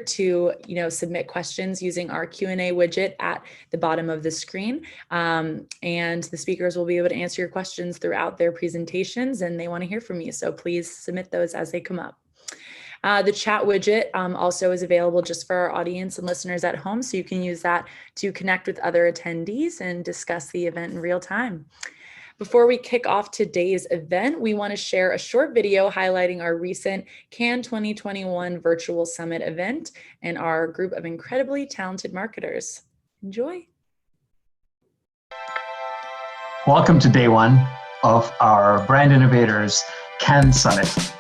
to, submit questions using our Q&A widget at the bottom of the screen. And the speakers will be able to answer your questions throughout their presentations, and they want to hear from you. So please submit those as they come up. The chat widget also is available just for our audience and listeners at home, so you can use that to connect with other attendees and discuss the event in real time. Before we kick off today's event, we want to share a short video highlighting our recent Cannes 2021 Virtual Summit event and our group of incredibly talented marketers. Enjoy. Welcome to day one of our Brand Innovators Cannes Summit.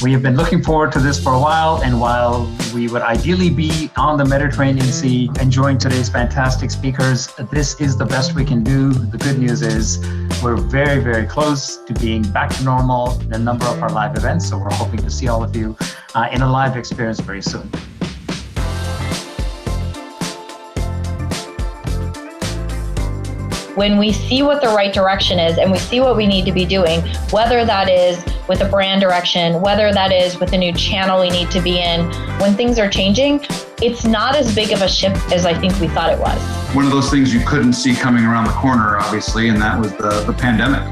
We have been looking forward to this for a while, and while we would ideally be on the Mediterranean Sea enjoying today's fantastic speakers, this is the best we can do. The good news is we're very, very close to being back to normal in a number of our live events, so we're hoping to see all of you in a live experience very soon. When we see what the right direction is and we see what we need to be doing, whether that is with a brand direction, whether that is with a new channel we need to be in, when things are changing, it's not as big of a shift as I think we thought it was. One of those things you couldn't see coming around the corner, obviously, and that was the pandemic.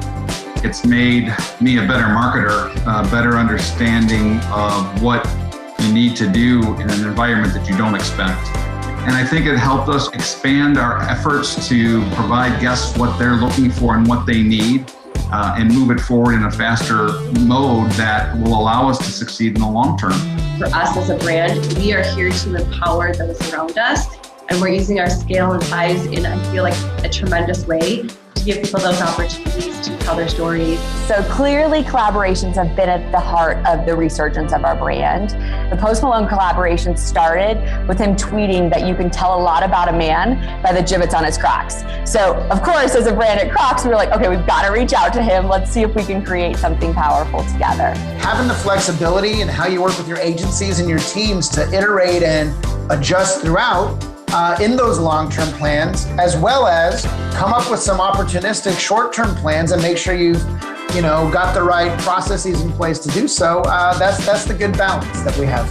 It's made me a better marketer, a better understanding of what you need to do in an environment that you don't expect. And I think it helped us expand our efforts to provide guests what they're looking for and what they need, and move it forward in a faster mode that will allow us to succeed in the long term. For us as a brand, we are here to empower those around us, and we're using our scale and size in, I feel like, a tremendous way to give people those opportunities to tell their stories. So clearly collaborations have been at the heart of the resurgence of our brand. The Post Malone collaboration started with him tweeting that you can tell a lot about a man by the gibbets on his Crocs. So of course, as a brand at Crocs, we were like, okay, we've got to reach out to him. Let's see if we can create something powerful together. Having the flexibility and how you work with your agencies and your teams to iterate and adjust throughout in those long-term plans, as well as come up with some opportunistic short-term plans and make sure you've got the right processes in place to do so. That's the good balance that we have.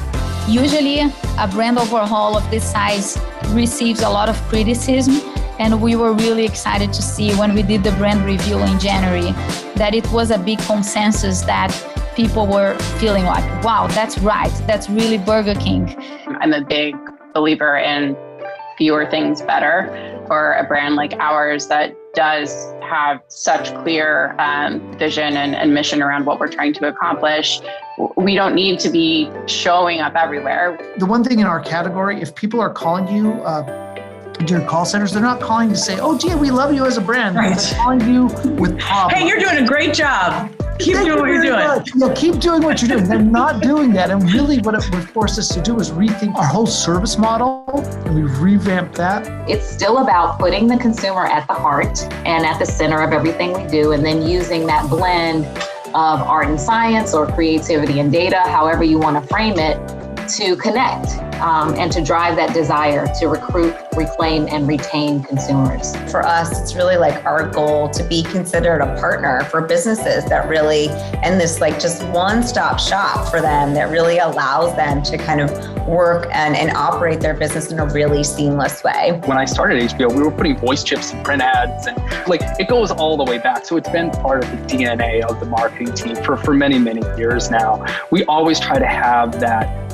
Usually a brand overhaul of this size receives a lot of criticism, and we were really excited to see when we did the brand review in January that it was a big consensus that people were feeling like, wow, that's right, that's really Burger King. I'm a big believer in fewer things better for a brand like ours that does have such clear vision and mission around what we're trying to accomplish. We don't need to be showing up everywhere. The one thing in our category, if people are calling you to your call centers, they're not calling to say, oh, gee, we love you as a brand. Right. They're calling you with problems. Hey, you're doing a great job. Keep doing what you're doing. Keep doing what you're doing. They're not doing that. And really what it would force us to do is rethink our whole service model, and we revamped that. It's still about putting the consumer at the heart and at the center of everything we do, and then using that blend of art and science or creativity and data, however you want to frame it, to connect and to drive that desire to recruit, reclaim, and retain consumers. For us, it's really like our goal to be considered a partner for businesses that really, and this like just one-stop shop for them that really allows them to kind of work and operate their business in a really seamless way. When I started HBO, we were putting voice chips in print ads, and like it goes all the way back. So it's been part of the DNA of the marketing team for many, many years now. We always try to have that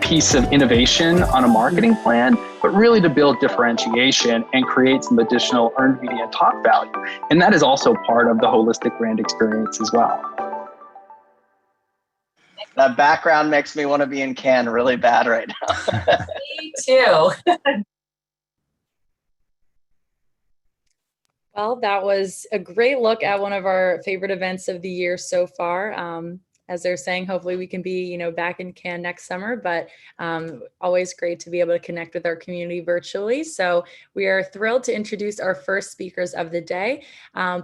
piece of innovation on a marketing plan, but really to build differentiation and create some additional earned media and talk value. And that is also part of the holistic brand experience as well. That background makes me want to be in Cannes really bad right now. Me too. Well, that was a great look at one of our favorite events of the year so far. As they're saying, hopefully we can be, back in Cannes next summer, but always great to be able to connect with our community virtually. So we are thrilled to introduce our first speakers of the day.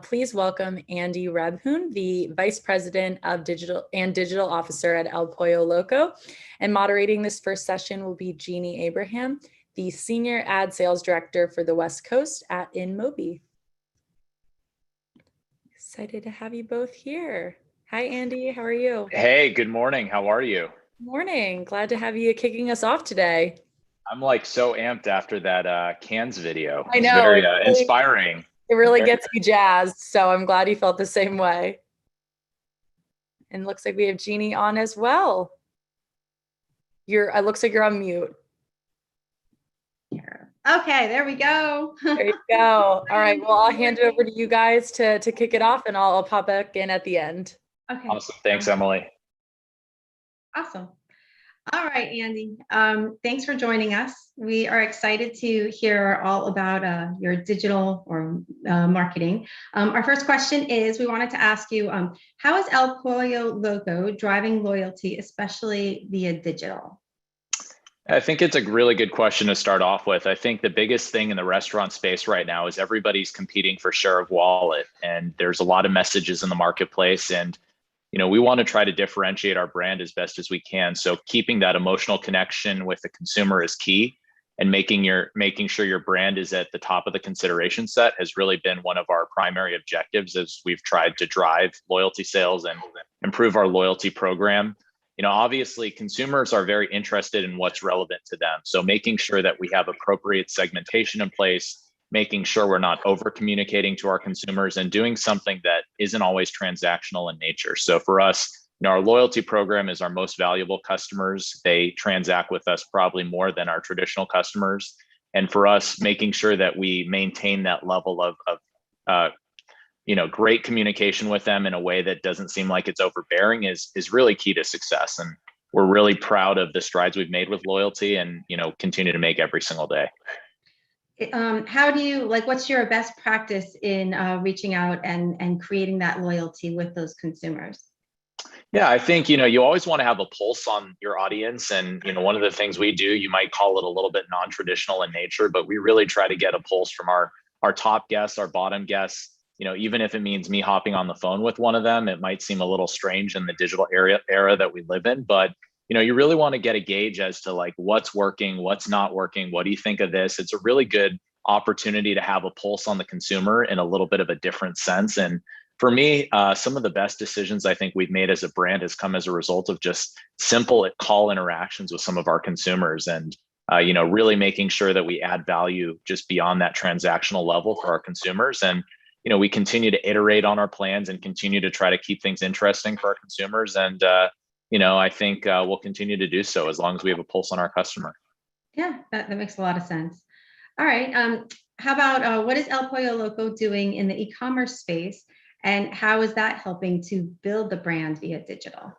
Please welcome Andy Rebhoon, the Vice President of Digital Officer at El Pollo Loco. And moderating this first session will be Jeannie Abraham, the Senior Ad Sales Director for the West Coast at InMobi. Excited to have you both here. Hi, Andy. How are you? Hey, good morning. How are you? Morning. Glad to have you kicking us off today. I'm like so amped after that cans video. I It's know. very inspiring. It really gets you jazzed. So I'm glad you felt the same way. And looks like we have Jeannie on as well. It looks like you're on mute. Okay, there we go. There you go. All right. Well, I'll hand it over to you guys to kick it off, and I'll pop back in at the end. Okay. Awesome. Thanks, Emily. Awesome. All right, Andy. Thanks for joining us. We are excited to hear all about your digital or marketing. Our first question is, we wanted to ask you, how is El Pollo Loco driving loyalty, especially via digital? I think it's a really good question to start off with. I think the biggest thing in the restaurant space right now is everybody's competing for share of wallet, and there's a lot of messages in the marketplace, and we want to try to differentiate our brand as best as we can. So keeping that emotional connection with the consumer is key, and making sure your brand is at the top of the consideration set has really been one of our primary objectives as we've tried to drive loyalty sales and improve our loyalty program. Obviously consumers are very interested in what's relevant to them. So making sure that we have appropriate segmentation in place, making sure we're not over communicating to our consumers, and doing something that isn't always transactional in nature. So for us, our loyalty program is our most valuable customers. They transact with us probably more than our traditional customers. And for us, making sure that we maintain that level of great communication with them in a way that doesn't seem like it's overbearing is really key to success. And we're really proud of the strides we've made with loyalty, and continue to make every single day. How do you what's your best practice in reaching out and creating that loyalty with those consumers? Yeah, I think you always want to have a pulse on your audience, and one of the things we do, you might call it a little bit non-traditional in nature, but we really try to get a pulse from our top guests, our bottom guests. Even if it means me hopping on the phone with one of them, it might seem a little strange in the digital era that we live in, but you really want to get a gauge as to what's working, what's not working. What do you think of this? It's a really good opportunity to have a pulse on the consumer in a little bit of a different sense. And for me, some of the best decisions I think we've made as a brand has come as a result of just simple call interactions with some of our consumers, and really making sure that we add value just beyond that transactional level for our consumers. And we continue to iterate on our plans and continue to try to keep things interesting for our consumers. And, I think we'll continue to do so as long as we have a pulse on our customer. Yeah, that makes a lot of sense. All right. How about what is El Pollo Loco doing in the e-commerce space, and how is that helping to build the brand via digital?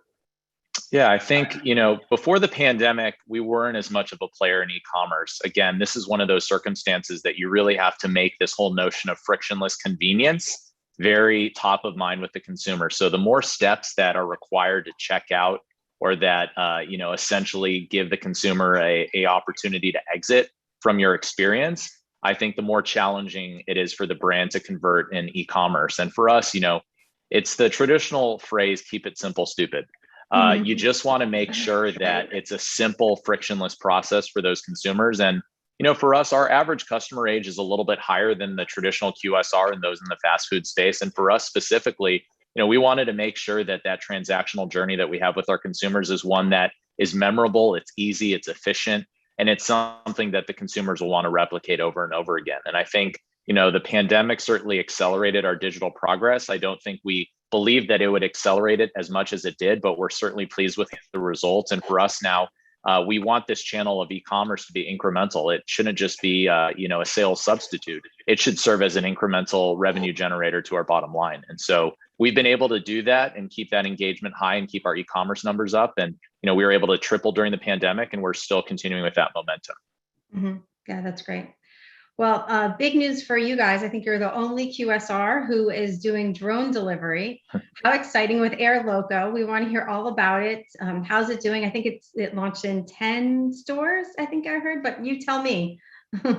Yeah, I think, before the pandemic, we weren't as much of a player in e-commerce. Again, this is one of those circumstances that you really have to make this whole notion of frictionless convenience very top of mind with the consumer. So the more steps that are required to check out, or that, essentially give the consumer a opportunity to exit from your experience, I think the more challenging it is for the brand to convert in e-commerce. And for us, it's the traditional phrase, keep it simple, stupid. You just want to make sure that it's a simple, frictionless process for those consumers. And, for us, our average customer age is a little bit higher than the traditional QSR and those in the fast food space. And for us specifically, we wanted to make sure that transactional journey that we have with our consumers is one that is memorable, it's easy, it's efficient, and it's something that the consumers will want to replicate over and over again. And I think, the pandemic certainly accelerated our digital progress. I don't think we believed that it would accelerate it as much as it did, but we're certainly pleased with the results. And for us now, we want this channel of e-commerce to be incremental. It shouldn't just be, a sales substitute. It should serve as an incremental revenue generator to our bottom line. And so we've been able to do that and keep that engagement high and keep our e-commerce numbers up. And, we were able to triple during the pandemic, and we're still continuing with that momentum. Mm-hmm. Yeah, that's great. Well, big news for you guys. I think you're the only QSR who is doing drone delivery. How exciting with Air Loco. We want to hear all about it. How's it doing? I think it launched in 10 stores, I think I heard, but you tell me.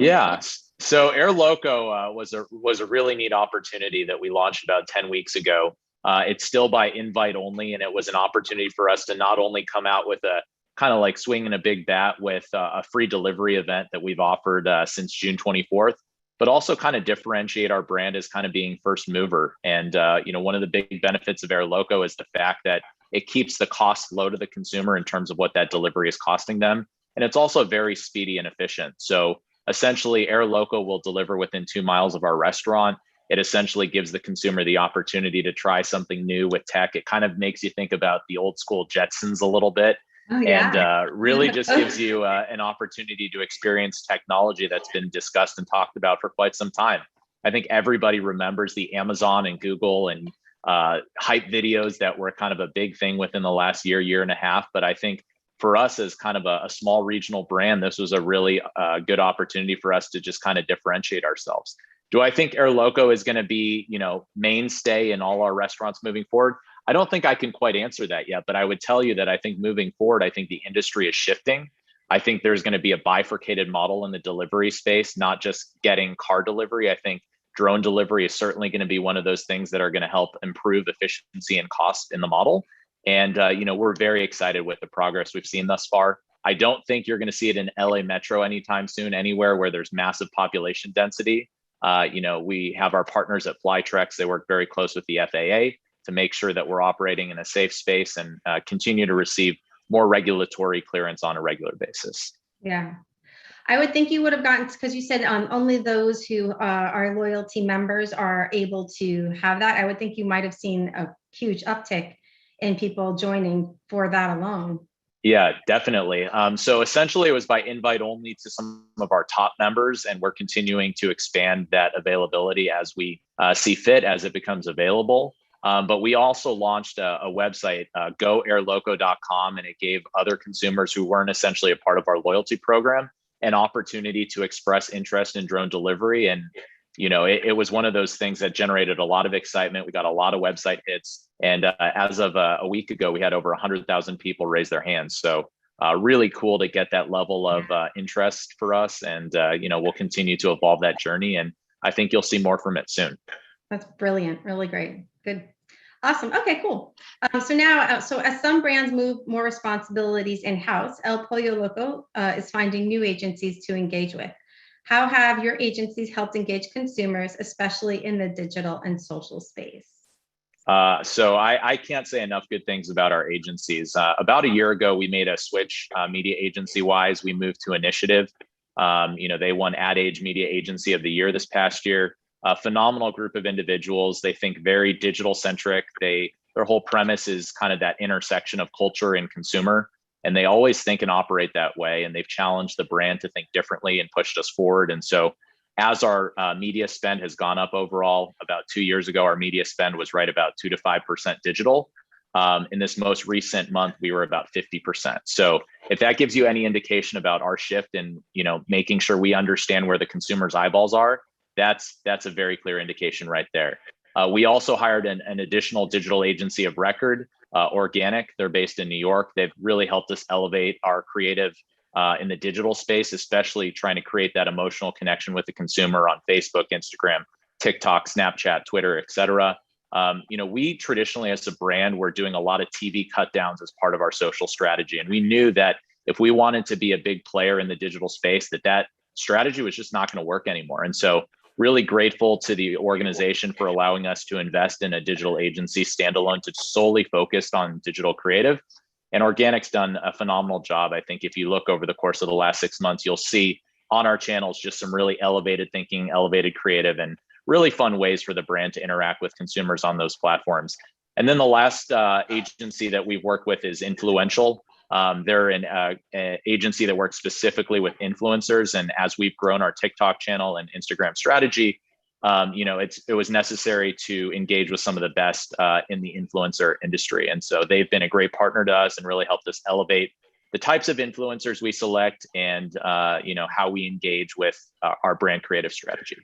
Yeah. So Air Loco was a really neat opportunity that we launched about 10 weeks ago. It's still by invite only, and it was an opportunity for us to not only come out with a kind of like swinging a big bat with a free delivery event that we've offered since June 24th, but also kind of differentiate our brand as kind of being first mover. And one of the big benefits of Air Loco is the fact that it keeps the cost low to the consumer in terms of what that delivery is costing them. And it's also very speedy and efficient. So essentially, Air Loco will deliver within 2 miles of our restaurant. It essentially gives the consumer the opportunity to try something new with tech. It kind of makes you think about the old school Jetsons a little bit. Oh, yeah. And really just gives you an opportunity to experience technology that's been discussed and talked about for quite some time. I think everybody remembers the Amazon and Google and hype videos that were kind of a big thing within the last year and a half. But I think for us as kind of a small regional brand, this was a really good opportunity for us to just kind of differentiate ourselves. Do I think Air Loco is going to be, mainstay in all our restaurants moving forward? I don't think I can quite answer that yet, but I would tell you that I think moving forward, I think the industry is shifting. I think there's going to be a bifurcated model in the delivery space, not just getting car delivery. I think drone delivery is certainly going to be one of those things that are going to help improve efficiency and cost in the model. And, we're very excited with the progress we've seen thus far. I don't think you're going to see it in LA Metro anytime soon, anywhere where there's massive population density. We have our partners at Flytrex. They work very close with the FAA to make sure that we're operating in a safe space and continue to receive more regulatory clearance on a regular basis. Yeah. I would think you would have gotten, because you said only those who are loyalty members are able to have that. I would think you might have seen a huge uptick in people joining for that alone. Yeah, definitely. So essentially it was by invite only to some of our top members, and we're continuing to expand that availability as we see fit, as it becomes available. But we also launched a website, goairloco.com, and it gave other consumers who weren't essentially a part of our loyalty program an opportunity to express interest in drone delivery. And it was one of those things that generated a lot of excitement. We got a lot of website hits. And as of a week ago, we had over 100,000 people raise their hands. So really cool to get that level of interest for us. And, we'll continue to evolve that journey. And I think you'll see more from it soon. That's brilliant. Really great. Good. Awesome. Okay, cool. So now, so as some brands move more responsibilities in-house, El Pollo Loco is finding new agencies to engage with. How have your agencies helped engage consumers, especially in the digital and social space? So I can't say enough good things about our agencies. About a year ago, we made a switch media agency wise. We moved to Initiative. They won Ad Age Media Agency of the Year this past year. A phenomenal group of individuals. They think very digital centric. Their whole premise is kind of that intersection of culture and consumer. And they always think and operate that way. And they've challenged the brand to think differently and pushed us forward. And so as our media spend has gone up overall, about 2 years ago, our media spend was right about 2 to 5% digital. In this most recent month, we were about 50%. So if that gives you any indication about our shift and, making sure we understand where the consumer's eyeballs are, that's a very clear indication right there. We also hired an additional digital agency of record, Organic. They're based in New York. They've really helped us elevate our creative in the digital space, especially trying to create that emotional connection with the consumer on Facebook, Instagram, TikTok, Snapchat, Twitter, et cetera. We traditionally as a brand, we're doing a lot of TV cut downs as part of our social strategy. And we knew that if we wanted to be a big player in the digital space, that strategy was just not going to work anymore. And so really grateful to the organization for allowing us to invest in a digital agency standalone to solely focused on digital creative. And Organic's done a phenomenal job. I think if you look over the course of the last 6 months, you'll see on our channels just some really elevated thinking, elevated creative, and really fun ways for the brand to interact with consumers on those platforms. And then the last agency that we've worked with is Influential. They're an agency that works specifically with influencers. And as we've grown our TikTok channel and Instagram strategy, it was necessary to engage with some of the best in the influencer industry. And so they've been a great partner to us and really helped us elevate the types of influencers we select and, how we engage with our brand creative strategy.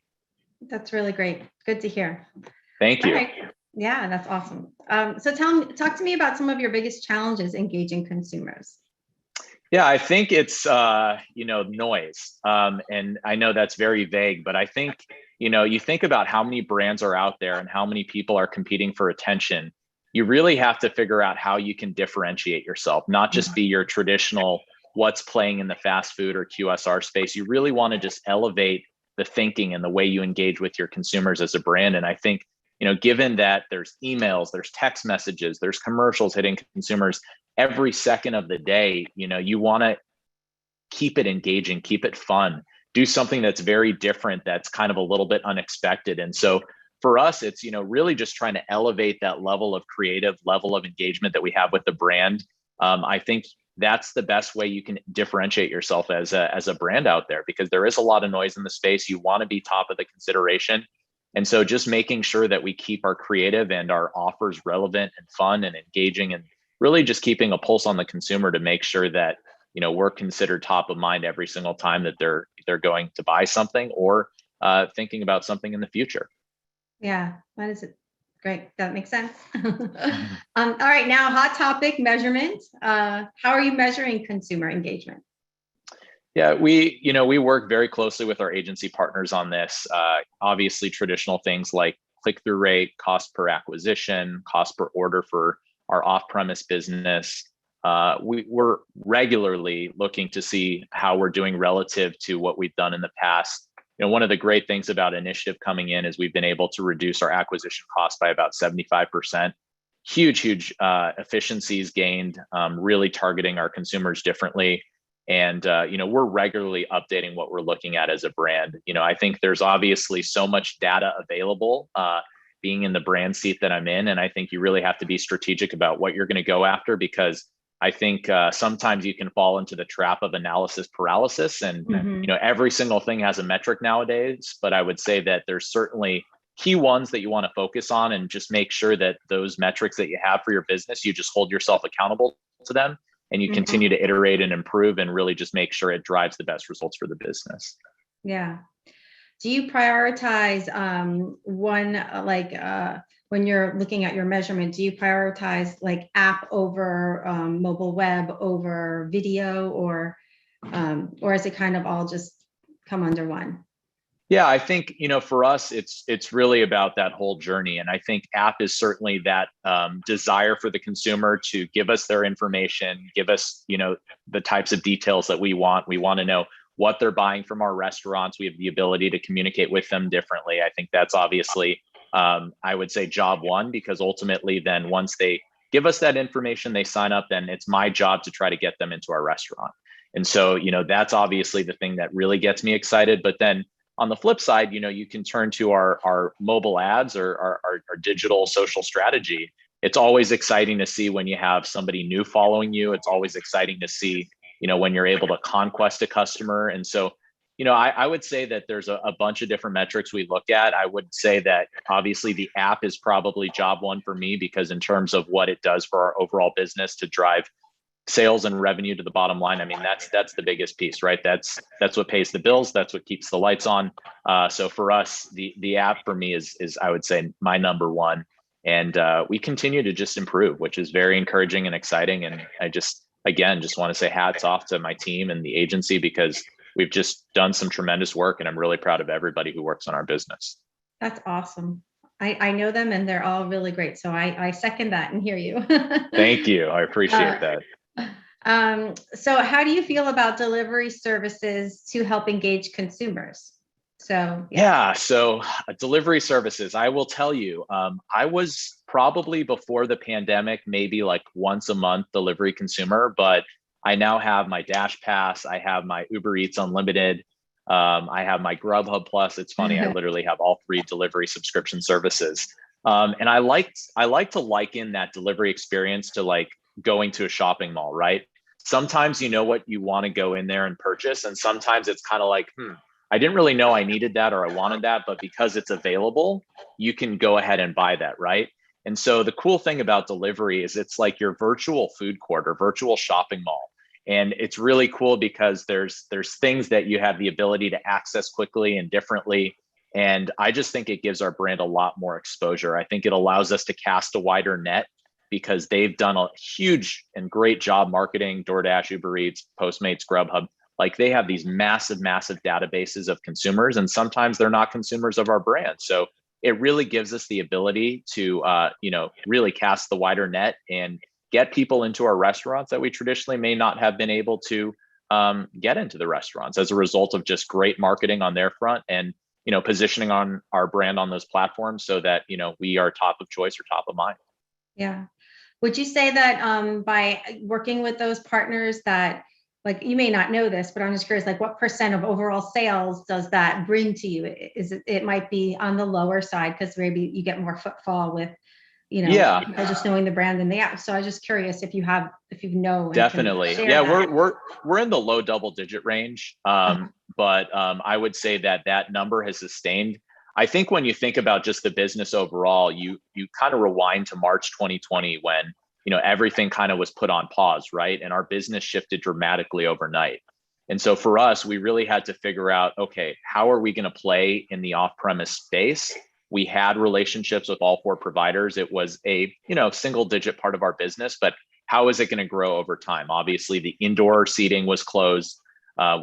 That's really great. Good to hear. Thank you. All right. Yeah, that's awesome. So talk to me about some of your biggest challenges engaging consumers. Yeah, I think it's, noise. And I know that's very vague, but I think, you think about how many brands are out there and how many people are competing for attention. You really have to figure out how you can differentiate yourself, not just be your traditional what's playing in the fast food or QSR space. You really want to just elevate the thinking and the way you engage with your consumers as a brand. And I think, given that there's emails, there's text messages, there's commercials hitting consumers every second of the day, you want to keep it engaging, keep it fun, do something that's very different, that's kind of a little bit unexpected. And so for us, it's, really just trying to elevate that level of creative, level of engagement that we have with the brand. I think that's the best way you can differentiate yourself as a brand out there, because there is a lot of noise in the space. You want to be top of the consideration. And so just making sure that we keep our creative and our offers relevant and fun and engaging, and really just keeping a pulse on the consumer to make sure that, we're considered top of mind every single time that they're going to buy something or thinking about something in the future. Yeah, that is it. Great. That makes sense. All right, now hot topic, measurement. How are you measuring consumer engagement? Yeah, we work very closely with our agency partners on this. Obviously, traditional things like click-through rate, cost per acquisition, cost per order for our off-premise business. We're regularly looking to see how we're doing relative to what we've done in the past. One of the great things about Initiative coming in is we've been able to reduce our acquisition cost by about 75%. Huge efficiencies gained, really targeting our consumers differently. And, we're regularly updating what we're looking at as a brand. I think there's obviously so much data available, being in the brand seat that I'm in. And I think you really have to be strategic about what you're going to go after, because I think sometimes you can fall into the trap of analysis paralysis, and every single thing has a metric nowadays. But I would say that there's certainly key ones that you want to focus on, and just make sure that those metrics that you have for your business, you just hold yourself accountable to them, and you continue to iterate and improve, and really just make sure it drives the best results for the business. Yeah. Do you prioritize when you're looking at your measurement, do you prioritize like app over mobile web over video, or is it kind of all just come under one? Yeah, I think, for us, it's really about that whole journey. And I think app is certainly that desire for the consumer to give us their information, give us, the types of details that we want. We want to know what they're buying from our restaurants. We have the ability to communicate with them differently. I think that's obviously, I would say, job one, because ultimately then once they give us that information, they sign up, then it's my job to try to get them into our restaurant. And so, that's obviously the thing that really gets me excited. But then on the flip side, you can turn to our mobile ads or our digital social strategy. It's always exciting to see when you have somebody new following you. It's always exciting to see, when you're able to conquest a customer. And so, I would say that there's a bunch of different metrics we look at. I would say that obviously the app is probably job one for me, because in terms of what it does for our overall business to drive sales and revenue to the bottom line, I mean, that's the biggest piece, right? That's what pays the bills. That's what keeps the lights on. So for us, the app for me is I would say my number one. And we continue to just improve, which is very encouraging and exciting. And I just want to say hats off to my team and the agency, because we've just done some tremendous work, and I'm really proud of everybody who works on our business. That's awesome. I know them, and they're all really great. So I second that and hear you. Thank you. I appreciate that. So how do you feel about delivery services to help engage consumers? So delivery services, I will tell you, I was probably before the pandemic, maybe like once a month delivery consumer, but I now have my Dash Pass. I have my Uber Eats Unlimited. I have my Grubhub Plus. It's funny, I literally have all three delivery subscription services. And I like to liken that delivery experience to like going to a shopping mall, right? Sometimes you know what you want to go in there and purchase, and sometimes it's kind of like, I didn't really know I needed that or I wanted that, but because it's available, you can go ahead and buy that, right? And so the cool thing about delivery is it's like your virtual food court or virtual shopping mall. And it's really cool because there's things that you have the ability to access quickly and differently. And I just think it gives our brand a lot more exposure. I think it allows us to cast a wider net, because they've done a huge and great job marketing DoorDash, Uber Eats, Postmates, Grubhub. Like they have these massive databases of consumers, and sometimes they're not consumers of our brand. So it really gives us the ability to, really cast the wider net and get people into our restaurants that we traditionally may not have been able to get into the restaurants as a result of just great marketing on their front and, positioning on our brand on those platforms so that, we are top of choice or top of mind. Yeah. Would you say that by working with those partners that, like, you may not know this, but I'm just curious, like what percent of overall sales does that bring to you? It might be on the lower side because maybe you get more footfall with, Yeah, people just knowing the brand and the app. So I was just curious if you know. definitely. Yeah, we're in the low double-digit range, but I would say that number has sustained. I think when you think about just the business overall, you kind of rewind to March 2020 when everything kind of was put on pause, right? And our business shifted dramatically overnight. And so for us, we really had to figure out, okay, how are we going to play in the off-premise space? We had relationships with all 4 providers. It was a single-digit part of our business, but how is it going to grow over time? Obviously, the indoor seating was closed. Our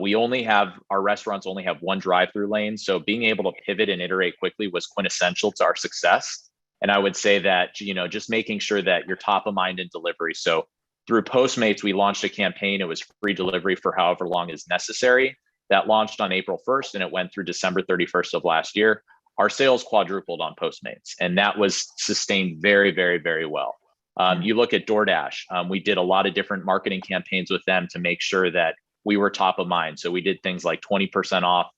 restaurants only have 1 drive-through lane. So being able to pivot and iterate quickly was quintessential to our success. And I would say that, just making sure that you're top of mind in delivery. So through Postmates, we launched a campaign. It was free delivery for however long is necessary. That launched on April 1st and it went through December 31st of last year. Our sales quadrupled on Postmates, and that was sustained very, very, very well. You look at DoorDash, we did a lot of different marketing campaigns with them to make sure that we were top of mind. So we did things like 20% off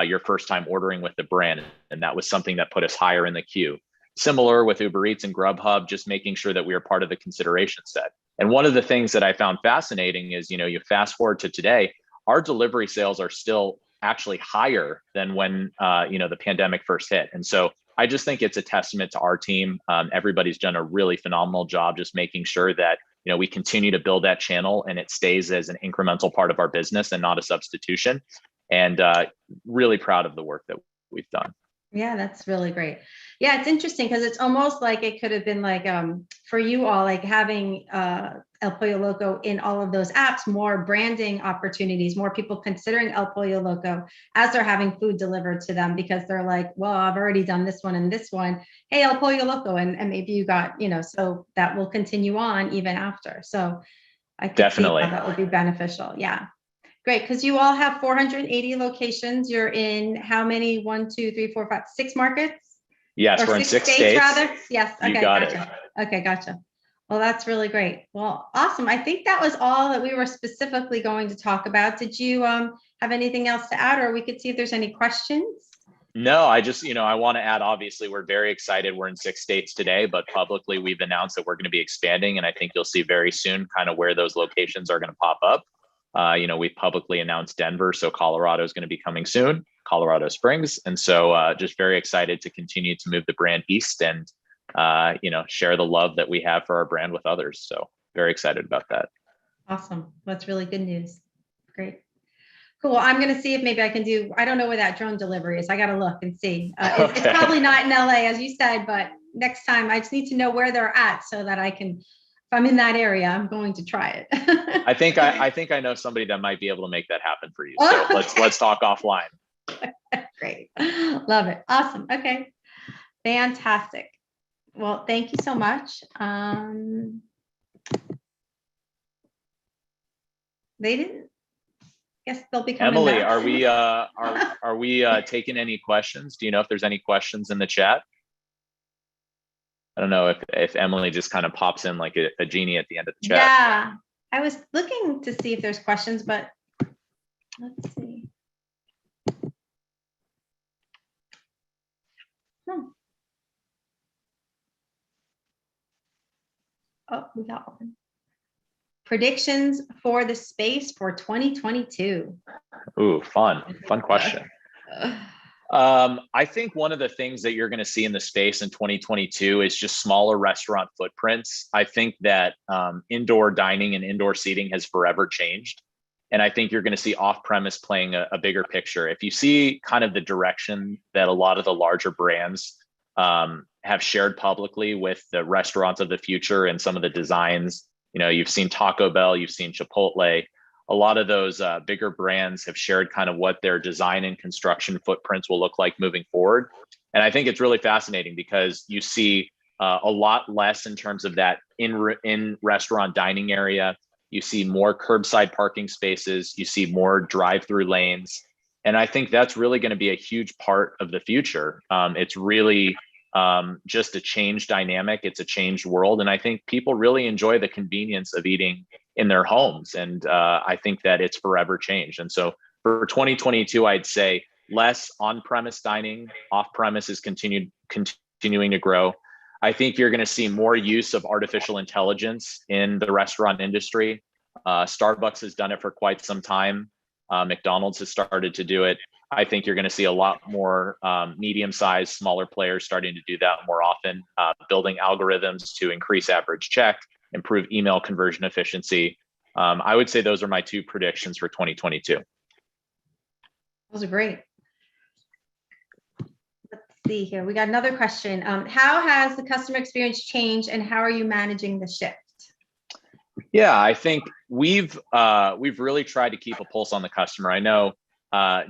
your first time ordering with the brand. And that was something that put us higher in the queue. Similar with Uber Eats and Grubhub, just making sure that we are part of the consideration set. And one of the things that I found fascinating is, you fast forward to today, our delivery sales are still actually higher than when, the pandemic first hit. And so I just think it's a testament to our team. Everybody's done a really phenomenal job just making sure that, we continue to build that channel and it stays as an incremental part of our business and not a substitution. And really proud of the work that we've done. Yeah, that's really great. Yeah, it's interesting because it's almost like it could have been like for you all, like having El Pollo Loco in all of those apps, more branding opportunities, more people considering El Pollo Loco as they're having food delivered to them because they're like, well, I've already done this one and this one. Hey, El Pollo Loco. And maybe you got, so that will continue on even after. So I could definitely see how that would be beneficial. Yeah. Great, because you all have 480 locations. You're in how many? 1, 2, 3, 4, 5, 6 markets? Yes, or we're in 6 states. Rather. Yes. Okay, you got gotcha. Okay, gotcha. Well, that's really great. Well, awesome. I think that was all that we were specifically going to talk about. Did you have anything else to add, or we could see if there's any questions? No, I just, I want to add, obviously, we're very excited. We're in 6 states today, but publicly we've announced that we're going to be expanding. And I think you'll see very soon kind of where those locations are going to pop up. We've publicly announced Denver, so Colorado is going to be coming soon, Colorado Springs. And so just very excited to continue to move the brand east and, share the love that we have for our brand with others. So very excited about that. Awesome. That's really good news. Great. Cool. I'm going to see if maybe I can I don't know where that drone delivery is. I got to look and see. It's probably not in LA, as you said, but next time I just need to know where they're at so that I can, if I'm in that area, I'm going to try it. I think I know somebody that might be able to make that happen for you. So let's talk offline. Great. Love it. Awesome. Okay. Fantastic. Well, thank you so much. They didn't. Guess they'll be coming Emily, back. are we taking any questions? Do you know if there's any questions in the chat? I don't know if Emily just kind of pops in like a genie at the end of the chat. Yeah, I was looking to see if there's questions, but let's see. Oh, we got one. Predictions for the space for 2022. Ooh, fun question. I think one of the things that you're going to see in the space in 2022 is just smaller restaurant footprints. I think that indoor dining and indoor seating has forever changed. And I think you're going to see off-premise playing a bigger picture. If you see kind of the direction that a lot of the larger brands have shared publicly with the restaurants of the future and some of the designs, you've seen Taco Bell, you've seen Chipotle. A lot of those bigger brands have shared kind of what their design and construction footprints will look like moving forward. And I think it's really fascinating because you see a lot less in terms of that in restaurant dining area. You see more curbside parking spaces. You see more drive-through lanes. And I think that's really going to be a huge part of the future. It's really just a changed dynamic. It's a changed world. And I think people really enjoy the convenience of eating in their homes. And I think that it's forever changed. And so for 2022, I'd say less on-premise dining, off-premise is continuing to grow. I think you're going to see more use of artificial intelligence in the restaurant industry. Starbucks has done it for quite some time. McDonald's has started to do it. I think you're going to see a lot more medium-sized, smaller players starting to do that more often, building algorithms to increase average check, improve email conversion efficiency. I would say those are my two predictions for 2022. Those are great. Let's see here. We got another question. How has the customer experience changed, and how are you managing the shift? Yeah, I think we've really tried to keep a pulse on the customer. I know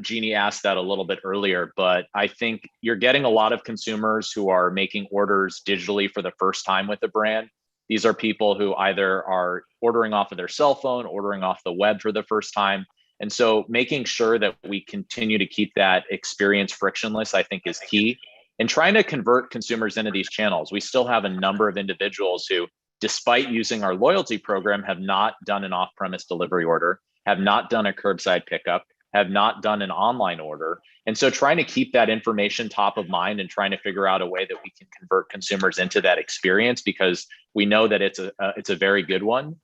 Jeannie asked that a little bit earlier, but I think you're getting a lot of consumers who are making orders digitally for the first time with the brand. These are people who either are ordering off of their cell phone, ordering off the web for the first time. And so making sure that we continue to keep that experience frictionless, I think, is key. And trying to convert consumers into these channels. We still have a number of individuals who, despite using our loyalty program, have not done an off-premise delivery order, have not done a curbside pickup, have not done an online order. And so trying to keep that information top of mind and trying to figure out a way that we can convert consumers into that experience, because we know that it's a very good one,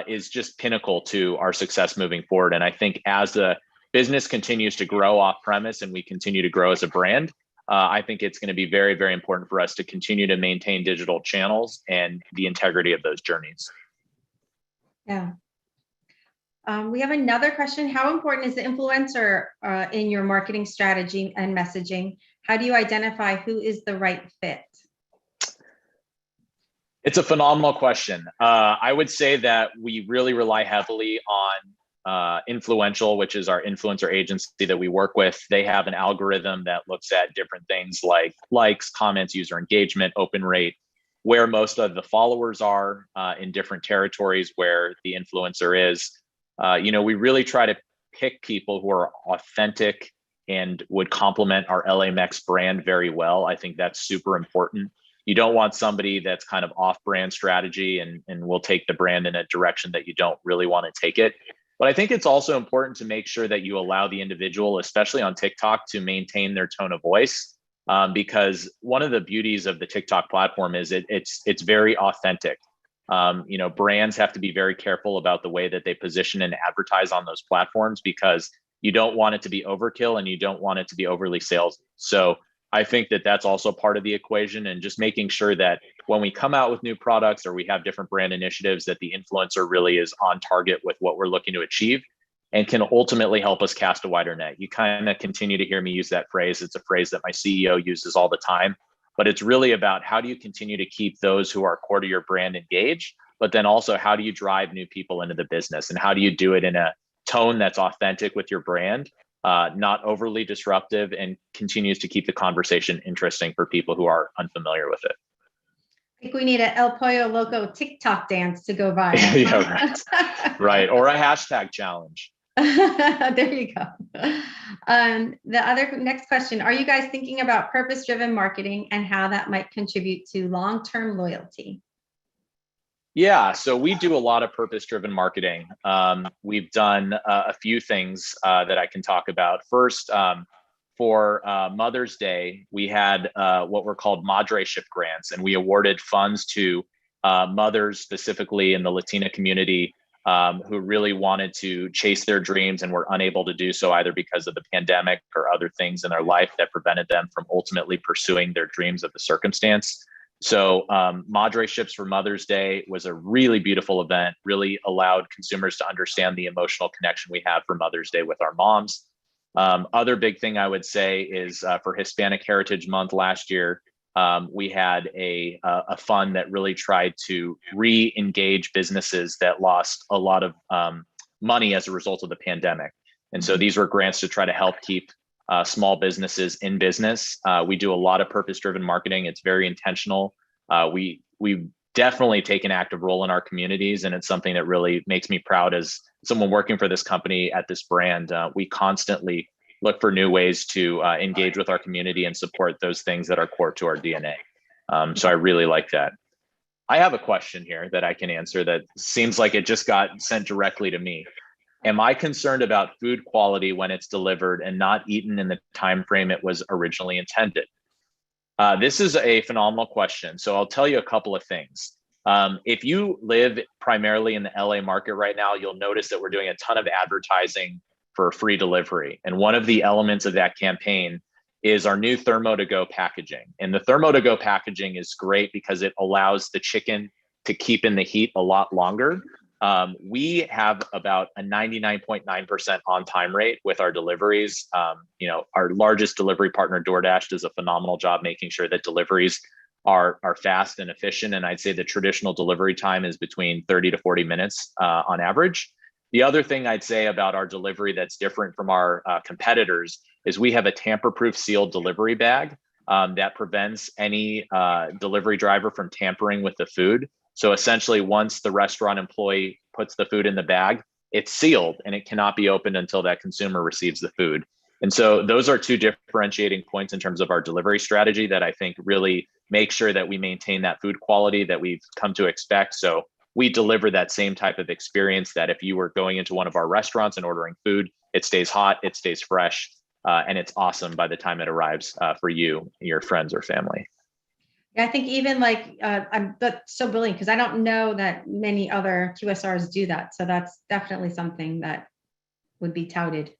is just pinnacle to our success moving forward. And I think as the business continues to grow off-premise and we continue to grow as a brand, I think it's going to be very, very important for us to continue to maintain digital channels and the integrity of those journeys. Yeah. We have another question. How important is the influencer in your marketing strategy and messaging? How do you identify who is the right fit? It's a phenomenal question. I would say that we really rely heavily on Influential, which is our influencer agency that we work with. They have an algorithm that looks at different things like likes, comments, user engagement, open rate, where most of the followers are in different territories where the influencer is. We really try to pick people who are authentic and would complement our LA Mex brand very well. I think that's super important. You don't want somebody that's kind of off-brand strategy and will take the brand in a direction that you don't really want to take it. But I think it's also important to make sure that you allow the individual, especially on TikTok, to maintain their tone of voice, because one of the beauties of the TikTok platform is it's very authentic. Brands have to be very careful about the way that they position and advertise on those platforms, because you don't want it to be overkill and you don't want it to be overly salesy. So I think that that's also part of the equation, and just making sure that when we come out with new products or we have different brand initiatives, that the influencer really is on target with what we're looking to achieve and can ultimately help us cast a wider net. You kind of continue to hear me use that phrase. It's a phrase that my CEO uses all the time, but it's really about how do you continue to keep those who are core to your brand engaged, but then also how do you drive new people into the business, and how do you do it in a tone that's authentic with your brand, not overly disruptive, and continues to keep the conversation interesting for people who are unfamiliar with it. I think we need a El Pollo Loco TikTok dance to go viral. Yeah, right. Or a hashtag challenge. There you go. The next question, are you guys thinking about purpose-driven marketing and how that might contribute to long-term loyalty? Yeah, so we do a lot of purpose-driven marketing. We've done a few things that I can talk about. First, for Mother's Day, we had what were called Madreship grants, and we awarded funds to mothers specifically in the Latina community who really wanted to chase their dreams and were unable to do so, either because of the pandemic or other things in their life that prevented them from ultimately pursuing their dreams of the circumstance. So Madreships for Mother's Day was a really beautiful event, really allowed consumers to understand the emotional connection we have for Mother's Day with our moms. Other big thing I would say is for Hispanic Heritage Month last year, we had a fund that really tried to re-engage businesses that lost a lot of money as a result of the pandemic. And so these were grants to try to help keep small businesses in business. We do a lot of purpose-driven marketing. It's very intentional. We definitely take an active role in our communities. And it's something that really makes me proud as someone working for this company at this brand. We constantly look for new ways to engage with our community and support those things that are core to our DNA. So I really like that. I have a question here that I can answer that seems like it just got sent directly to me. Am I concerned about food quality when it's delivered and not eaten in the time frame it was originally intended? This is a phenomenal question. So I'll tell you a couple of things. If you live primarily in the LA market right now, you'll notice that we're doing a ton of advertising for free delivery. And one of the elements of that campaign is our new Thermo to Go packaging. And the Thermo to Go packaging is great because it allows the chicken to keep in the heat a lot longer. We have about a 99.9% on-time rate with our deliveries. Our largest delivery partner, DoorDash, does a phenomenal job making sure that deliveries are fast and efficient. And I'd say the traditional delivery time is between 30 to 40 minutes on average. The other thing I'd say about our delivery that's different from our competitors is we have a tamper-proof sealed delivery bag that prevents any delivery driver from tampering with the food. So essentially, once the restaurant employee puts the food in the bag, it's sealed and it cannot be opened until that consumer receives the food. And so those are two differentiating points in terms of our delivery strategy that I think really make sure that we maintain that food quality that we've come to expect. So we deliver that same type of experience that if you were going into one of our restaurants and ordering food, it stays hot, it stays fresh, and it's awesome by the time it arrives for you, your friends, or family. Yeah, I think even that's so brilliant because I don't know that many other QSRs do that. So that's definitely something that would be touted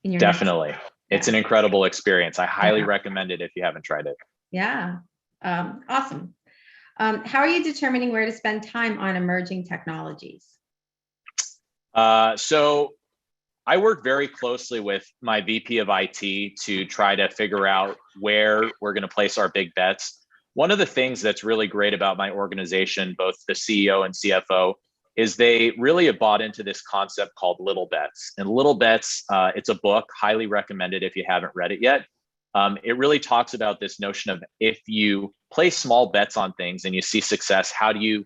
in your Definitely. It's an incredible experience. I highly recommend it if you haven't tried it. Yeah. Awesome. How are you determining where to spend time on emerging technologies? So I work very closely with my VP of IT to try to figure out where we're going to place our big bets. One of the things that's really great about my organization, both the CEO and CFO, is they really have bought into this concept called Little Bets. And Little Bets, it's a book, highly recommended if you haven't read it yet. It really talks about this notion of if you place small bets on things and you see success, how do you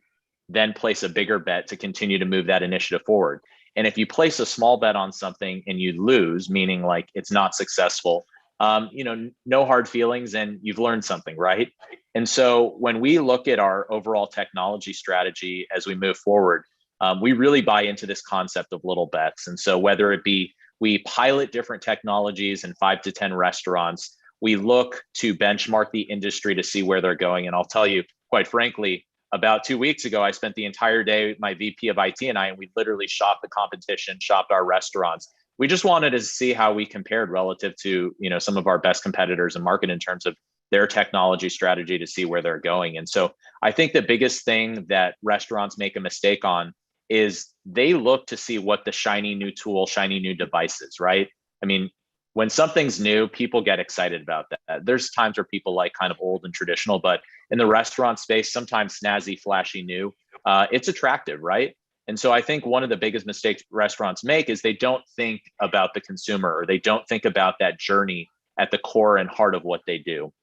then place a bigger bet to continue to move that initiative forward? And if you place a small bet on something and you lose, meaning like it's not successful, no hard feelings and you've learned something, right? And so when we look at our overall technology strategy as we move forward, we really buy into this concept of little bets. And so whether it be we pilot different technologies in 5 to 10 restaurants, we look to benchmark the industry to see where they're going. And I'll tell you, quite frankly, about 2 weeks ago, I spent the entire day with my VP of IT and we literally shopped the competition, shopped our restaurants. We just wanted to see how we compared relative to, some of our best competitors in market in terms of their technology strategy to see where they're going. And so I think the biggest thing that restaurants make a mistake on is they look to see what the shiny new tool, shiny new device is, right? I mean, when something's new, people get excited about that. There's times where people like kind of old and traditional, but in the restaurant space, sometimes snazzy, flashy, new, it's attractive, right? And so I think one of the biggest mistakes restaurants make is they don't think about the consumer or they don't think about that journey at the core and heart of what they do.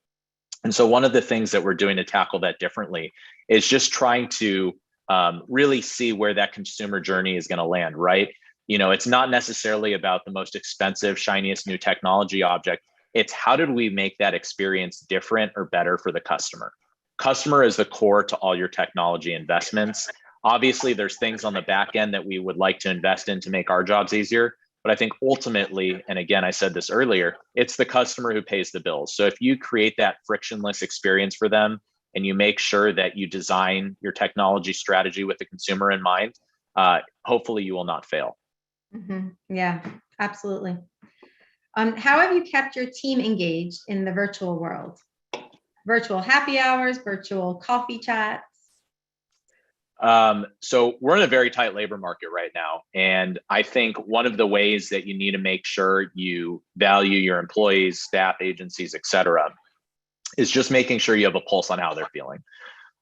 And so one of the things that we're doing to tackle that differently is just trying to really see where that consumer journey is going to land, right? It's not necessarily about the most expensive, shiniest new technology object. It's how did we make that experience different or better for the customer? Customer is the core to all your technology investments. Obviously, there's things on the back end that we would like to invest in to make our jobs easier. But I think ultimately, and again, I said this earlier, it's the customer who pays the bills. So if you create that frictionless experience for them and you make sure that you design your technology strategy with the consumer in mind, hopefully you will not fail. Mm-hmm. Yeah, absolutely. How have you kept your team engaged in the virtual world? Virtual happy hours, virtual coffee chats? So we're in a very tight labor market right now. And I think one of the ways that you need to make sure you value your employees, staff, agencies, et cetera, is just making sure you have a pulse on how they're feeling.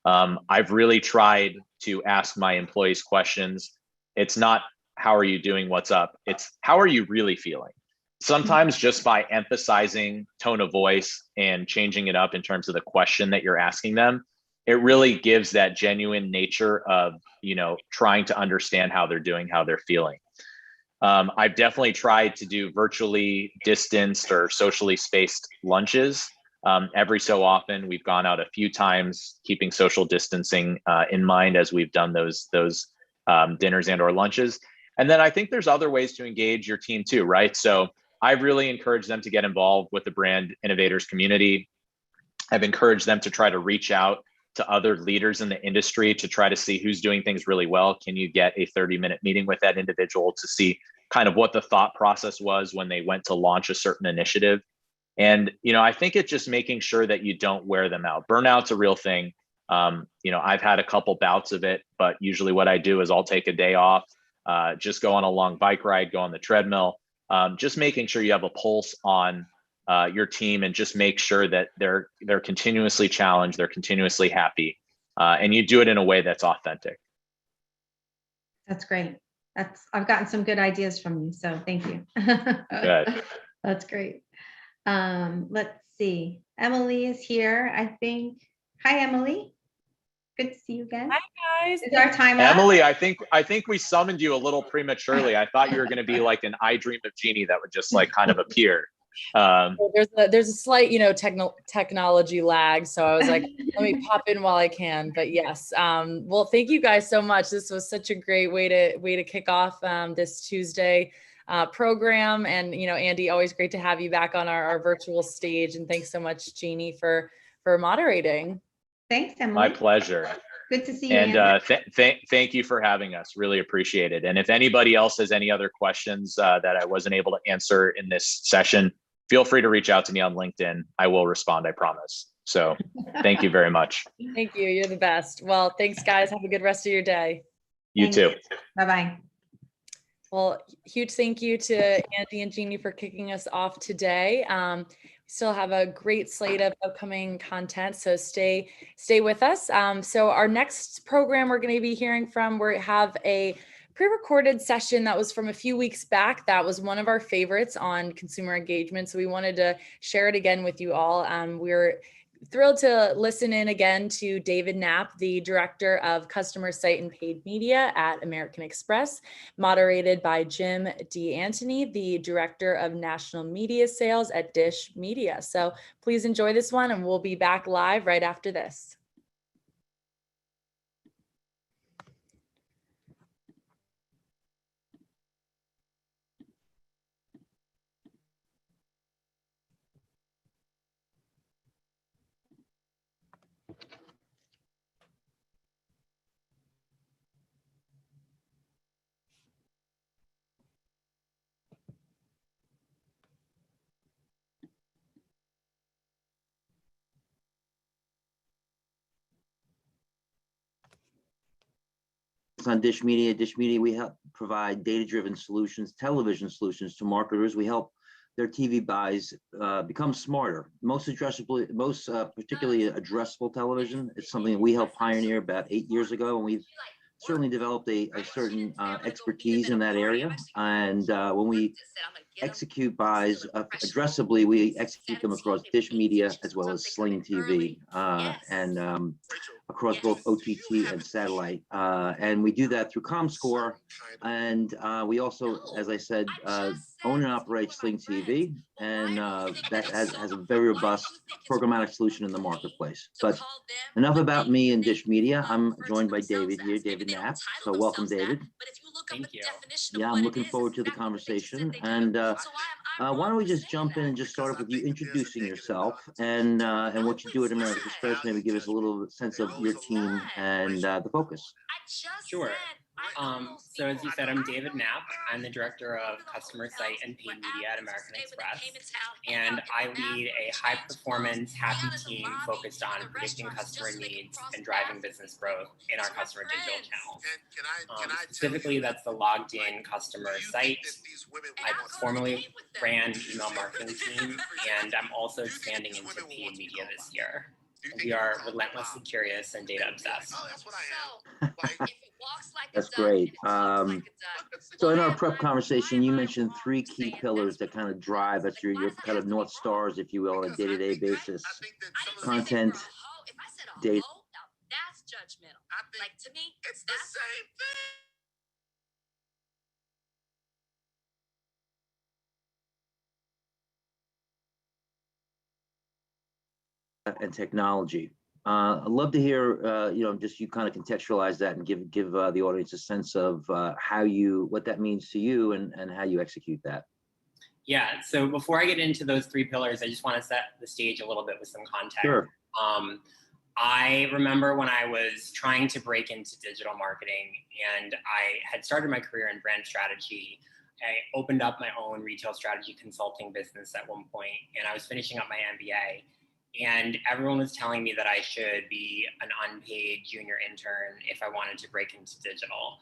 I've really tried to ask my employees questions. It's not, how are you doing? What's up? It's how are you really feeling? Sometimes just by emphasizing tone of voice and changing it up in terms of the question that you're asking them, it really gives that genuine nature of, trying to understand how they're doing, how they're feeling. I've definitely tried to do virtually distanced or socially spaced lunches. Every so often, we've gone out a few times, keeping social distancing in mind as we've done those dinners and or lunches. And then I think there's other ways to engage your team too, right? So I've really encouraged them to get involved with the brand innovators community. I've encouraged them to try to reach out to other leaders in the industry to try to see who's doing things really well. Can you get a 30-minute meeting with that individual to see kind of what the thought process was when they went to launch a certain initiative? And, I think it's just making sure that you don't wear them out. Burnout's a real thing. I've had a couple bouts of it, but usually what I do is I'll take a day off, just go on a long bike ride, go on the treadmill, just making sure you have a pulse on your team and just make sure that they're continuously challenged, they're continuously happy, and you do it in a way that's authentic. That's great. I've gotten some good ideas from you, so thank you. Good. That's great. Let's see. Emily is here, I think. Hi, Emily. Good to see you again. Hi, guys. Is our time up? Emily, I think we summoned you a little prematurely. I thought you were going to be like an I Dream of Jeannie that would just like kind of appear. There's a slight, technology lag. So I was like, let me pop in while I can. But yes, well, thank you guys so much. This was such a great way to kick off this Tuesday program. And Andy, always great to have you back on our virtual stage. And thanks so much, Jeannie, for moderating. Thanks, Emily. My pleasure. Good to see you. And thank you for having us. Really appreciate it. And if anybody else has any other questions that I wasn't able to answer in this session, feel free to reach out to me on LinkedIn. I will respond, I promise. So thank you very much. Thank you. You're the best. Well, thanks, guys. Have a good rest of your day. You too. Bye-bye. Well, huge thank you to Andy and Jeannie for kicking us off today. We still have a great slate of upcoming content, so stay with us. So our next program we're going to be hearing from, we have a pre-recorded session that was from a few weeks back. That was one of our favorites on consumer engagement, so we wanted to share it again with you all. We're thrilled to listen in again to David Knapp, the Director of Customer Site and Paid Media at American Express, moderated by Jim D. Antony, the Director of National Media Sales at Dish Media. So please enjoy this one, and we'll be back live right after this. On Dish Media. Dish Media, we help provide data-driven solutions, television solutions to marketers. We help their TV buys become smarter. Most particularly addressable television. It's something that we helped pioneer about 8 years ago, and we've certainly developed a certain expertise in that area. And when we execute buys addressably, we execute them across Dish Media as well as Sling TV and across both OTT and satellite. And we do that through ComScore. And we also, as I said, own and operate Sling TV. And that has a very robust programmatic solution in the marketplace. But enough about me and Dish Media. I'm joined by David here, David Knapp. So welcome, David. Thank you. Yeah, I'm looking forward to the conversation. And why don't we just jump in and just start off with you introducing yourself and what you do at American Express. Maybe give us a little sense of your team and the focus. Sure. So as you said, I'm David Knapp. I'm the Director of Customer Site and Paid Media at American Express. And I lead a high-performance, happy team focused on predicting customer needs and driving business growth in our customer digital channels. Specifically, that's the logged-in customer site. I formerly ran email marketing team, and I'm also expanding into paid media this year. We are relentlessly curious and data obsessed. That's great. So in our prep conversation, you mentioned 3 key pillars that kind of drive at your kind of North Stars, if you will, on a day-to-day basis: content, data, judgmental. I think like to me, it's the same thing. And technology. I'd love to hear, just you kind of contextualize that and give the audience a sense of what that means to you and how you execute that. Yeah, so before I get into those three pillars, I just want to set the stage a little bit with some context. Sure. I remember when I was trying to break into digital marketing and I had started my career in brand strategy. I opened up my own retail strategy consulting business at one point, and I was finishing up my MBA. And everyone was telling me that I should be an unpaid junior intern if I wanted to break into digital.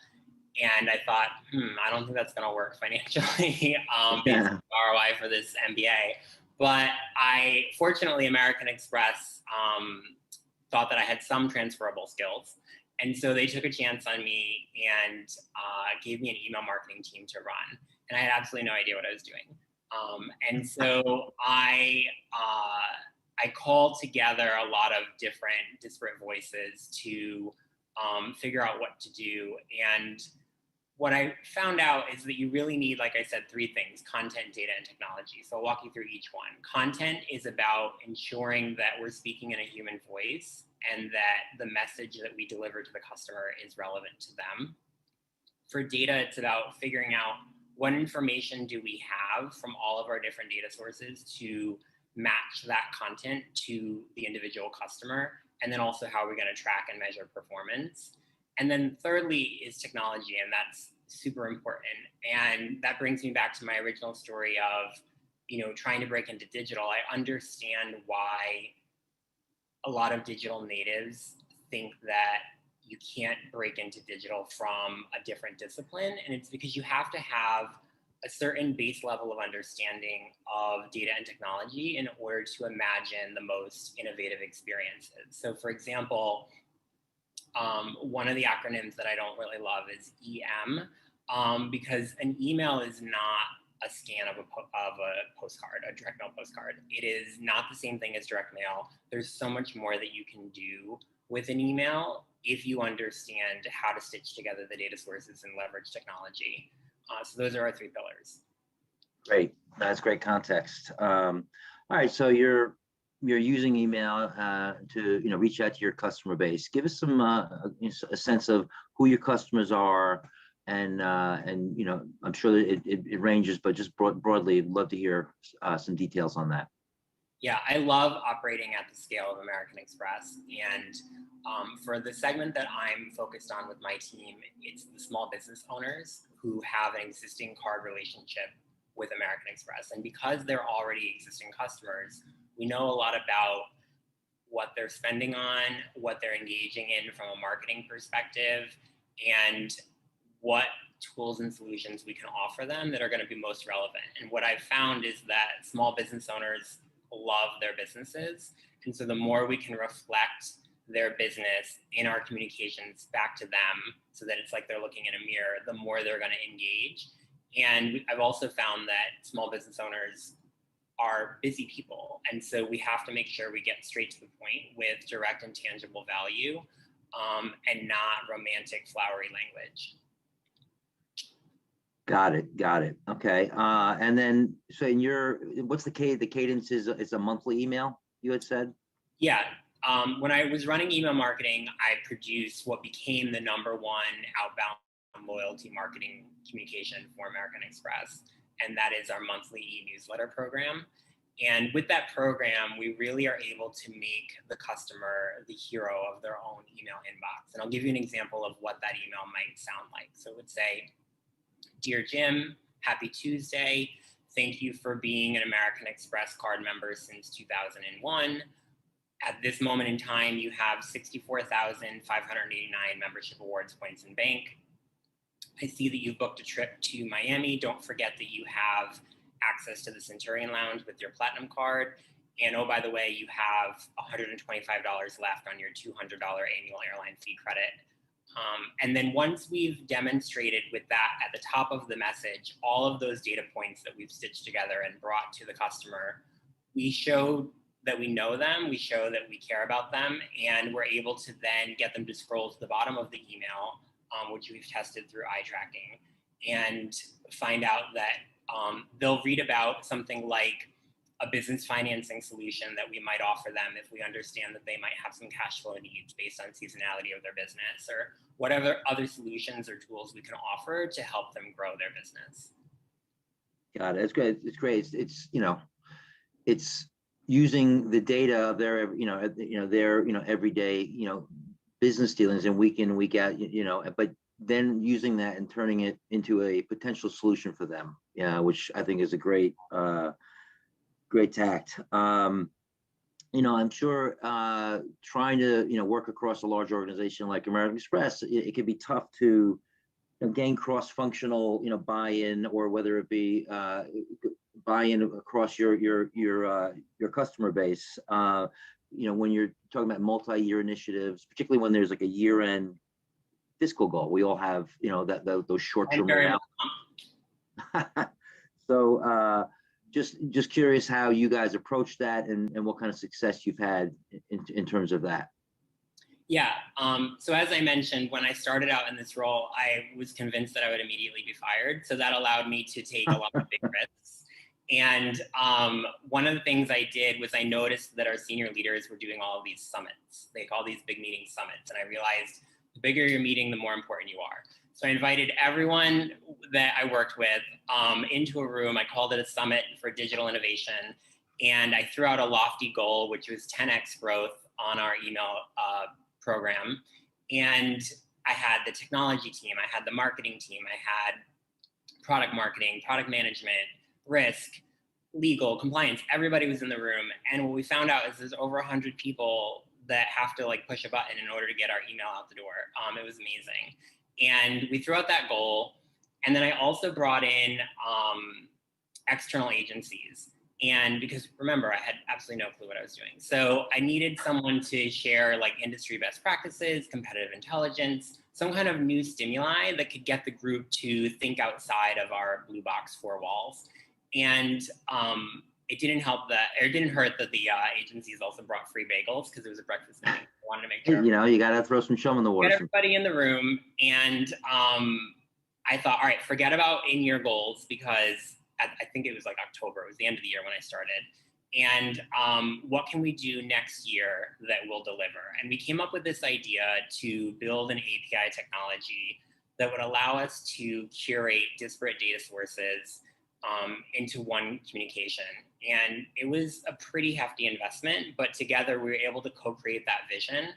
And I thought, I don't think that's going to work financially, based on ROI for this MBA. But fortunately, American Express thought that I had some transferable skills. And so they took a chance on me and gave me an email marketing team to run. And I had absolutely no idea what I was doing. And so I called together a lot of different disparate voices to figure out what to do. And what I found out is that you really need, like I said, three things: content, data, and technology. So I'll walk you through each one. Content is about ensuring that we're speaking in a human voice and that the message that we deliver to the customer is relevant to them. For data, it's about figuring out what information do we have from all of our different data sources to match that content to the individual customer, and then also how are we going to track and measure performance. And then thirdly is technology, and that's super important. And that brings me back to my original story of, trying to break into digital. I understand why a lot of digital natives think that you can't break into digital from a different discipline. And it's because you have to have a certain base level of understanding of data and technology in order to imagine the most innovative experiences. So for example, one of the acronyms that I don't really love is EM, because an email is not a scan of a postcard, a direct mail postcard. It is not the same thing as direct mail. There's so much more that you can do with an email if you understand how to stitch together the data sources and leverage technology. So those are our three pillars. Great, that's great context. All right, so you're using email to reach out to your customer base. Give us some a sense of who your customers are, and I'm sure that it ranges, but just broadly, I'd love to hear some details on that. Yeah, I love operating at the scale of American Express, and for the segment that I'm focused on with my team, it's the small business owners who have an existing card relationship with American Express. And because they're already existing customers, we know a lot about what they're spending on, what they're engaging in from a marketing perspective, and what tools and solutions we can offer them that are going to be most relevant. And what I've found is that small business owners love their businesses. And so the more we can reflect their business in our communications back to them so that it's like they're looking in a mirror, the more they're going to engage. And I've also found that small business owners are busy people. And so we have to make sure we get straight to the point with direct and tangible value, and not romantic, flowery language. Got it. Okay. And then, so what's the cadence is a monthly email, you had said? Yeah. When I was running email marketing, I produced what became the #1 outbound loyalty marketing communication for American Express. And that is our monthly e-newsletter program. And with that program, we really are able to make the customer the hero of their own email inbox. And I'll give you an example of what that email might sound like. So it would say, "Dear Jim, happy Tuesday. Thank you for being an American Express card member since 2001. At this moment in time, you have 64,589 membership awards points in bank. I see that you've booked a trip to Miami. Don't forget that you have access to the Centurion Lounge with your Platinum card. And oh, by the way, you have $125 left on your $200 annual airline fee credit." And then once we've demonstrated with that at the top of the message, all of those data points that we've stitched together and brought to the customer, we showed that we know them, we show that we care about them, and we're able to then get them to scroll to the bottom of the email, which we've tested through eye tracking, and find out that they'll read about something like a business financing solution that we might offer them if we understand that they might have some cash flow needs based on seasonality of their business, or whatever other solutions or tools we can offer to help them grow their business. Got it. It's great. It's great. It's using the data of their, their, everyday, business dealings and week in, week out, but then using that and turning it into a potential solution for them. Yeah, which I think is a great tact. I'm sure trying to, work across a large organization like American Express, it can be tough to gain cross-functional, buy-in, or whether it be buy-in across your customer base. When you're talking about multi-year initiatives, particularly when there's like a year-end fiscal goal, we all have, those short-term. So just curious how you guys approach that and what kind of success you've had in terms of that. Yeah. So as I mentioned, when I started out in this role, I was convinced that I would immediately be fired. So that allowed me to take a lot of big risks. And one of the things I did was I noticed that our senior leaders were doing all of these summits. They call these big meeting summits. And I realized the bigger your meeting, the more important you are. So I invited everyone that I worked with into a room. I called it a summit for digital innovation. And I threw out a lofty goal, which was 10x growth on our email program. And I had the technology team, I had the marketing team, I had product marketing, product management, risk, legal, compliance, everybody was in the room. And what we found out is there's over 100 people that have to push a button in order to get our email out the door. It was amazing. And we threw out that goal. And then I also brought in external agencies. And because remember, I had absolutely no clue what I was doing. So I needed someone to share industry best practices, competitive intelligence, some kind of new stimuli that could get the group to think outside of our blue box four walls. And it didn't hurt that the agencies also brought free bagels because it was a breakfast meeting. I wanted to make sure. You got to throw some chum in the water. Get everybody in the room. And I thought, all right, forget about in-year goals because I think it was October. It was the end of the year when I started. And what can we do next year that will deliver? And we came up with this idea to build an API technology that would allow us to curate disparate data sources into one communication. And it was a pretty hefty investment, but together we were able to co-create that vision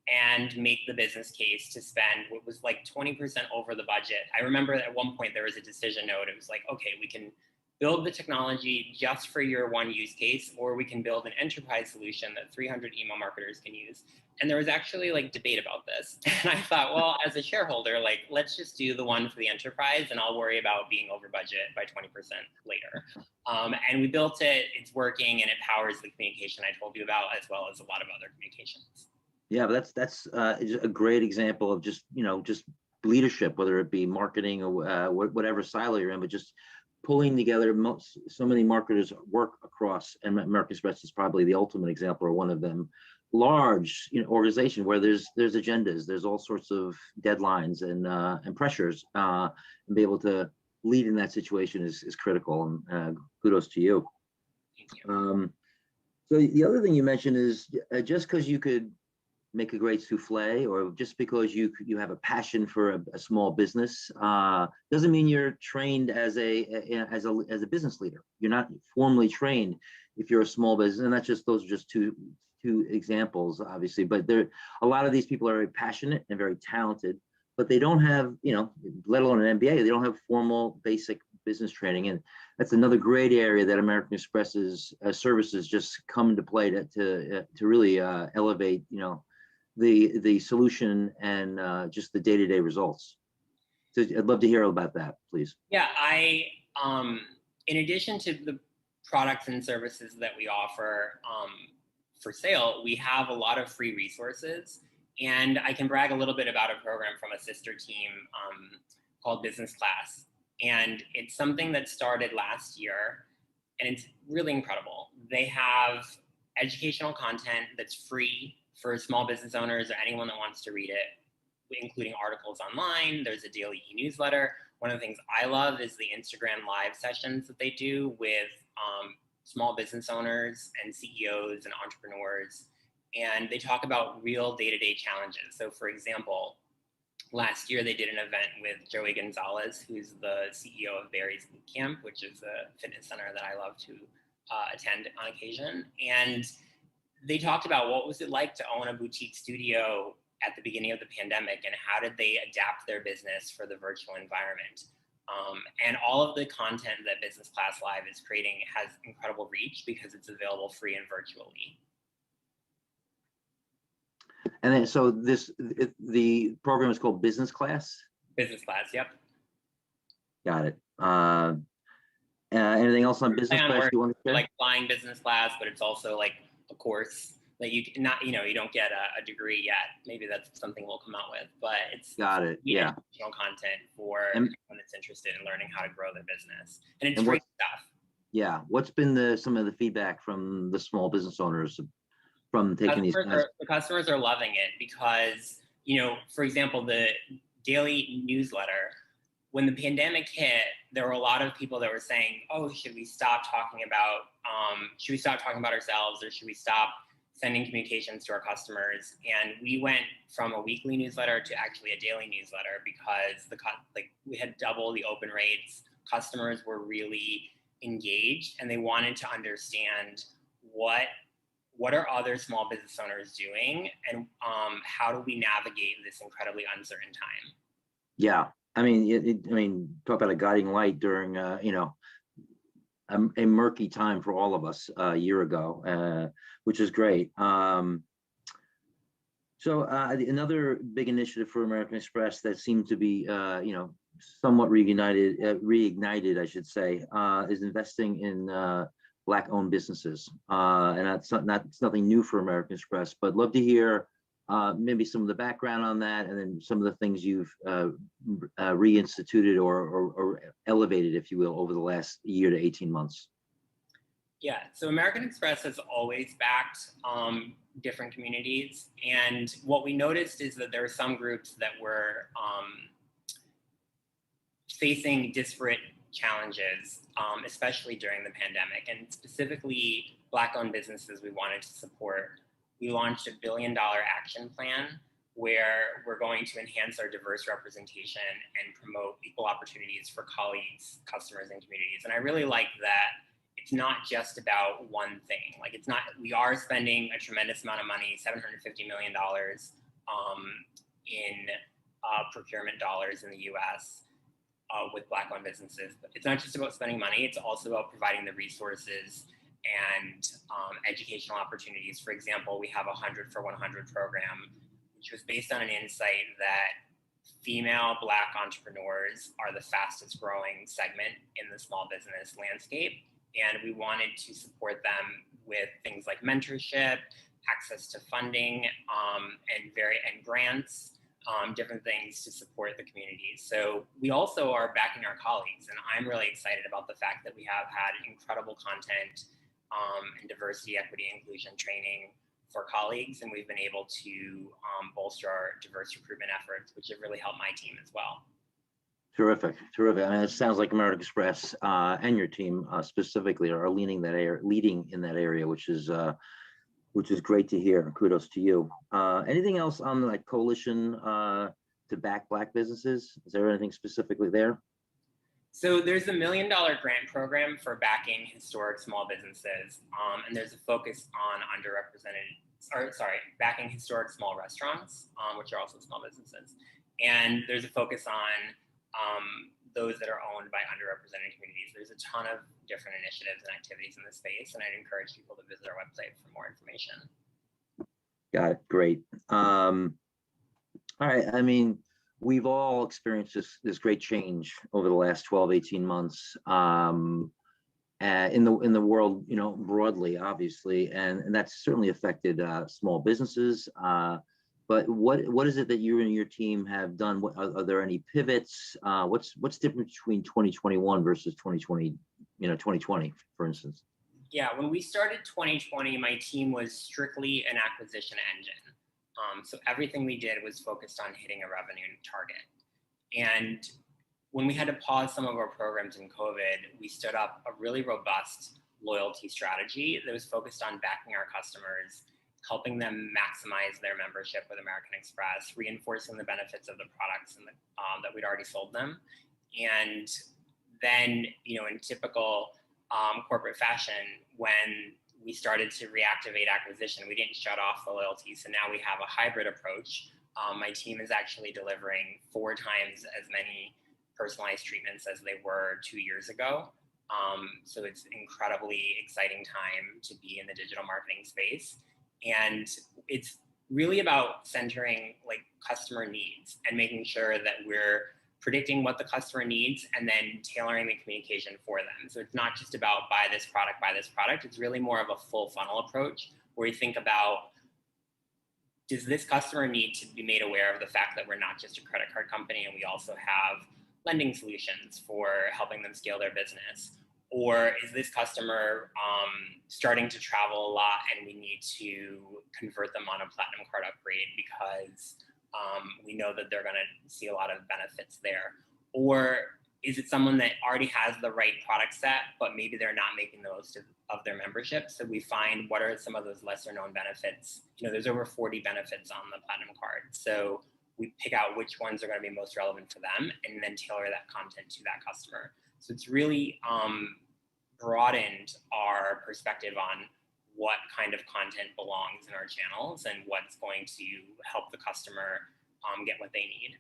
and make the business case to spend what was 20% over the budget. I remember at one point there was a decision note. It was okay, we can build the technology just for your one use case, or we can build an enterprise solution that 300 email marketers can use. And there was actually debate about this. And I thought, well, as a shareholder, let's just do the one for the enterprise and I'll worry about being over budget by 20% later. And we built it, it's working, and it powers the communication I told you about, as well as a lot of other communications. Yeah, but that's a great example of just leadership, whether it be marketing or whatever silo you're in, but just pulling together. So many marketers work across, and American Express is probably the ultimate example or one of them. Large organization where there's agendas, there's all sorts of deadlines and pressures, and be able to lead in that situation is critical. And kudos to you. Thank you. So the other thing you mentioned is just because you could make a great souffle, or just because you have a passion for a small business, doesn't mean you're trained as a business leader. You're not formally trained if you're a small business, and those are just two examples, obviously. But a lot of these people are very passionate and very talented, but they don't have, let alone an MBA, they don't have formal basic business training. And that's another great area that American Express's services just come into play to really elevate, the solution and just the day-to-day results. So I'd love to hear about that, please. Yeah, in addition to the products and services that we offer for sale, we have a lot of free resources. And I can brag a little bit about a program from a sister team called Business Class. And it's something that started last year, and it's really incredible. They have educational content that's free for small business owners or anyone that wants to read it, including articles online. There's a daily e-newsletter. One of the things I love is the Instagram live sessions that they do with small business owners and CEOs and entrepreneurs. And they talk about real day-to-day challenges. So for example, last year they did an event with Joey Gonzalez, who's the CEO of Barry's Bootcamp, which is a fitness center that I love to attend on occasion. And they talked about what was it like to own a boutique studio at the beginning of the pandemic, and how did they adapt their business for the virtual environment. And all of the content that Business Class Live is creating has incredible reach because it's available free and virtually. And then, so the program is called Business Class? Business Class, yep. Got it. Anything else on Business Class you want to share? Like flying business class, but it's also like a course that you don't get a degree yet. Maybe that's something we'll come out with, but it's got it. Yeah. Educational content for anyone that's interested in learning how to grow their business, and it's free stuff. Yeah. What's been some of the feedback from the small business owners from taking these classes? The customers are loving it because, for example, the daily newsletter, when the pandemic hit, there were a lot of people that were saying, "Oh, should we stop talking about ourselves, or should we stop sending communications to our customers?" And we went from a weekly newsletter to actually a daily newsletter because we had double the open rates. Customers were really engaged, and they wanted to understand what are other small business owners doing, and how do we navigate this incredibly uncertain time? Yeah. I mean, talk about a guiding light during, a murky time for all of us a year ago, which is great. So another big initiative for American Express that seemed to be, somewhat reignited, I should say, is investing in Black-owned businesses. And that's nothing new for American Express, but love to hear maybe some of the background on that, and then some of the things you've reinstituted or elevated, if you will, over the last year to 18 months. Yeah, so American Express has always backed different communities. And what we noticed is that there are some groups that were facing disparate challenges, especially during the pandemic, and specifically Black-owned businesses we wanted to support. We launched a $1 billion action plan where we're going to enhance our diverse representation and promote equal opportunities for colleagues, customers, and communities. And I really like that it's not just about one thing. Like, it's not, we are spending a tremendous amount of money, $750 million in procurement dollars in the US with Black-owned businesses. But it's not just about spending money, it's also about providing the resources and educational opportunities. For example, we have a 100 for 100 program, which was based on an insight that female Black entrepreneurs are the fastest growing segment in the small business landscape. And we wanted to support them with things like mentorship, access to funding, and grants, different things to support the community. So we also are backing our colleagues, and I'm really excited about the fact that we have had incredible content and diversity, equity, inclusion training for colleagues, and we've been able to bolster our diverse recruitment efforts, which have really helped my team as well. Terrific, terrific. I mean, it sounds like American Express and your team specifically are leading in that area, which is great to hear. Kudos to you. Anything else on the coalition to back Black businesses? Is there anything specifically there? So there's a $1 million grant program for backing historic small businesses, and there's a focus on backing historic small restaurants, which are also small businesses. And there's a focus on those that are owned by underrepresented communities. There's a ton of different initiatives and activities in this space, and I'd encourage people to visit our website for more information. Got it. Great. All right. I mean, we've all experienced this great change over the last 12, 18 months in the world, broadly, obviously, and that's certainly affected small businesses. But what is it that you and your team have done? Are there any pivots? What's different between 2021 versus 2020, 2020, for instance? Yeah, when we started 2020, my team was strictly an acquisition engine. So everything we did was focused on hitting a revenue target. And when we had to pause some of our programs in COVID, we stood up a really robust loyalty strategy that was focused on backing our customers, helping them maximize their membership with American Express, reinforcing the benefits of the products and that we'd already sold them. And then, in typical corporate fashion, when we started to reactivate acquisition, we didn't shut off the loyalty. So now we have a hybrid approach. My team is actually delivering 4 times as many personalized treatments as they were 2 years ago. So it's an incredibly exciting time to be in the digital marketing space. And it's really about centering customer needs and making sure that we're predicting what the customer needs and then tailoring the communication for them. So it's not just about buy this product. It's really more of a full funnel approach where you think about, does this customer need to be made aware of the fact that we're not just a credit card company and we also have lending solutions for helping them scale their business? Or is this customer starting to travel a lot and we need to convert them on a platinum card upgrade because we know that they're going to see a lot of benefits there? Or is it someone that already has the right product set, but maybe they're not making the most of their membership? So we find what are some of those lesser known benefits. There's over 40 benefits on the platinum card. So we pick out which ones are going to be most relevant for them and then tailor that content to that customer. So it's really broadened our perspective on what kind of content belongs in our channels and what's going to help the customer get what they need.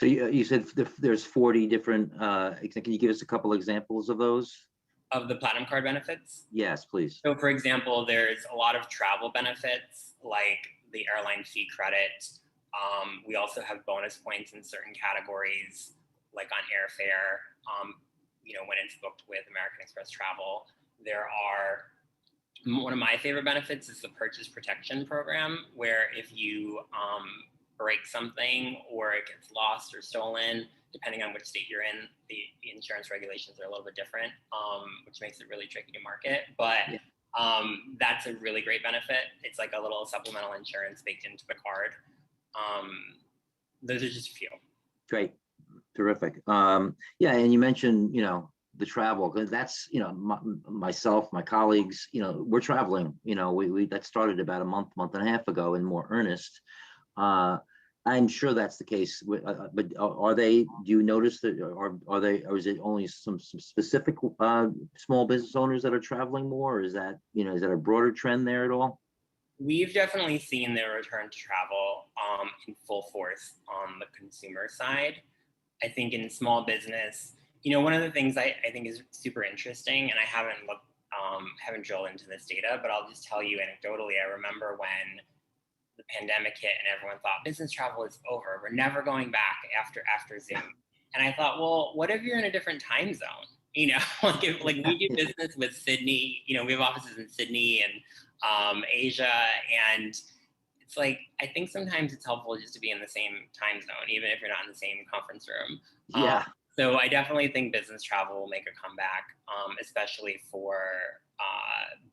So you said there's 40 different, can you give us a couple examples of those? Of the platinum card benefits? Yes, please. So for example, there's a lot of travel benefits like the airline fee credit. We also have bonus points in certain categories like on airfare, when it's booked with American Express Travel. There are, one of my favorite benefits is the purchase protection program, where if you break something or it gets lost or stolen, depending on which state you're in, the insurance regulations are a little bit different, which makes it really tricky to market. But that's a really great benefit. It's like a little supplemental insurance baked into the card. Those are just a few. Great. Terrific. Yeah, and you mentioned, the travel, because that's, myself, my colleagues, we're traveling, we that started about a month and a half ago in more earnest. I'm sure that's the case, but are they, do you notice that, are they, or is it only some specific small business owners that are traveling more, or is that, is that a broader trend there at all? We've definitely seen the return to travel in full force on the consumer side. I think in small business, one of the things I think is super interesting, and I haven't drilled into this data, but I'll just tell you anecdotally, I remember when the pandemic hit and everyone thought business travel is over. We're never going back after Zoom. And I thought, well, what if you're in a different time zone? Like we do business with Sydney, we have offices in Sydney and Asia, and it's like, I think sometimes it's helpful just to be in the same time zone, even if you're not in the same conference room. Yeah. So I definitely think business travel will make a comeback, especially for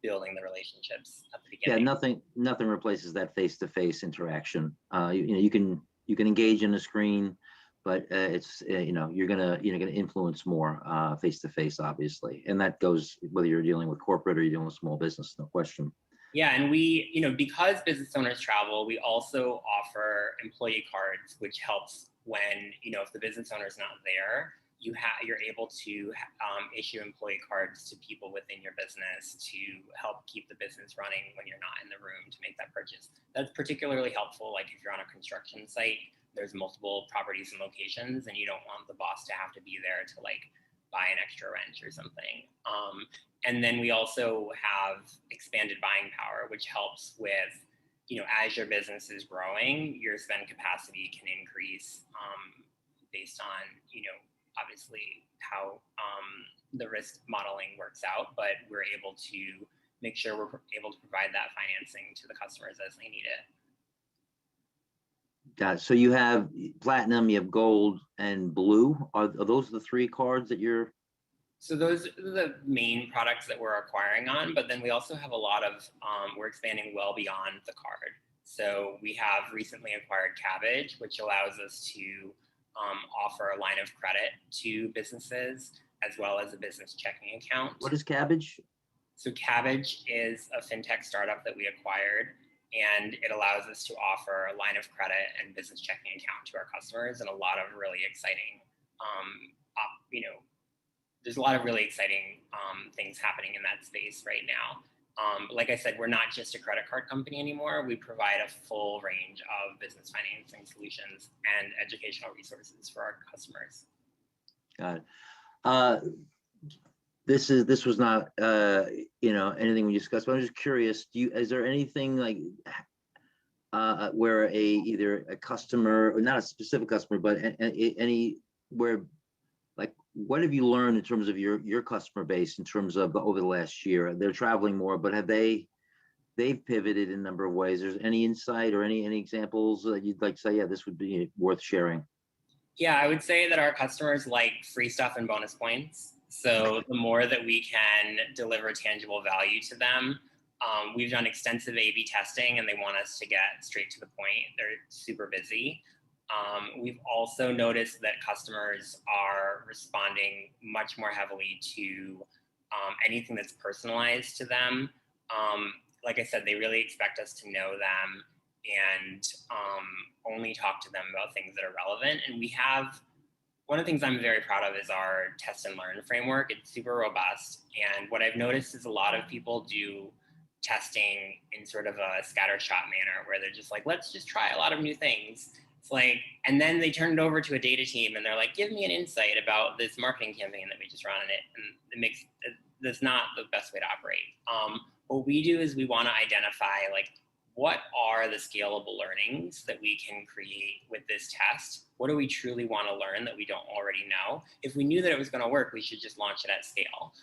building the relationships at the beginning. Yeah, nothing replaces that face-to-face interaction. You can engage in a screen, but it's you're gonna influence more face-to-face, obviously, and that goes whether you're dealing with corporate or you're dealing with small business, no question. Yeah, and we, because business owners travel, we also offer employee cards, which helps when, if the business owner is not there, you're able to issue employee cards to people within your business to help keep the business running when you're not in the room to make that purchase. That's particularly helpful, like if you're on a construction site, there's multiple properties and locations, and you don't want the boss to have to be there to buy an extra wrench or something. And then we also have expanded buying power, which helps with, as your business is growing, your spend capacity can increase based on, obviously how the risk modeling works out, but we're able to make sure we're able to provide that financing to the customers as they need it. Got it. So you have platinum, you have gold, and blue. Are those the 3 cards that you're? So those are the main products that we're acquiring on, but then we also have a lot of, we're expanding well beyond the card. So we have recently acquired Cabbage, which allows us to offer a line of credit to businesses as well as a business checking account. What is Cabbage? So Cabbage is a fintech startup that we acquired, and it allows us to offer a line of credit and business checking account to our customers, and a lot of really exciting, there's a lot of really exciting things happening in that space right now. Like I said, we're not just a credit card company anymore. We provide a full range of business financing solutions and educational resources for our customers. Got it. This was not anything we discussed, but I'm just curious. Is there anything like where either a customer, or not a specific customer, but any where, like, what have you learned in terms of your customer base in terms of over the last year? They're traveling more, but have they've pivoted in a number of ways? There's any insight or any examples that you'd like to say, yeah, this would be worth sharing? Yeah, I would say that our customers like free stuff and bonus points. So the more that we can deliver tangible value to them, we've done extensive A/B testing, and they want us to get straight to the point. They're super busy. We've also noticed that customers are responding much more heavily to anything that's personalized to them. Like I said, they really expect us to know them and only talk to them about things that are relevant. And we have, one of the things I'm very proud of is our test and learn framework. It's super robust. And what I've noticed is a lot of people do testing in sort of a scattershot manner where they're just like, let's just try a lot of new things. It's like, and then they turn it over to a data team and they're like, give me an insight about this marketing campaign that we just run on it. And that's not the best way to operate. What we do is we want to identify, like, what are the scalable learnings that we can create with this test? What do we truly want to learn that we don't already know? If we knew that it was going to work, we should just launch it at scale.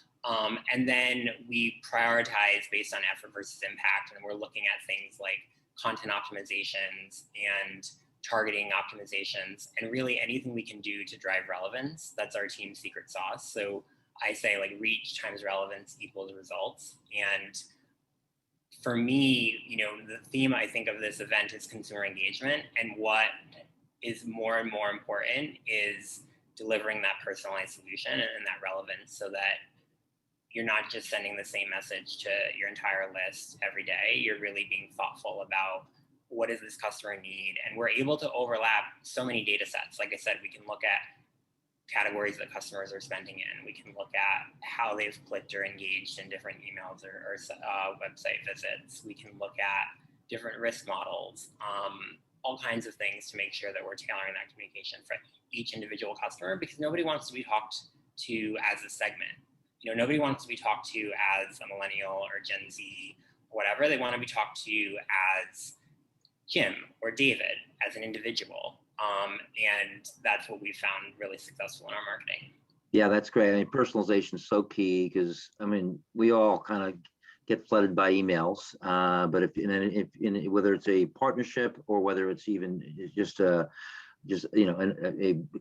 And then we prioritize based on effort versus impact. And we're looking at things like content optimizations and targeting optimizations, and really anything we can do to drive relevance. That's our team's secret sauce. So I say, like, reach times relevance equals results. And for me, the theme I think of this event is consumer engagement, and what is more and more important is delivering that personalized solution and that relevance, so that you're not just sending the same message to your entire list every day. You're really being thoughtful about what does this customer need, and we're able to overlap so many data sets. Like I said, we can look at categories that customers are spending in. We can look at how they've clicked or engaged in different emails or website visits. We can look at different risk models, all kinds of things to make sure that we're tailoring that communication for each individual customer, because nobody wants to be talked to as a segment. Nobody wants to be talked to as a millennial or Gen Z or whatever. They want to be talked to as Jim or David, as an individual. And that's what we found really successful in our marketing. Yeah, that's great. I mean, personalization is so key, because we all kind of get flooded by emails. But if whether it's a partnership or whether it's even just a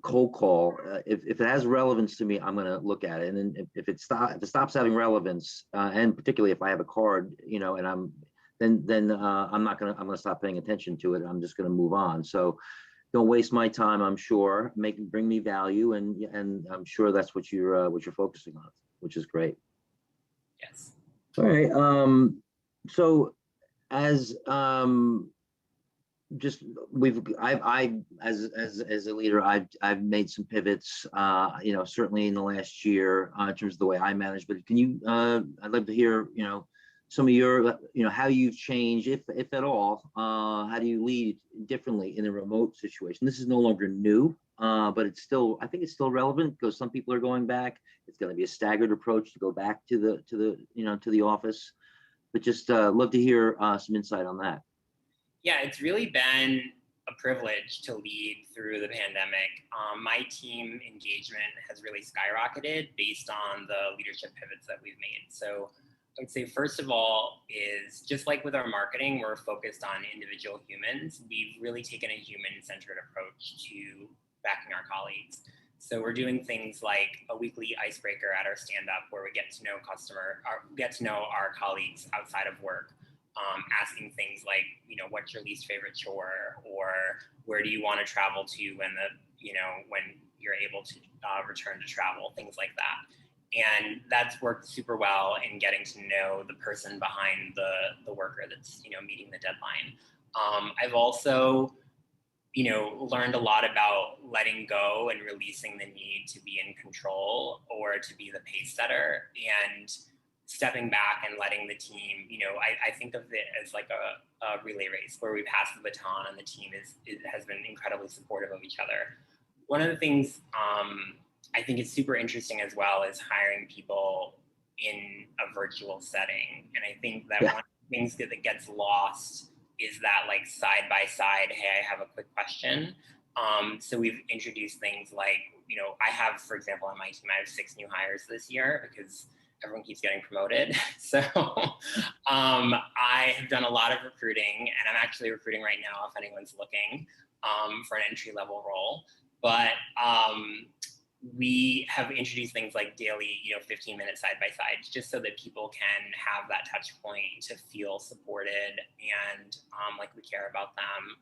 cold call, if it has relevance to me, I'm going to look at it. And then if it stops having relevance, and particularly if I have a card, and I'm going to stop paying attention to it. I'm just going to move on. So don't waste my time. I'm sure bring me value, and I'm sure that's what you're focusing on, which is great. Yes. All right. So as as a leader, I've made some pivots, certainly in the last year, in terms of the way I manage. But can you? I'd love to hear, some of your, how you've changed, if at all. How do you lead differently in a remote situation? This is no longer new, but I think it's still relevant, because some people are going back. It's going to be a staggered approach to go back to the office. But just love to hear some insight on that. Yeah, it's really been a privilege to lead through the pandemic. My team engagement has really skyrocketed based on the leadership pivots that we've made. So I would say, first of all, is just like with our marketing, we're focused on individual humans. We've really taken a human-centered approach to backing our colleagues. So we're doing things like a weekly icebreaker at our stand-up where we get to know our colleagues outside of work, asking things like, what's your least favorite chore, or where do you want to travel to when you're able to return to travel, things like that. And that's worked super well in getting to know the person behind the worker that's, meeting the deadline. I've also, learned a lot about letting go and releasing the need to be in control or to be the pace setter, and stepping back and letting the team, I think of it as like a relay race where we pass the baton and the team has been incredibly supportive of each other. One of the things I think is super interesting as well is hiring people in a virtual setting. And I think that one of the things that gets lost is that like side by side, hey, I have a quick question. So we've introduced things like, I have, for example, on my team, I have 6 new hires this year because everyone keeps getting promoted. So I have done a lot of recruiting, and I'm actually recruiting right now if anyone's looking for an entry-level role. But we have introduced things like daily, 15-minute side-by-sides, just so that people can have that touch point to feel supported and like we care about them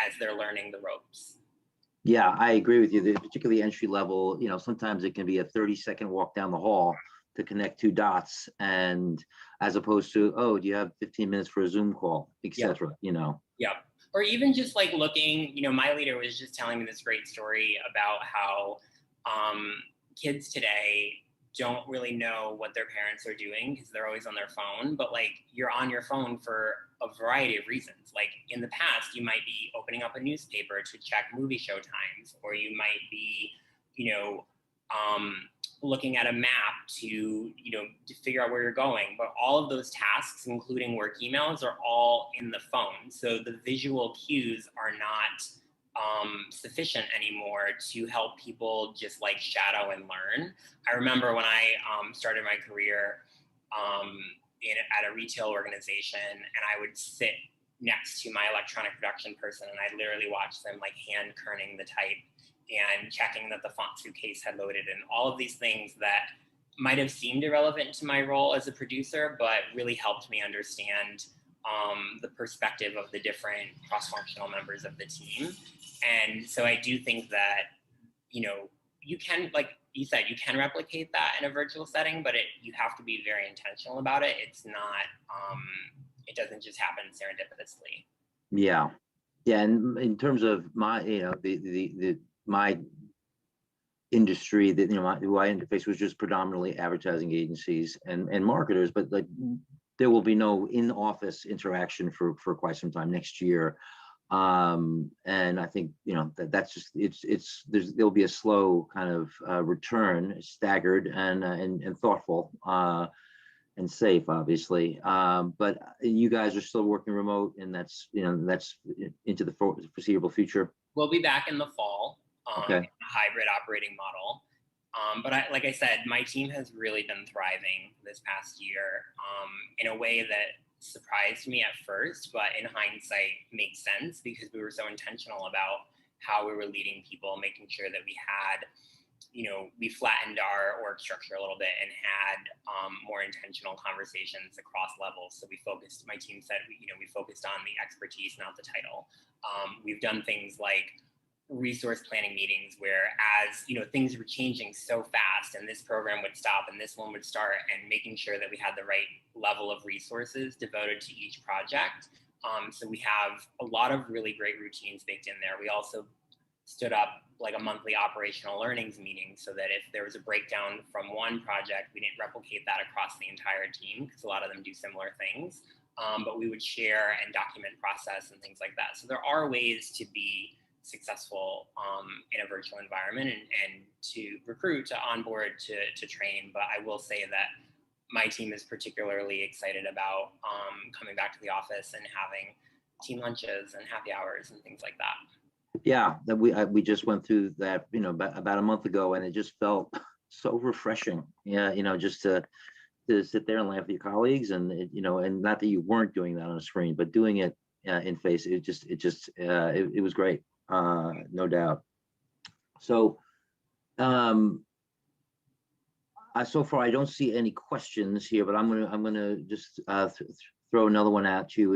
as they're learning the ropes. Yeah, I agree with you. Particularly entry level, sometimes it can be a 30-second walk down the hall to connect 2 dots, and as opposed to, oh, do you have 15 minutes for a Zoom call, etc. Yep. Or even just like looking, my leader was just telling me this great story about how kids today don't really know what their parents are doing because they're always on their phone, but like you're on your phone for a variety of reasons. Like in the past, you might be opening up a newspaper to check movie show times, or you might be, looking at a map to figure out where you're going. But all of those tasks, including work emails, are all in the phone. So the visual cues are not sufficient anymore to help people just like shadow and learn. I remember when I started my career at a retail organization, and I would sit next to my electronic production person, and I'd literally watch them like hand kerning the type and checking that the font suitcase had loaded, and all of these things that might have seemed irrelevant to my role as a producer, but really helped me understand the perspective of the different cross-functional members of the team. And so I do think that, you can, like you said, you can replicate that in a virtual setting, but you have to be very intentional about it. It's not, it doesn't just happen serendipitously. Yeah. And in terms of my, my industry that, who I interface with just predominantly advertising agencies and marketers, but like there will be no in-office interaction for quite some time next year. And I think, that's just, there'll be a slow kind of return, staggered and thoughtful and safe, obviously. But you guys are still working remote, and that's into the foreseeable future. We'll be back in the fall. Okay. In a hybrid operating model. But like I said, my team has really been thriving this past year in a way that surprised me at first, but in hindsight makes sense because we were so intentional about how we were leading people, making sure that we had, we flattened our org structure a little bit and had more intentional conversations across levels. So my team said, we focused on the expertise, not the title. We've done things like resource planning meetings where as things were changing so fast and this program would stop and this one would start, and making sure that we had the right level of resources devoted to each project. So we have a lot of really great routines baked in there. We also stood up like a monthly operational learnings meeting so that if there was a breakdown from one project, we didn't replicate that across the entire team because a lot of them do similar things. But we would share and document process and things like that. So there are ways to be successful in a virtual environment and to recruit, to onboard, to train. But I will say that my team is particularly excited about coming back to the office and having team lunches and happy hours and things like that. Yeah, we just went through that, about a month ago, and it just felt so refreshing. Yeah, just to sit there and laugh with your colleagues, and and not that you weren't doing that on a screen, but doing it in face. It was great. No doubt. So, so far I don't see any questions here, but I'm gonna just throw another one at you.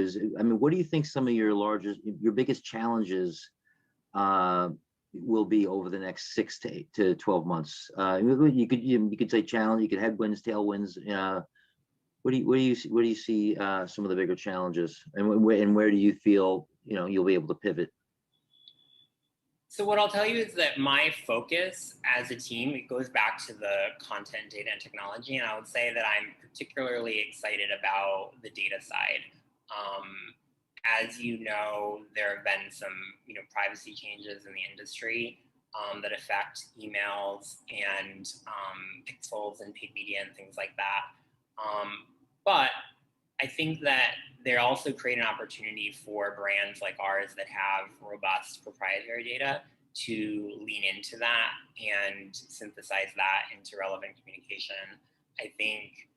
What do you think some of your biggest challenges will be over the next 6 to 8 to 12 months? You could say challenge, you could headwinds, tailwinds. Where do you see some of the bigger challenges, and where do you feel you'll be able to pivot? So what I'll tell you is that my focus as a team, it goes back to the content, data, and technology. And I would say that I'm particularly excited about the data side. As you know, there have been some privacy changes in the industry that affect emails and pixels and paid media and things like that. But I think that they also create an opportunity for brands like ours that have robust proprietary data to lean into that and synthesize that into relevant communication. I think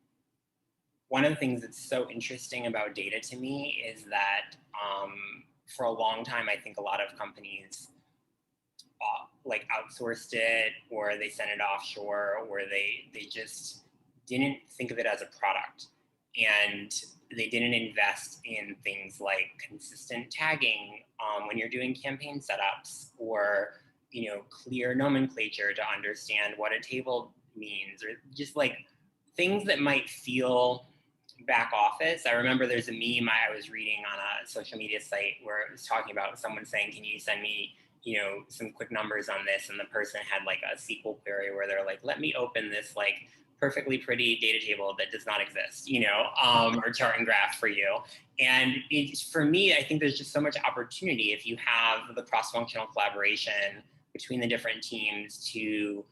one of the things that's so interesting about data to me is that for a long time, I think a lot of companies outsourced it, or they sent it offshore, or they just didn't think of it as a product. And they didn't invest in things like consistent tagging when you're doing campaign setups, or clear nomenclature to understand what a table means, or just things that might feel back office. I remember there's a meme I was reading on a social media site where it was talking about someone saying, "Can you send me some quick numbers on this?" And the person had a SQL query where they're like, "Let me open this perfectly pretty data table that does not exist, or chart and graph for you." And for me, I think there's just so much opportunity if you have the cross-functional collaboration between the different teams to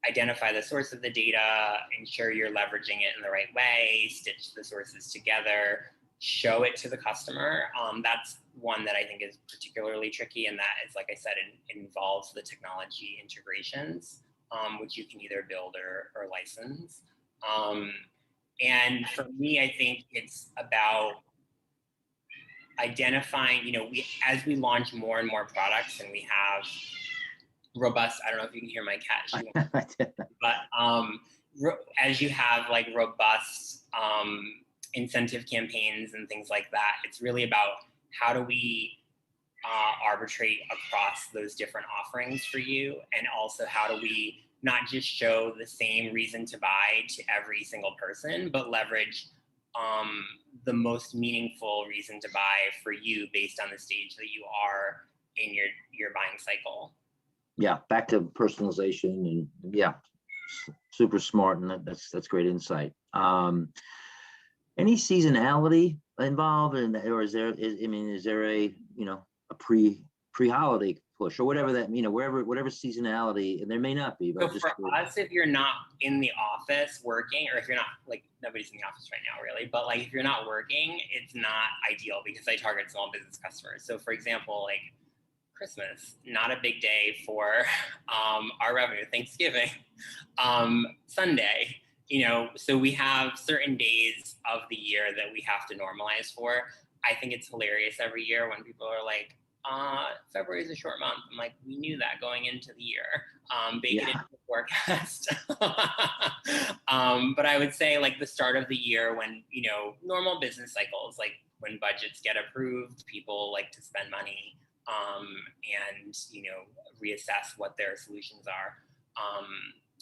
identify the source of the data, ensure you're leveraging it in the right way, stitch the sources together, show it to the customer. That's one that I think is particularly tricky, and that is, like I said, it involves the technology integrations, which you can either build or license. And for me, I think it's about identifying, as we launch more and more products and we have robust, I don't know if you can hear my cat, but as you have robust incentive campaigns and things like that, it's really about how do we arbitrate across those different offerings for you, and also how do we not just show the same reason to buy to every single person, but leverage the most meaningful reason to buy for you based on the stage that you are in your buying cycle. Yeah, back to personalization, and super smart, and that's great insight. Any seasonality involved, or is there a a pre-holiday push or whatever that whatever seasonality, and there may not be, but so for us, if you're not in the office working, or if you're not nobody's in the office right now really, but if you're not working, it's not ideal because I target small business customers. So for example, Christmas, not a big day for our revenue. Thanksgiving, Sunday, so we have certain days of the year that we have to normalize for. I think it's hilarious every year when people are like, February is a short month. I'm like, we knew that going into the year. Bake it into the forecast. But I would say the start of the year when, normal business cycles, when budgets get approved, people like to spend money and, reassess what their solutions are.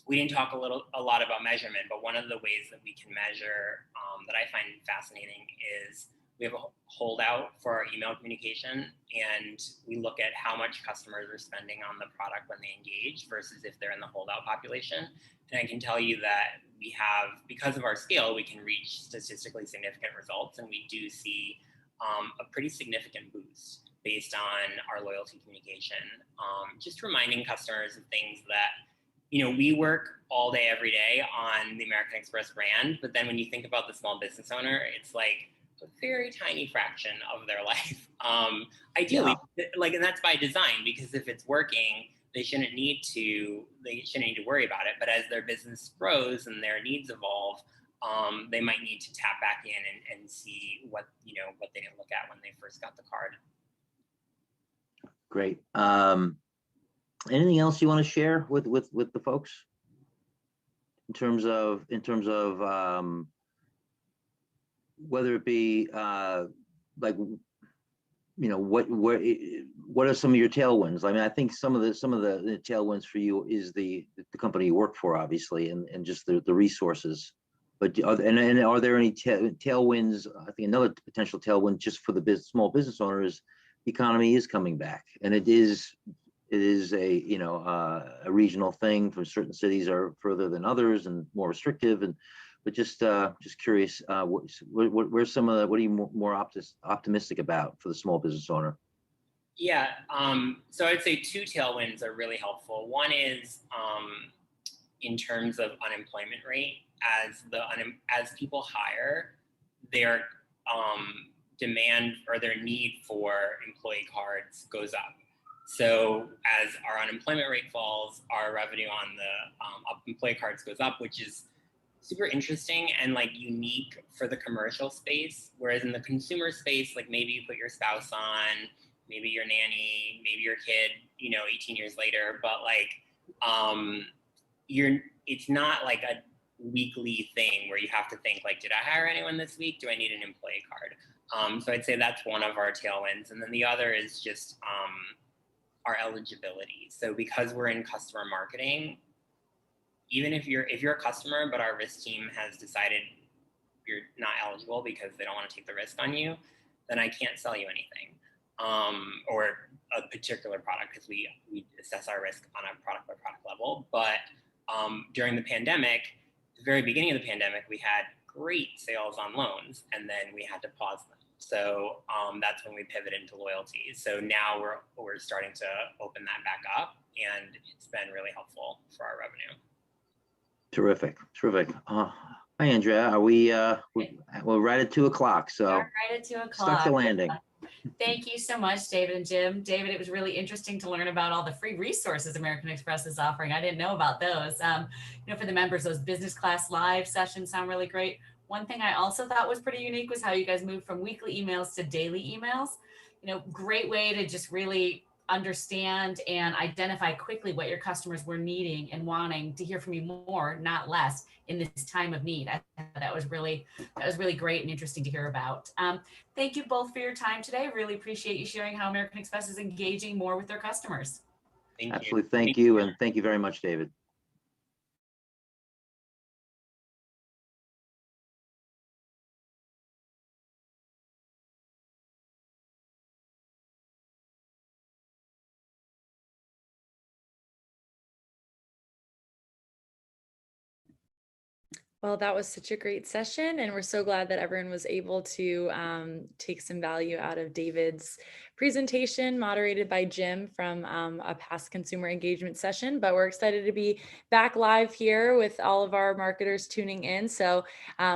We didn't talk a lot about measurement, but one of the ways that we can measure that I find fascinating is we have a holdout for our email communication, and we look at how much customers are spending on the product when they engage versus if they're in the holdout population. And I can tell you that we have, because of our scale, we can reach statistically significant results, and we do see a pretty significant boost based on our loyalty communication. Just reminding customers of things that, we work all day, every day on the American Express brand, but then when you think about the small business owner, it's a very tiny fraction of their life. Ideally, and that's by design, because if it's working, they shouldn't need to worry about it. But as their business grows and their needs evolve, they might need to tap back in and see what they didn't look at when they first got the card. Great. Anything else you want to share with the folks in terms of whether it be like, you know, what are some of your tailwinds? I mean, I think some of the tailwinds for you is the company you work for, obviously, and just the resources. But are there any tailwinds? I think another potential tailwind just for the small business owners, the economy is coming back, and it is a, you know, a regional thing. From certain cities are further than others and more restrictive, but just curious, where's some of what are you more optimistic about for the small business owner? Yeah, so I'd say two tailwinds are really helpful. One is in terms of unemployment rate. As people hire, their demand or their need for employee cards goes up. So as our unemployment rate falls, our revenue on the employee cards goes up, which is super interesting and like unique for the commercial space. Whereas in the consumer space, like maybe you put your spouse on, maybe your nanny, maybe your kid, you know, 18 years later, but like it's not like a weekly thing where you have to think like, did I hire anyone this week? Do I need an employee card? So I'd say that's one of our tailwinds. And then the other is just our eligibility. So because we're in customer marketing, even if you're a customer, but our risk team has decided you're not eligible because they don't want to take the risk on you, then I can't sell you anything or a particular product, because we assess our risk on a product by product level. But during the pandemic, the very beginning of the pandemic, we had great sales on loans, and then we had to pause them. So that's when we pivoted into loyalty. So now we're starting to open that back up, and it's been really helpful for our revenue. Terrific. Hi, Andrea. Are we're right at 2 o'clock, so right at 2 o'clock. Stuck the landing. Thank you so much, David and Jim. David, it was really interesting to learn about all the free resources American Express is offering. I didn't know about those. You know, for the members, those business class live sessions sound really great. One thing I also thought was pretty unique was how you guys moved from weekly emails to daily emails. You know, great way to just really understand and identify quickly what your customers were needing and wanting to hear from you more, not less, in this time of need. That was really great and interesting to hear about. Thank you both for your time today. Really appreciate you sharing how American Express is engaging more with their customers. Absolutely. Thank you. And thank you very much, David. Well, that was such a great session, and we're so glad that everyone was able to take some value out of David's presentation, moderated by Jim from a past consumer engagement session. But we're excited to be back live here with all of our marketers tuning in. So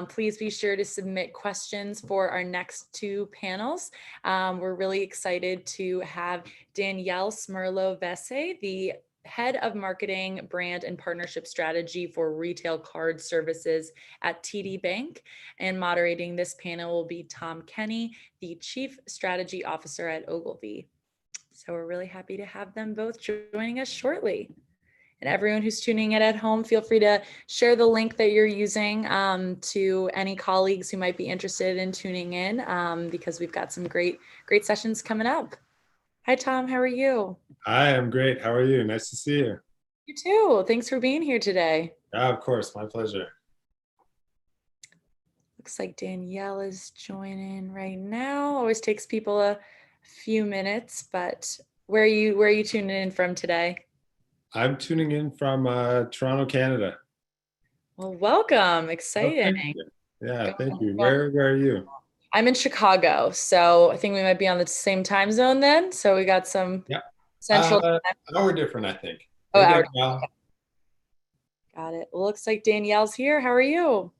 please be sure to submit questions for our next two panels. We're really excited to have Danielle Smirlo-Vesse, the Head of Marketing, Brand, and Partnership Strategy for Retail Card Services at TD Bank. And moderating this panel will be Tom Kenny, the Chief Strategy Officer at Ogilvy. So we're really happy to have them both joining us shortly. And everyone who's tuning in at home, feel free to share the link that you're using to any colleagues who might be interested in tuning in because we've got some great sessions coming up. Hi, Tom. How are you? Hi, I'm great. How are you? Nice to see you. You too. Thanks for being here today. Yeah, of course. My pleasure. Looks like Danielle is joining right now. Always takes people a few minutes, but where are you tuning in from today? I'm tuning in from Toronto, Canada. Well, welcome. Exciting. Oh, thank you. Yeah, thank you. Where are you? I'm in Chicago, so I think we might be on the same time zone then. So we got some central time. Hour different, I think. Oh, hour different. Got it. Well, looks like Danielle's here. How are you?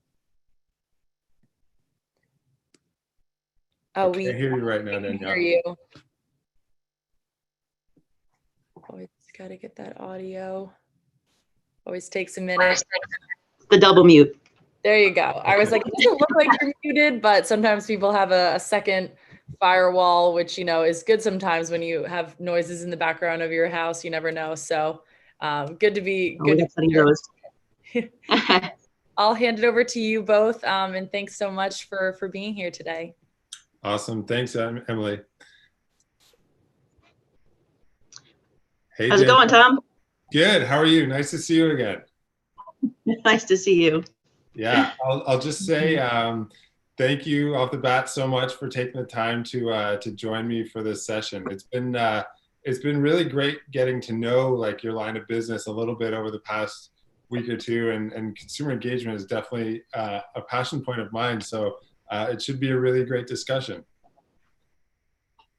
Oh, we can't hear you right now, Danielle. Danielle. Hear you. Always got to get that audio. Always takes a minute. The double mute. There you go. I was like, it doesn't look like you're muted, but sometimes people have a second firewall, which, is good sometimes when you have noises in the background of your house. You never know. So good to be good. I'll hand it over to you both. And thanks so much for being here today. Awesome. Thanks, Emily. Hey, how's it going, Tom? Good. How are you? Nice to see you again. Nice to see you. Yeah, I'll just say thank you off the bat so much for taking the time to join me for this session. It's been really great getting to know like your line of business a little bit over the past week or two, and consumer engagement is definitely a passion point of mine. So it should be a really great discussion.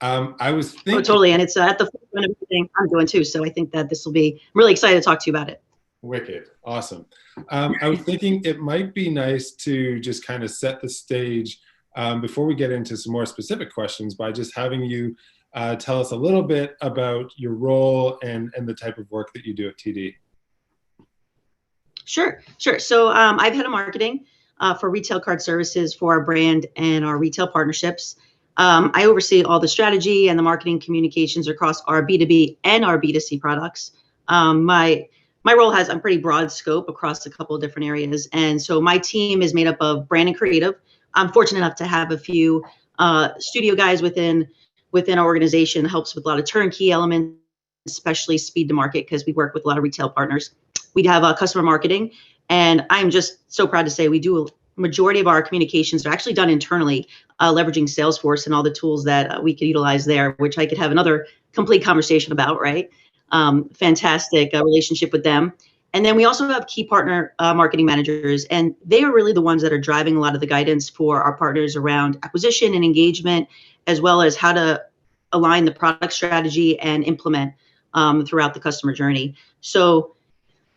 I was thinking. Oh, totally, and it's at the forefront of everything I'm doing too. So I think that this will be. I'm really excited to talk to you about it. Wicked, awesome. I was thinking it might be nice to just kind of set the stage before we get into some more specific questions by just having you tell us a little bit about your role and the type of work that you do at TD. Sure. So I've head of marketing for retail card services for our brand and our retail partnerships. I oversee all the strategy and the marketing communications across our B2B and our B2C products. My role has a pretty broad scope across a couple of different areas. And so my team is made up of brand and creative. I'm fortunate enough to have a few studio guys within our organization, helps with a lot of turnkey elements, especially speed to market, because we work with a lot of retail partners. We have customer marketing, and I'm just so proud to say we do a majority of our communications are actually done internally, leveraging Salesforce and all the tools that we could utilize there, which I could have another complete conversation about, right? Fantastic relationship with them. And then we also have key partner marketing managers, and they are really the ones that are driving a lot of the guidance for our partners around acquisition and engagement, as well as how to align the product strategy and implement throughout the customer journey. So,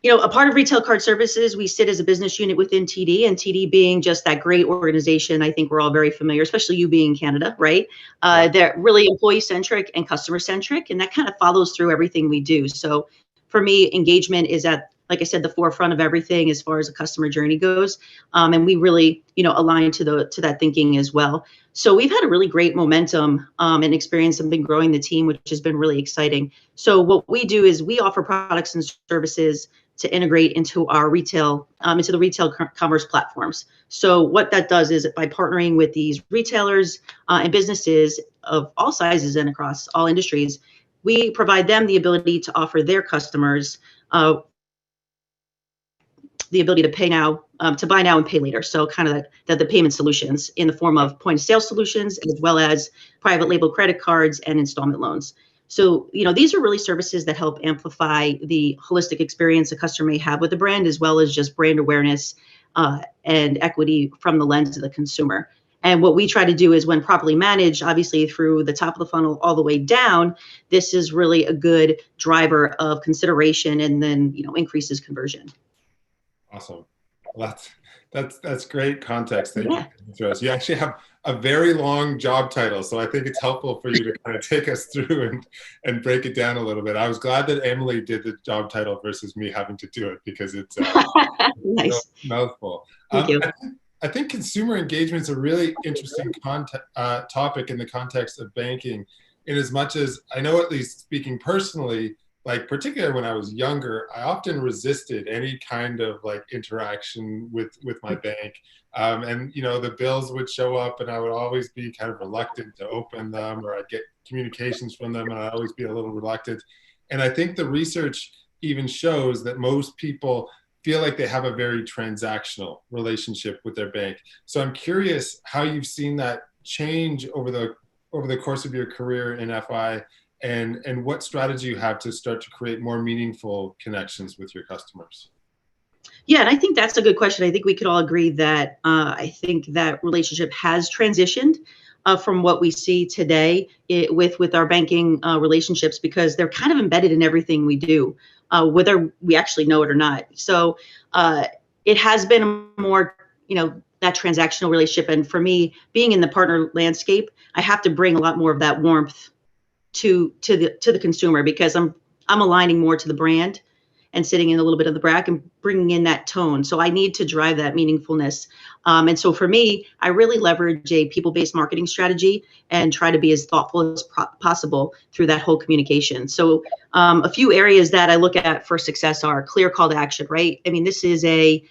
a part of retail card services, we sit as a business unit within TD, and TD being just that great organization, I think we're all very familiar, especially you being in Canada, right? They're really employee-centric and customer-centric, and that kind of follows through everything we do. So for me, engagement is at, like I said, the forefront of everything as far as the customer journey goes. And we really, align to that thinking as well. So we've had a really great momentum and experience and been growing the team, which has been really exciting. So what we do is we offer products and services to integrate into our retail, into the retail commerce platforms. So what that does is by partnering with these retailers and businesses of all sizes and across all industries, we provide them the ability to offer their customers the ability to pay now, to buy now and pay later. So kind of the payment solutions in the form of point of sale solutions, as well as private label credit cards and installment loans. So, these are really services that help amplify the holistic experience a customer may have with the brand, as well as just brand awareness and equity from the lens of the consumer. And what we try to do is, when properly managed, obviously through the top of the funnel all the way down, this is really a good driver of consideration and then, increases conversion. Awesome. Well, that's great context that you throw us. You actually have a very long job title, so I think it's helpful for you to kind of take us through and break it down a little bit. I was glad that Emily did the job title versus me having to do it, because it's nice. A mouthful. Thank you. I think consumer engagement is a really interesting topic in the context of banking, in as much as I know, at least speaking personally, like particularly when I was younger, I often resisted any kind of like interaction with my bank. And the bills would show up and I would always be kind of reluctant to open them, or I'd get communications from them and I'd always be a little reluctant. And I think the research even shows that most people feel like they have a very transactional relationship with their bank. So I'm curious how you've seen that change over the course of your career in FI, and what strategy you have to start to create more meaningful connections with your customers. Yeah, and I think that's a good question. I think we could all agree that I think that relationship has transitioned from what we see today with our banking relationships, because they're kind of embedded in everything we do, whether we actually know it or not. So it has been more, that transactional relationship. And for me, being in the partner landscape, I have to bring a lot more of that warmth to the consumer, because I'm aligning more to the brand and sitting in a little bit of the back and bringing in that tone. So I need to drive that meaningfulness. And so for me, I really leverage a people-based marketing strategy and try to be as thoughtful as possible through that whole communication. So a few areas that I look at for success are clear call to action, right? I mean, this is a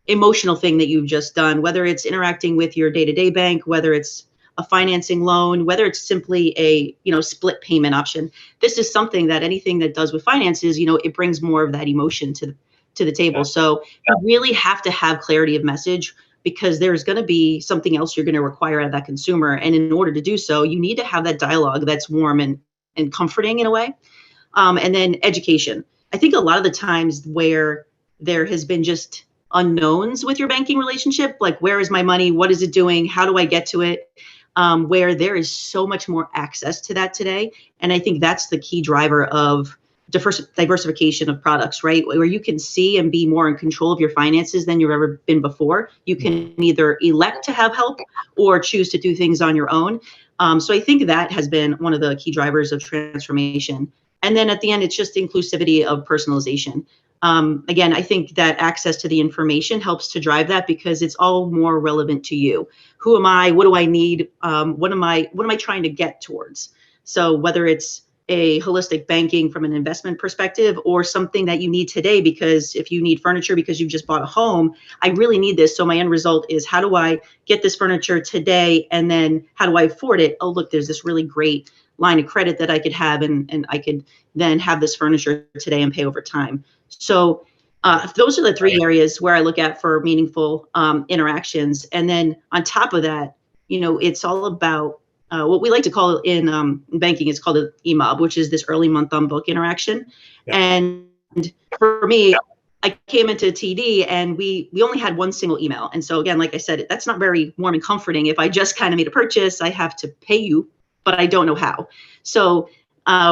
emotional thing that you've just done, whether it's interacting with your day-to-day bank, whether it's a financing loan, whether it's simply a, split payment option. This is something that anything that does with finances, it brings more of that emotion to the table. So you really have to have clarity of message, because there's going to be something else you're going to require out of that consumer. And in order to do so, you need to have that dialogue that's warm and comforting in a way. And then education. I think a lot of the times where there has been just unknowns with your banking relationship, like where is my money? What is it doing? How do I get to it? Where there is so much more access to that today. And I think that's the key driver of diversification of products, right? Where you can see and be more in control of your finances than you've ever been before. You can either elect to have help or choose to do things on your own. So I think that has been one of the key drivers of transformation. And then at the end, it's just inclusivity of personalization. Again, I think that access to the information helps to drive that, because it's all more relevant to you. Who am I? What do I need? What am I trying to get towards? So whether it's a holistic banking from an investment perspective, or something that you need today, because if you need furniture because you've just bought a home, I really need this. So my end result is, how do I get this furniture today? And then how do I afford it? Oh, look, there's this really great line of credit that I could have, and I could then have this furniture today and pay over time. So those are the three areas where I look at for meaningful interactions. And then on top of that, it's all about what we like to call in banking is called an EMOB, which is this early month on book interaction. Yeah. And for me, I came into TD and we only had one single email. And so again, like I said, that's not very warm and comforting. If I just kind of made a purchase, I have to pay you, but I don't know how. So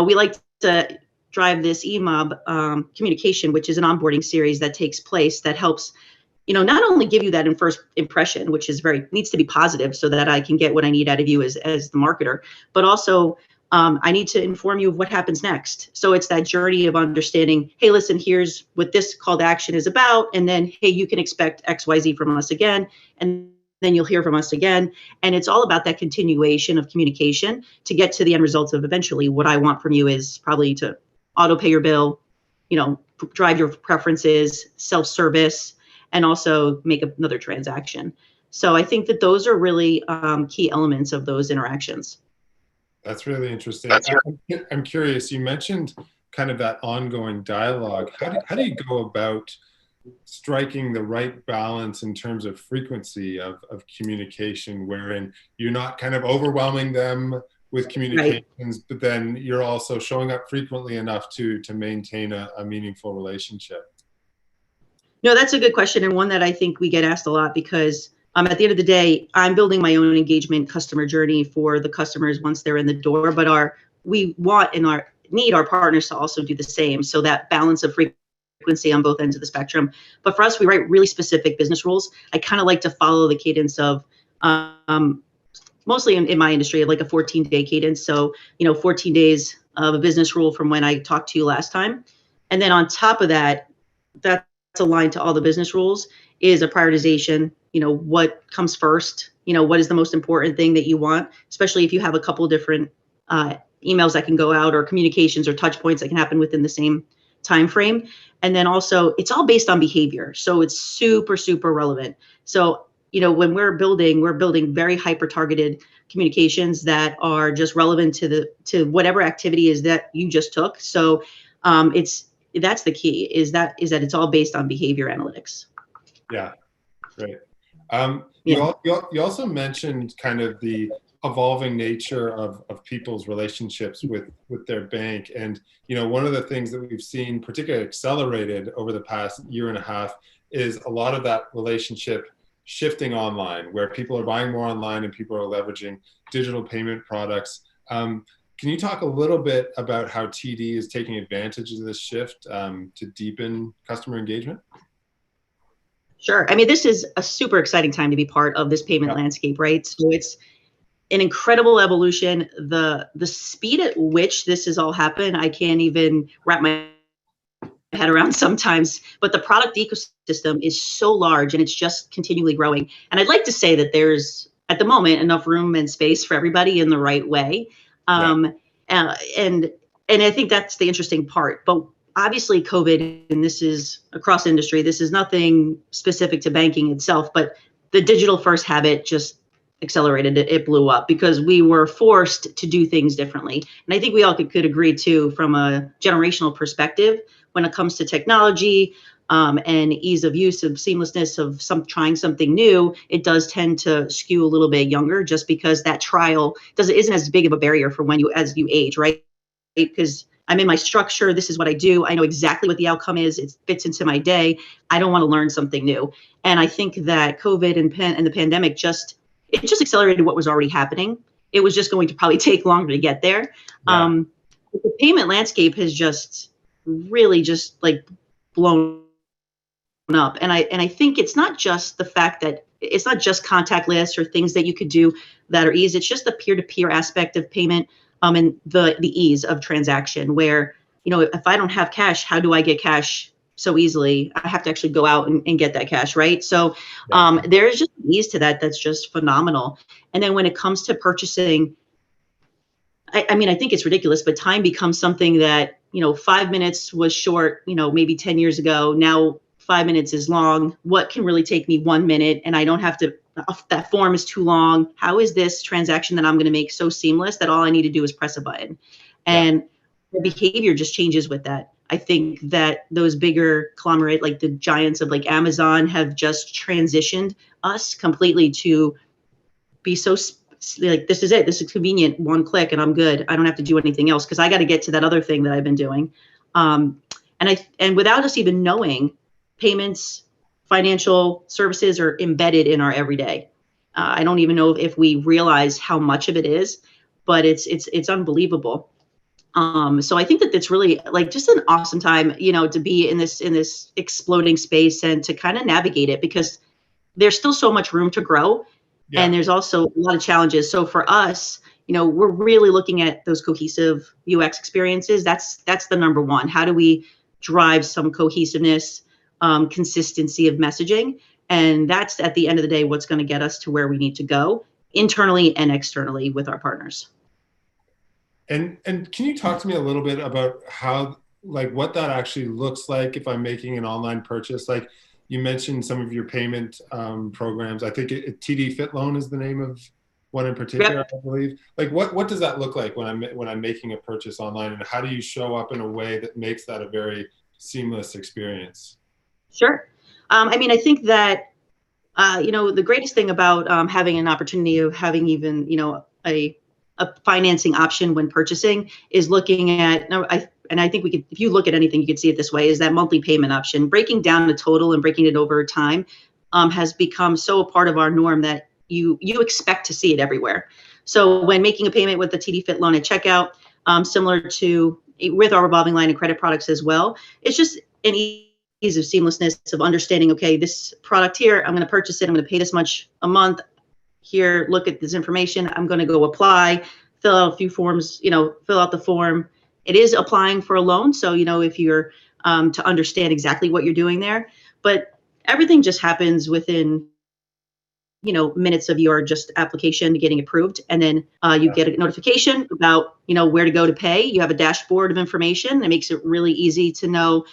we like to drive this EMOB communication, which is an onboarding series that takes place that helps, not only give you that in first impression, which is needs to be positive so that I can get what I need out of you as the marketer, but also I need to inform you of what happens next. So it's that journey of understanding, hey, listen, here's what this call to action is about. And then, hey, you can expect XYZ from us again. And then you'll hear from us again. And it's all about that continuation of communication to get to the end results of eventually what I want from you is probably to auto pay your bill, drive your preferences, self-service, and also make another transaction. So I think that those are really key elements of those interactions. That's really interesting. I'm curious, you mentioned kind of that ongoing dialogue. How do you go about striking the right balance in terms of frequency of communication, wherein you're not kind of overwhelming them with communications, right, but then you're also showing up frequently enough to maintain a meaningful relationship? No, that's a good question, and one that I think we get asked a lot, because at the end of the day, I'm building my own engagement customer journey for the customers once they're in the door, but we want and need our partners to also do the same. So that balance of frequency on both ends of the spectrum. But for us, we write really specific business rules. I kind of like to follow the cadence of mostly in my industry, like a 14-day cadence. So, 14 days of a business rule from when I talked to you last time. And then on top of that, that's aligned to all the business rules, is a prioritization. What comes first? What is the most important thing that you want, especially if you have a couple different emails that can go out, or communications or touch points that can happen within the same time frame. And then also, it's all based on behavior. So it's super, super relevant. So, when we're building very hyper-targeted communications that are just relevant to whatever activity is that you just took. So that's the key, is that it's all based on behavior analytics. Yeah, great. You also mentioned kind of the evolving nature of people's relationships with their bank. And, one of the things that we've seen particularly accelerated over the past year and a half is a lot of that relationship shifting online, where people are buying more online and people are leveraging digital payment products. Can you talk a little bit about how TD is taking advantage of this shift to deepen customer engagement? Sure. I mean, this is a super exciting time to be part of this payment landscape, right? So it's an incredible evolution. The speed at which this has all happened, I can't even wrap my head head around sometimes. But the product ecosystem is so large and it's just continually growing. And I'd like to say that there's, at the moment, enough room and space for everybody in the right way. And I think that's the interesting part. But obviously COVID, and this is across industry, this is nothing specific to banking itself, but the digital first habit just accelerated it. It blew up because we were forced to do things differently. And I think we all could agree too, from a generational perspective, when it comes to technology and ease of use, of seamlessness of trying something new, it does tend to skew a little bit younger, just because that trial isn't as big of a barrier for as you age, right? Because I'm in my structure. This is what I do. I know exactly what the outcome is. It fits into my day. I don't want to learn something new. And I think that COVID and the pandemic just accelerated what was already happening. It was just going to probably take longer to get there. The payment landscape has just really just like blown up. And I think it's not just the fact that it's not just contactless or things that you could do that are easy. It's just the peer-to-peer aspect of payment. And the ease of transaction, where, if I don't have cash, how do I get cash so easily? I have to actually go out and get that cash, right? So there's just ease to that that's just phenomenal. And then when it comes to purchasing, I mean, I think it's ridiculous, but time becomes something that, 5 minutes was short, maybe 10 years ago. Now 5 minutes is long. What can really take me 1 minute? And I don't have to, that form is too long. How is this transaction that I'm going to make so seamless that all I need to do is press a button? And the behavior just changes with that. I think that those bigger conglomerate, like the giants of like Amazon, have just transitioned us completely to be so like, this is it. This is convenient. One click and I'm good. I don't have to do anything else because I got to get to that other thing that I've been doing. And without us even knowing, payments, financial services are embedded in our everyday. I don't even know if we realize how much of it is, but it's unbelievable. So I think that it's really like just an awesome time, to be in this exploding space and to kind of navigate it, because there's still so much room to grow. And there's also a lot of challenges. So for us, we're really looking at those cohesive UX experiences. That's the number one. How do we drive some cohesiveness, consistency of messaging? And that's, at the end of the day, what's going to get us to where we need to go internally and externally with our partners. And can you talk to me a little bit about how, like, what that actually looks like if I'm making an online purchase? Like, you mentioned some of your payment programs. I think TD FitLoan is the name of one in particular, I believe. Like, what does that look like when I'm making a purchase online, and how do you show up in a way that makes that a very seamless experience? Sure. I mean, I think that the greatest thing about having an opportunity of having even a financing option when purchasing is looking at, and I think we could, if you look at anything, you could see it this way, is that monthly payment option. Breaking down the total and breaking it over time has become so a part of our norm that you expect to see it everywhere. So when making a payment with the TD FitLoan at checkout, similar to with our revolving line of credit products as well, it's just an ease of seamlessness of understanding, okay, this product here, I'm going to purchase it, I'm going to pay this much a month. Here, look at this information. I'm going to go apply, fill out a few forms, fill out the form. It is applying for a loan. So, if you're to understand exactly what you're doing there, but everything just happens within, minutes of your just application getting approved. And then you get a notification about, where to go to pay. You have a dashboard of information that makes it really easy to know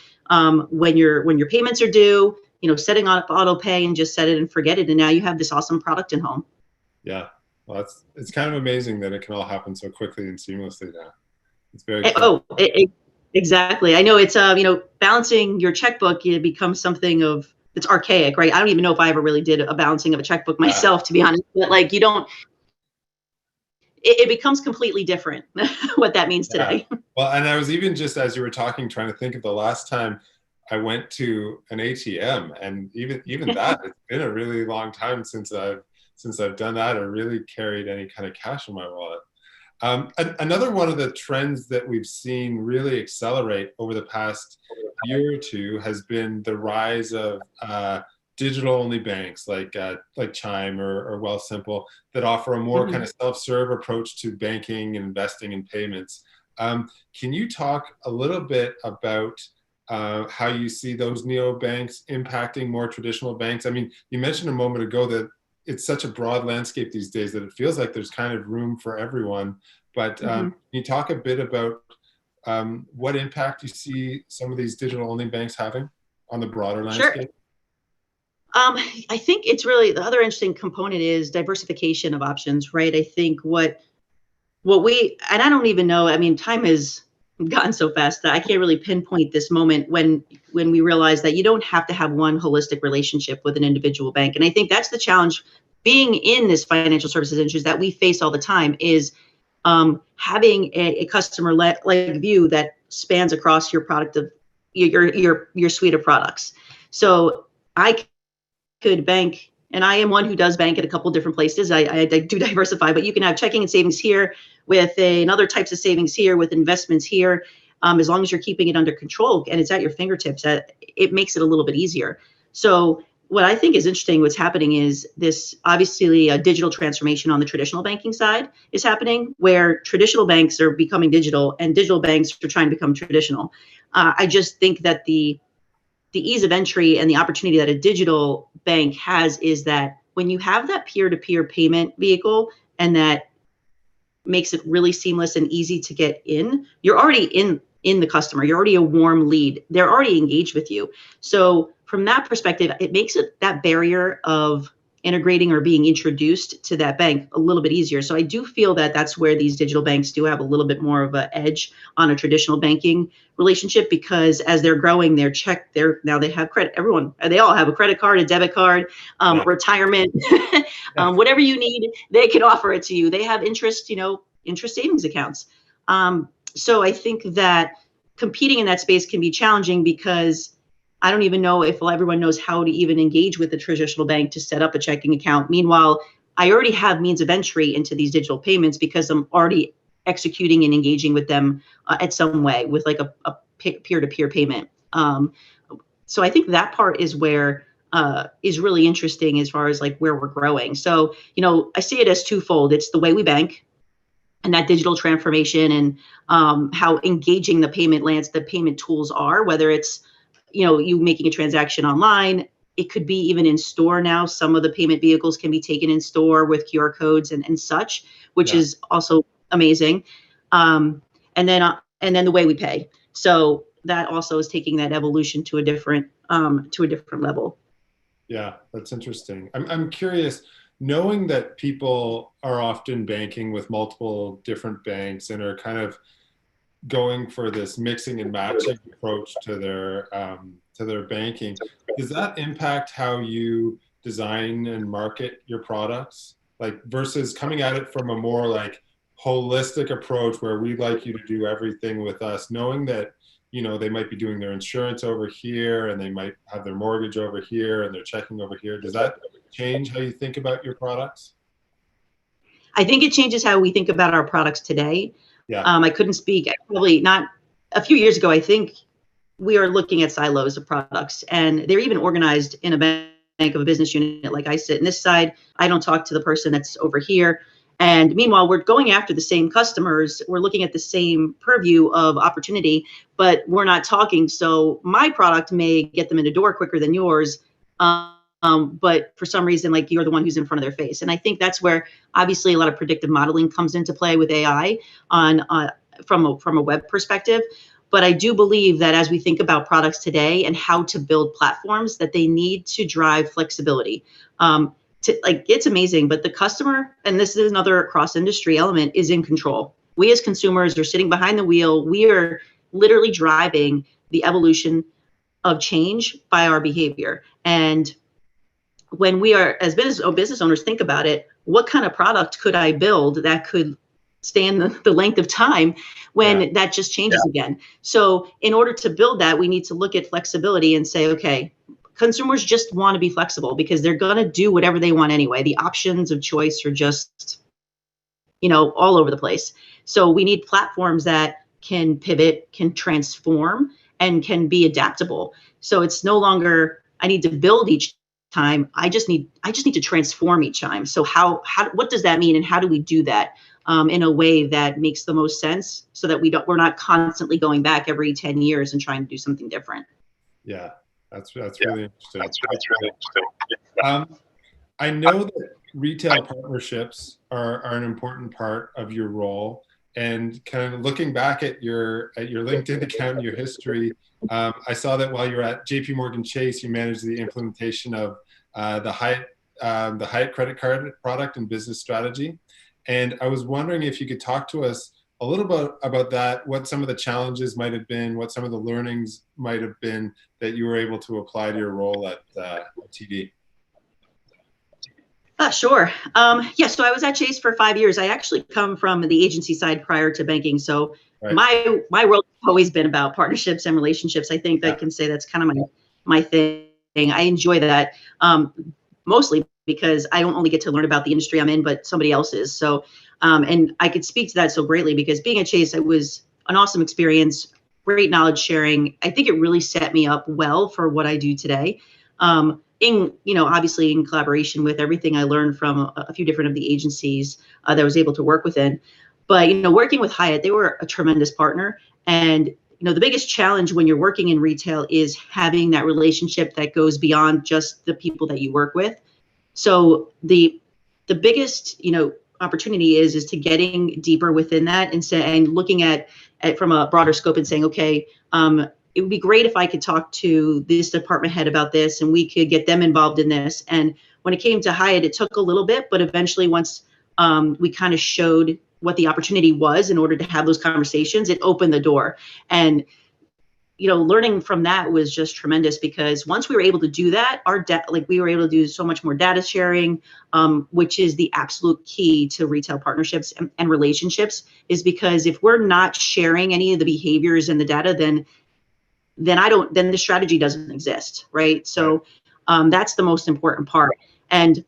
when your payments are due, setting up auto pay and just set it and forget it. And now you have this awesome product in home. Yeah, well, it's kind of amazing that it can all happen so quickly and seamlessly now. It's very cool. Exactly. I know it's balancing your checkbook, it becomes something that's archaic, right? I don't even know if I ever really did a balancing of a checkbook myself, to be honest. But like it becomes completely different what that means today. Well, and I was even just as you were talking, trying to think of the last time I went to an ATM, and even that, it's been a really long time since I've done that or really carried any kind of cash in my wallet. Another one of the trends that we've seen really accelerate over the past year or two has been the rise of digital-only banks like Chime or Wealthsimple that offer a more kind of self-serve approach to banking and investing and payments. Can you talk a little bit about how you see those neobanks impacting more traditional banks. I mean, you mentioned a moment ago that it's such a broad landscape these days that it feels like there's kind of room for everyone. But can you talk a bit about what impact you see some of these digital-only banks having on the broader landscape? Sure. I think it's really, the other interesting component is diversification of options, right? I think what we, and I don't even know, I mean, time has gotten so fast that I can't really pinpoint this moment when we realize that you don't have to have one holistic relationship with an individual bank. And I think that's the challenge being in this financial services industry that we face all the time is having a customer like view that spans across your product of your suite of products. So I could bank, and I am one who does bank at a couple different places. I do diversify, but you can have checking and savings here with another types of savings here with investments here. As long as you're keeping it under control and it's at your fingertips, it makes it a little bit easier. So what I think is interesting, what's happening is this, obviously a digital transformation on the traditional banking side is happening where traditional banks are becoming digital and digital banks are trying to become traditional. I just think that the ease of entry and the opportunity that a digital bank has is that when you have that peer-to-peer payment vehicle and that makes it really seamless and easy to get in, you're already in the customer. You're already a warm lead. They're already engaged with you. So from that perspective, it makes it that barrier of integrating or being introduced to that bank a little bit easier. So I do feel that that's where these digital banks do have a little bit more of an edge on a traditional banking relationship, because as they're growing, now they have credit. They all have a credit card, a debit card, retirement, whatever you need, they can offer it to you. They have interest savings accounts. So I think that competing in that space can be challenging because I don't even know if everyone knows how to even engage with the traditional bank to set up a checking account. Meanwhile, I already have means of entry into these digital payments because I'm already executing and engaging with them at some way with like a peer-to-peer payment. So I think that part is where is really interesting as far as like where we're growing. So, I see it as twofold. It's the way we bank and that digital transformation and how engaging the payment tools are, whether it's you making a transaction online. It could be even in store now. Some of the payment vehicles can be taken in store with QR codes and such, which is also amazing. And then the way we pay. So that also is taking that evolution to a different level. Yeah, that's interesting. I'm curious, knowing that people are often banking with multiple different banks and are kind of going for this mixing and matching approach to their banking, does that impact how you design and market your products, like versus coming at it from a more like holistic approach where we'd like you to do everything with us, knowing that they might be doing their insurance over here and they might have their mortgage over here and their checking over here? Does that change how you think about your products? I think it changes how we think about our products today. Yeah. I couldn't speak, probably not a few years ago. I think we are looking at silos of products, and they're even organized in a bank of a business unit. Like I sit in this side, I don't talk to the person that's over here. And meanwhile, we're going after the same customers. We're looking at the same purview of opportunity, but we're not talking. So my product may get them in the door quicker than yours. But for some reason, like you're the one who's in front of their face. And I think that's where obviously a lot of predictive modeling comes into play with AI from a web perspective. But I do believe that as we think about products today and how to build platforms, that they need to drive flexibility. It's amazing, but the customer, and this is another cross-industry element, is in control. We as consumers are sitting behind the wheel. We are literally driving the evolution of change by our behavior. And when we are, as business owners, think about it, what kind of product could I build that could stand the length of time when that just changes again? So in order to build that, we need to look at flexibility and say, okay, consumers just want to be flexible because they're going to do whatever they want anyway. The options of choice are just, all over the place. So we need platforms that can pivot, can transform, and can be adaptable. So it's no longer, I need to build each time. I just need to transform each time. So what does that mean, and how do we do that? in a way that makes the most sense, so that we're not constantly going back every 10 years and trying to do something different. Yeah, that's really interesting. That's really interesting. I know that retail partnerships are an important part of your role. And kind of looking back at your LinkedIn account and your history, I saw that while you were at JP Morgan Chase, you managed the implementation of the Hyatt credit card product and business strategy. And I was wondering if you could talk to us a little bit about that, what some of the challenges might have been, what some of the learnings might have been that you were able to apply to your role at TD. Sure. Yeah, so I was at Chase for 5 years. I actually come from the agency side prior to banking. So my world has always been about partnerships and relationships. I think I can say that's kind of my thing. I enjoy that, mostly because I don't only get to learn about the industry I'm in, but somebody else's. So, and I could speak to that so greatly because being at Chase, it was an awesome experience, great knowledge sharing. I think it really set me up well for what I do today. Obviously in collaboration with everything I learned from a few different of the agencies that I was able to work within. But, working with Hyatt, they were a tremendous partner. And, the biggest challenge when you're working in retail is having that relationship that goes beyond just the people that you work with. So the biggest, opportunity is to getting deeper within that and looking at from a broader scope and saying, okay, it would be great if I could talk to this department head about this and we could get them involved in this. And when it came to Hyatt, it took a little bit, but eventually once we kind of showed what the opportunity was in order to have those conversations, it opened the door. And, learning from that was just tremendous because once we were able to do that, we were able to do so much more data sharing, which is the absolute key to retail partnerships and relationships, is because if we're not sharing any of the behaviors and the data, then the strategy doesn't exist, right? So that's the most important part. And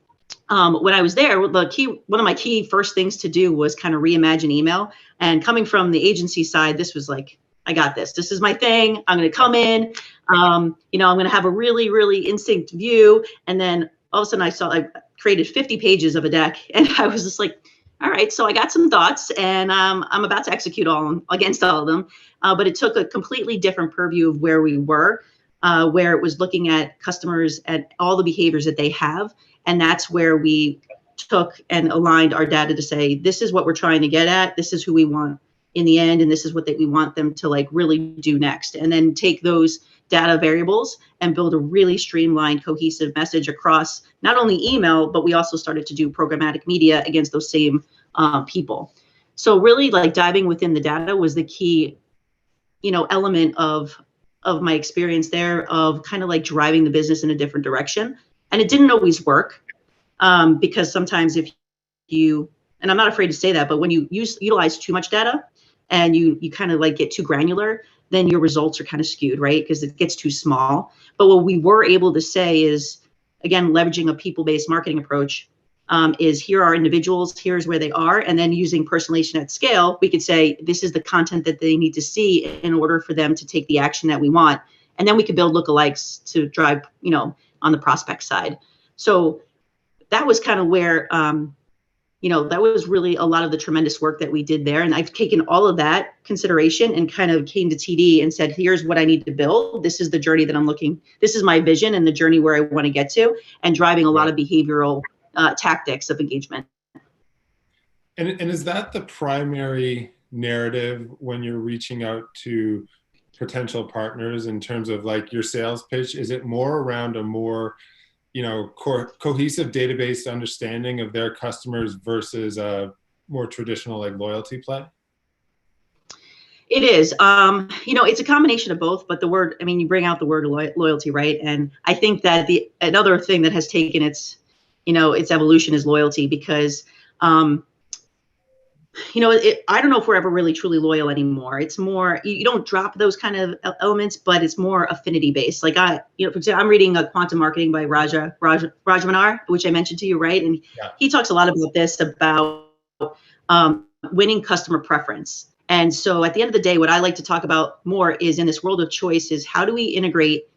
when I was there, one of my key first things to do was kind of reimagine email. And coming from the agency side, this was like, I got this. This is my thing. I'm going to come in. I'm going to have a really, really instinct view. And then all of a sudden I created 50 pages of a deck, and I was just like, all right, so I got some thoughts, and I'm about to execute against all of them. But it took a completely different purview of where we were, where it was looking at customers and all the behaviors that they have. And that's where we took and aligned our data to say, this is what we're trying to get at. This is who we want in the end. And this is what we want them to really do next. And then take those data variables and build a really streamlined, cohesive message across not only email, but we also started to do programmatic media against those same people. So really diving within the data was the key, element of my experience there, of kind of driving the business in a different direction. And it didn't always work because sometimes if you, and I'm not afraid to say that, but when you utilize too much data and you kind of get too granular, then your results are kind of skewed, right? Because it gets too small. But what we were able to say is, again, leveraging a people-based marketing approach, is here are individuals, here's where they are, and then using personalization at scale, we could say this is the content that they need to see in order for them to take the action that we want. And then we could build lookalikes to drive, on the prospect side. So that was kind of where, that was really a lot of the tremendous work that we did there. And I've taken all of that consideration and kind of came to TD and said, here's what I need to build. This is the journey that I'm this is my vision and the journey where I want to get to, and driving a lot of behavioral tactics of engagement. And is that the primary narrative when you're reaching out to potential partners in terms of your sales pitch? Is it more around a more cohesive database understanding of their customers versus a more traditional loyalty play? It is. It's a combination of both, but you bring out the word loyalty, right? And I think that another thing that has taken its evolution is loyalty, because I don't know if we're ever really truly loyal anymore. It's more, you don't drop those kind of elements, but it's more affinity based. For example, I'm reading Quantum Marketing by Rajamanar, which I mentioned to you, right? And he talks a lot about this, about winning customer preference. And so at the end of the day, what I like to talk about more is, in this world of choice, is how do we integrate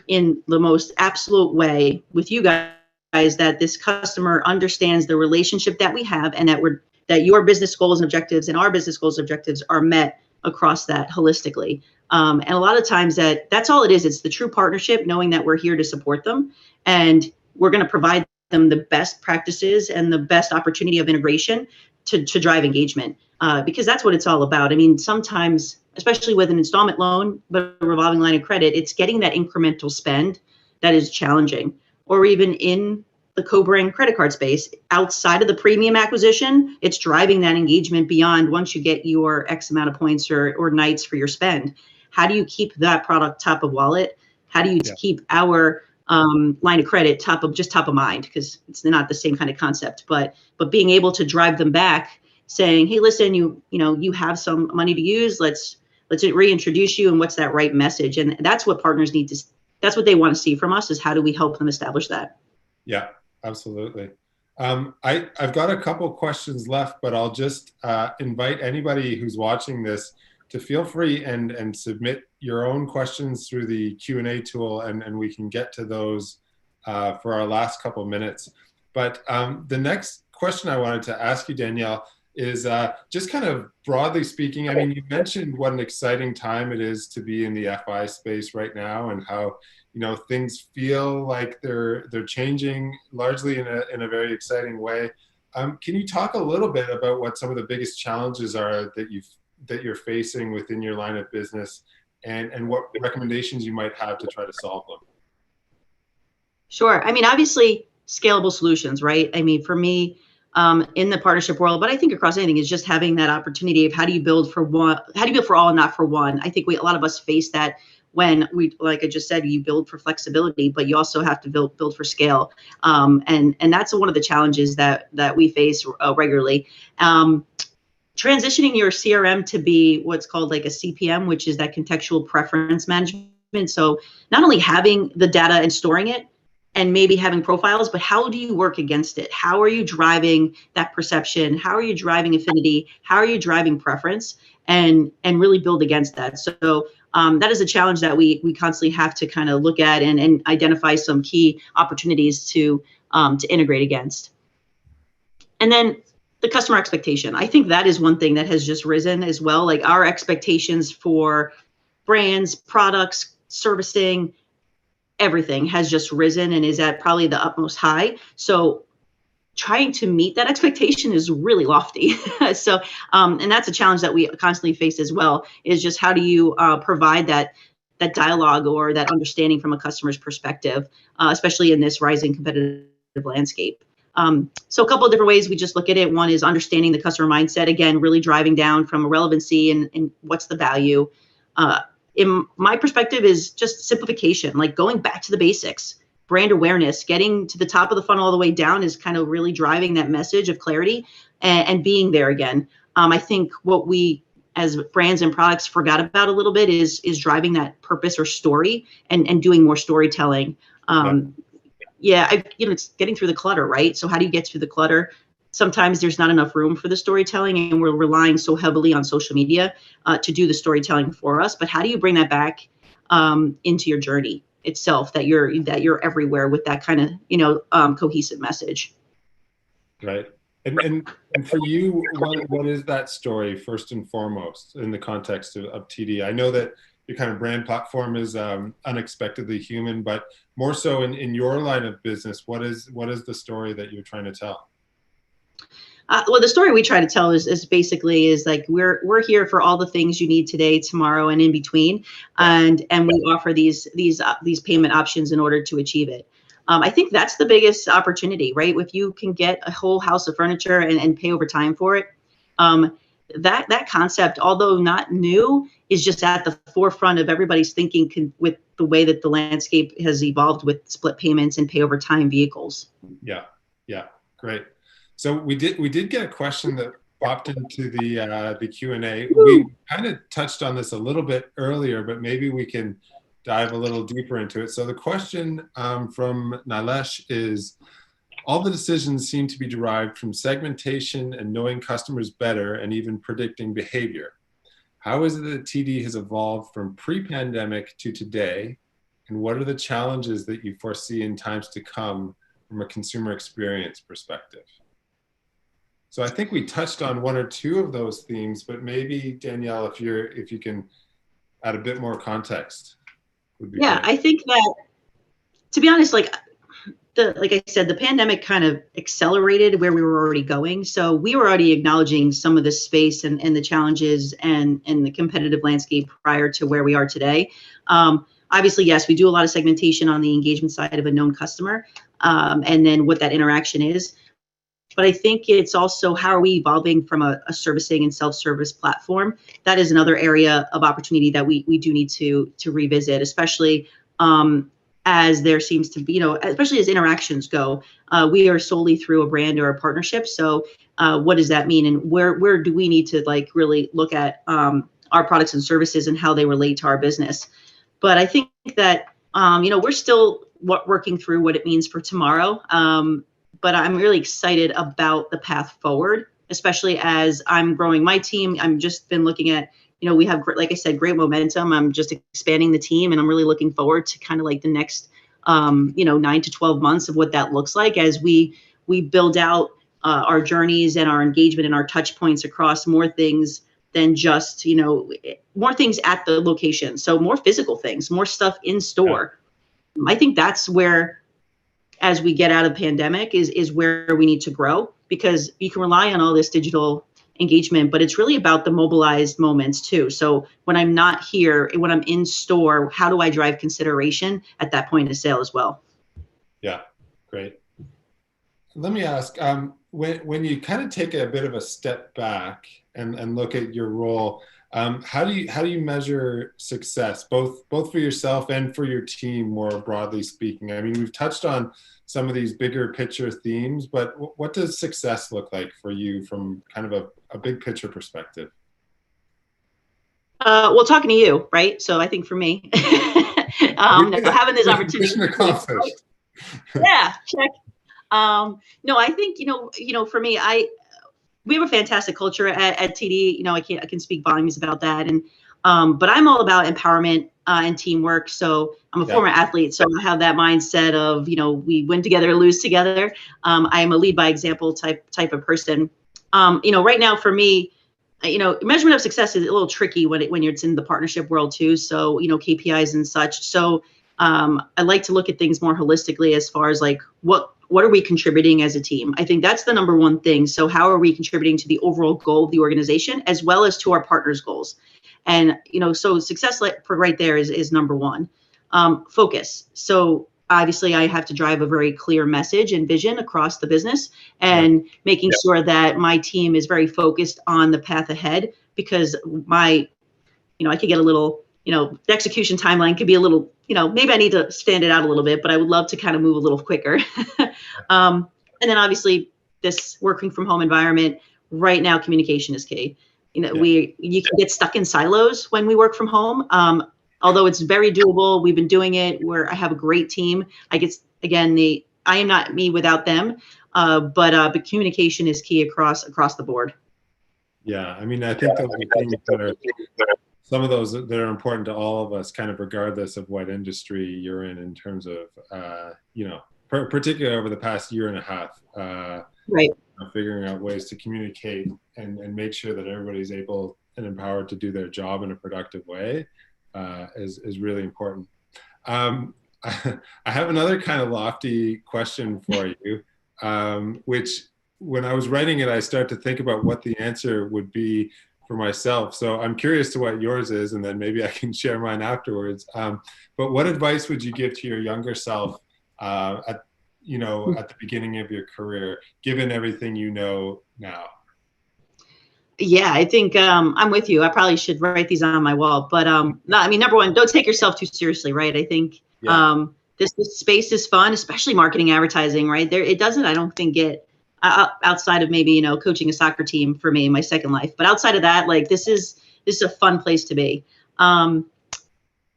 in the most absolute way with you guys that this customer understands the relationship that we have, and that that your business goals and objectives and our business goals and objectives are met across that holistically. And a lot of times that's all it is. It's the true partnership, knowing that we're here to support them and we're going to provide them the best practices and the best opportunity of integration to drive engagement, because that's what it's all about. I mean, sometimes, especially with an installment loan, but a revolving line of credit, it's getting that incremental spend that is challenging. Or even in the co-brand credit card space, outside of the premium acquisition, it's driving that engagement beyond once you get your X amount of points or nights for your spend. How do you keep that product top of wallet? How do you keep our line of credit top of mind? Because it's not the same kind of concept, but being able to drive them back, saying, hey, listen, you have some money to use. Let's reintroduce you. And what's that right message? And that's what partners need to. That's what they want to see from us, is how do we help them establish that? Yeah, absolutely. I've got a couple questions left, but I'll just invite anybody who's watching this to feel free and submit your own questions through the Q&A tool, and we can get to those for our last couple minutes. But the next question I wanted to ask you, Danielle, is just kind of broadly speaking, I mean, you mentioned what an exciting time it is to be in the FI space right now, and how, things feel like they're changing largely in a very exciting way. Can you talk a little bit about what some of the biggest challenges are that you're facing within your line of business, and what recommendations you might have to try to solve them? Sure. I mean, obviously, scalable solutions, right? I mean, for me, in the partnership world, but I think across anything, is just having that opportunity of how do you build for all and not for one. I think a lot of us face that when like I just said, you build for flexibility, but you also have to build for scale. And that's one of the challenges that we face regularly. Transitioning your CRM to be what's called like a CPM, which is that contextual preference management. So not only having the data and storing it, and maybe having profiles, but how do you work against it? How are you driving that perception? How are you driving affinity? How are you driving preference? And really build against that. So that is a challenge that we constantly have to kind of look at and identify some key opportunities to integrate against. And then the customer expectation. I think that is one thing that has just risen as well. Like our expectations for brands, products, servicing, everything has just risen and is at probably the utmost high. So trying to meet that expectation is really lofty. So, and that's a challenge that we constantly face as well, is just how do you provide that dialogue or that understanding from a customer's perspective, especially in this rising competitive landscape. So a couple of different ways we just look at it. One is understanding the customer mindset, again, really driving down from a relevancy and what's the value. In my perspective is just simplification, like going back to the basics, brand awareness, getting to the top of the funnel all the way down is kind of really driving that message of clarity and being there again. I think what we as brands and products forgot about a little bit is driving that purpose or story and doing more storytelling. It's getting through the clutter, right? So how do you get through the clutter? Sometimes there's not enough room for the storytelling, and we're relying so heavily on social media to do the storytelling for us. But how do you bring that back into your journey itself, that you're everywhere with that kind of cohesive message? Right. And for you, what is that story first and foremost in the context of TD? I know that your kind of brand platform is unexpectedly human, but more so in your line of business, what is the story that you're trying to tell? Well, the story we try to tell is basically like we're here for all the things you need today, tomorrow, and in between, and we offer these payment options in order to achieve it. I think that's the biggest opportunity, right? If you can get a whole house of furniture and pay over time for it, that concept, although not new, is just at the forefront of everybody's thinking with the way that the landscape has evolved with split payments and pay over time vehicles. Yeah, great. So we did get a question that popped into the Q&A. We kind of touched on this a little bit earlier, but maybe we can dive a little deeper into it. So the question from Nilesh is, all the decisions seem to be derived from segmentation and knowing customers better and even predicting behavior. How is it that TD has evolved from pre-pandemic to today? And what are the challenges that you foresee in times to come from a consumer experience perspective? So I think we touched on one or two of those themes, but maybe Danielle, if you can add a bit more context, would be great. I think that, to be honest, like I said, the pandemic kind of accelerated where we were already going. So we were already acknowledging some of the space and the challenges and the competitive landscape prior to where we are today. Obviously, yes, we do a lot of segmentation on the engagement side of a known customer, and then what that interaction is. But I think it's also how are we evolving from a servicing and self-service platform? That is another area of opportunity that we do need to revisit, especially as there seems to be, especially as interactions go. We are solely through a brand or a partnership. So what does that mean? And where do we need to really look at our products and services and how they relate to our business? But I think that, we're still working through what it means for tomorrow. But I'm really excited about the path forward, especially as I'm growing my team. I'm just been looking at, we have, like I said, great momentum. I'm just expanding the team, and I'm really looking forward to kind of like the next, 9 to 12 months of what that looks like as we build out our journeys and our engagement and our touch points across more things than just, more things at the location. So more physical things, more stuff in store. I think that's where, as we get out of the pandemic, is where we need to grow, because you can rely on all this digital engagement, but it's really about the mobilized moments too. So when I'm not here, when I'm in store, how do I drive consideration at that point of sale as well? Yeah, great. Let me ask, when you kind of take a bit of a step back and look at your role, how do you measure success, both for yourself and for your team, more broadly speaking? I mean, we've touched on some of these bigger picture themes, but what does success look like for you from kind of a big picture perspective? Well, talking to you, right? So I think for me, having this opportunity. Yeah, check. No, I think, for me, we have a fantastic culture at TD. I can speak volumes about that. And, but I'm all about empowerment and teamwork. So I'm a former athlete. So I have that mindset of, we win together, lose together. I am a lead by example type of person. Right now for me, measurement of success is a little tricky when it's in the partnership world too. So, KPIs and such. So I like to look at things more holistically as far as like, what are we contributing as a team? I think that's the number one thing. So how are we contributing to the overall goal of the organization as well as to our partners' goals? And, so success for right there is number one. Focus. So obviously I have to drive a very clear message and vision across the business, and making sure that my team is very focused on the path ahead, because I could get a little, the execution timeline could be a little, maybe I need to stand it out a little bit, but I would love to kind of move a little quicker. And then obviously this working from home environment right now, communication is key. You can get stuck in silos when we work from home. Although it's very doable. We've been doing it where I have a great team. I am not me without them. But communication is key across the board. Yeah. I mean, I think those are things that are, some of those that are important to all of us, kind of regardless of what industry you're in terms of, particularly over the past year and a half, right. Figuring out ways to communicate and make sure that everybody's able and empowered to do their job in a productive way is really important. I have another kind of lofty question for you, which when I was writing it, I started to think about what the answer would be for myself. So I'm curious to what yours is, and then maybe I can share mine afterwards. But what advice would you give to your younger self at the beginning of your career, given everything you know now? Yeah, I think I'm with you. I probably should write these on my wall. But number one, don't take yourself too seriously, right? I think this space is fun, especially marketing, advertising, right? It doesn't, I don't think, get outside of maybe, coaching a soccer team for me in my second life. But outside of that, like this is a fun place to be.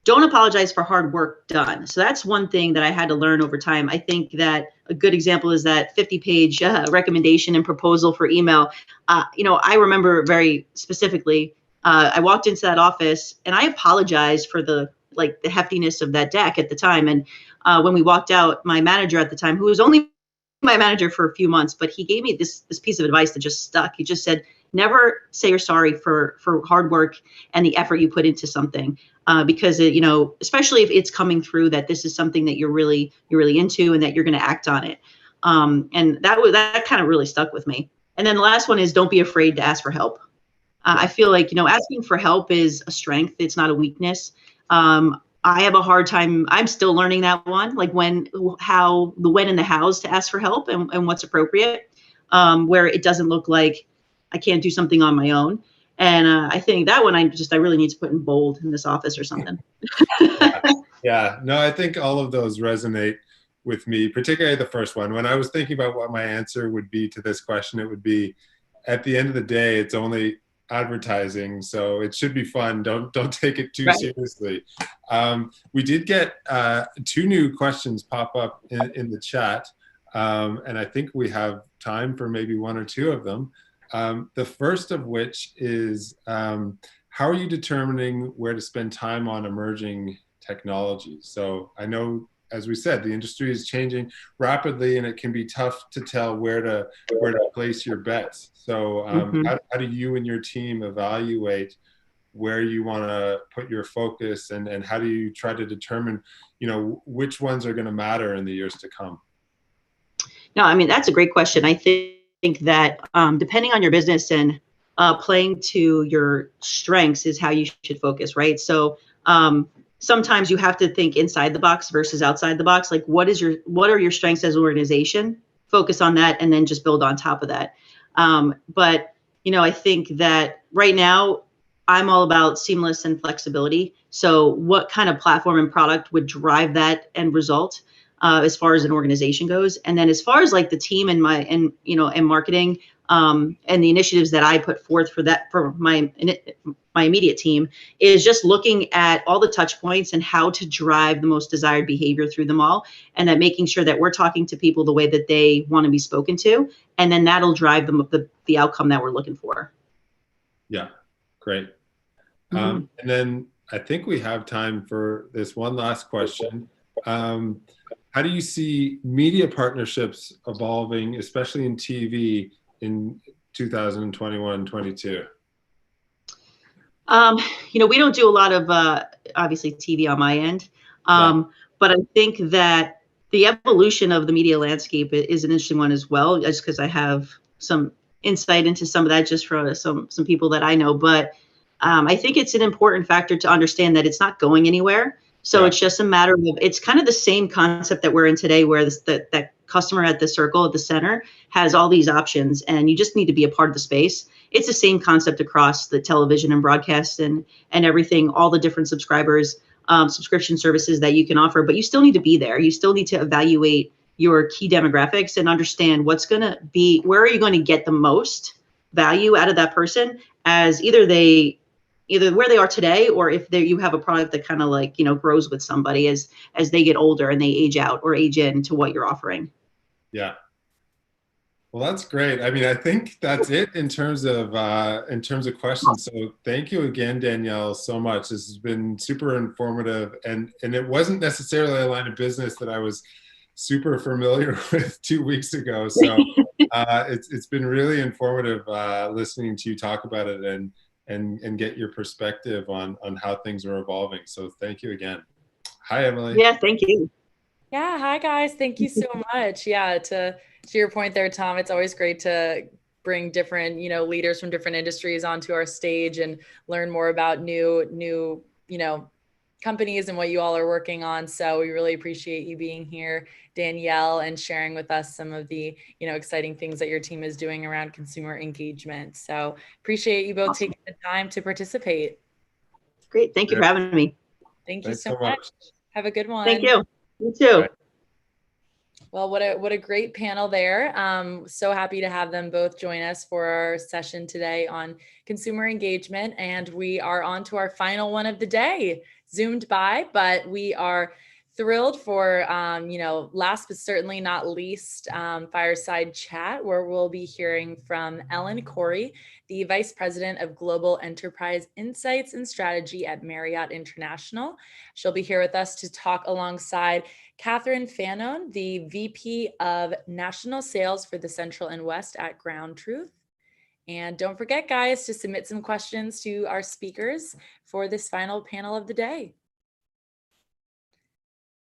Don't apologize for hard work done. So that's one thing that I had to learn over time. I think that a good example is that 50-page recommendation and proposal for email. I remember very specifically, I walked into that office and I apologized for the heftiness of that deck at the time. And when we walked out, my manager at the time, who was only my manager for a few months, but he gave me this piece of advice that just stuck. He just said, never say you're sorry for hard work and the effort you put into something, because it, especially if it's coming through that this is something that you're really into and that you're going to act on it. And that kind of really stuck with me. And then the last one is, don't be afraid to ask for help. I feel like, asking for help is a strength. It's not a weakness. I have a hard time. I'm still learning that one, like when and the hows to ask for help and what's appropriate, where it doesn't look like I can't do something on my own. And I think that one I really need to put in bold in this office or something. Yeah, no, I think all of those resonate with me, particularly the first one. When I was thinking about what my answer would be to this question, it would be, at the end of the day, it's only advertising, so it should be fun. Don't take it too seriously. We did get 2 new questions pop up in the chat, and I think we have time for maybe 1 or 2 of them. The first of which is, how are you determining where to spend time on emerging technologies? So I know, as we said, the industry is changing rapidly, and it can be tough to tell where to place your bets. So how do you and your team evaluate where you want to put your focus, and how do you try to determine, which ones are going to matter in the years to come? No, I mean, that's a great question. I think that depending on your business and playing to your strengths is how you should focus, right? So sometimes you have to think inside the box versus outside the box. Like, what are your strengths as an organization? Focus on that, and then just build on top of that. But I think that right now I'm all about seamless and flexibility. So what kind of platform and product would drive that end result as far as an organization goes? And then as far as like the team and marketing and the initiatives that I put forth for my immediate team is just looking at all the touch points and how to drive the most desired behavior through them all, and that making sure that we're talking to people the way that they want to be spoken to, and then that'll drive the outcome that we're looking for. Yeah, great. And then I think we have time for this one last question. How do you see media partnerships evolving, especially in TV, in 2021-22? We don't do a lot of obviously TV on my end, but I think that the evolution of the media landscape is an interesting one as well, just because I have some insight into some of that just from some people that I know. But I think it's an important factor to understand that it's not going anywhere. So it's just a matter of, it's kind of the same concept that we're in today, where that customer at the circle at the center has all these options, and you just need to be a part of the space. It's the same concept across the television and broadcast and everything, all the different subscription services that you can offer, but you still need to be there. You still need to evaluate your key demographics and understand where are you going to get the most value out of that person, as either where they are today, or if you have a product that kind of like, grows with somebody as they get older and they age out or age into what you're offering. Yeah. Well, that's great. I mean, I think that's it in terms of questions. So thank you again, Danielle, so much. This has been super informative, and it wasn't necessarily a line of business that I was super familiar with 2 weeks ago. So it's been really informative listening to you talk about it and get your perspective on how things are evolving. So thank you again. Hi, Emily. Yeah, thank you. Yeah, hi guys. Thank you so much. Yeah, to your point there, Tom, it's always great to bring different, leaders from different industries onto our stage and learn more about new, companies and what you all are working on. So we really appreciate you being here, Danielle, and sharing with us some of the, exciting things that your team is doing around consumer engagement. So appreciate you both taking the time to participate. Great. Thank you for having me. Thank you so much. Have a good one. Thank you. You too. Well, what a great panel there. So happy to have them both join us for our session today on consumer engagement. And we are on to our final one of the day, zoomed by, but we are thrilled for, last but certainly not least, fireside chat, where we'll be hearing from Ellen Corey, the Vice President of Global Enterprise Insights and Strategy at Marriott International. She'll be here with us to talk alongside Catherine Fanon, the VP of National Sales for the Central and West at Ground Truth. And don't forget, guys, to submit some questions to our speakers for this final panel of the day.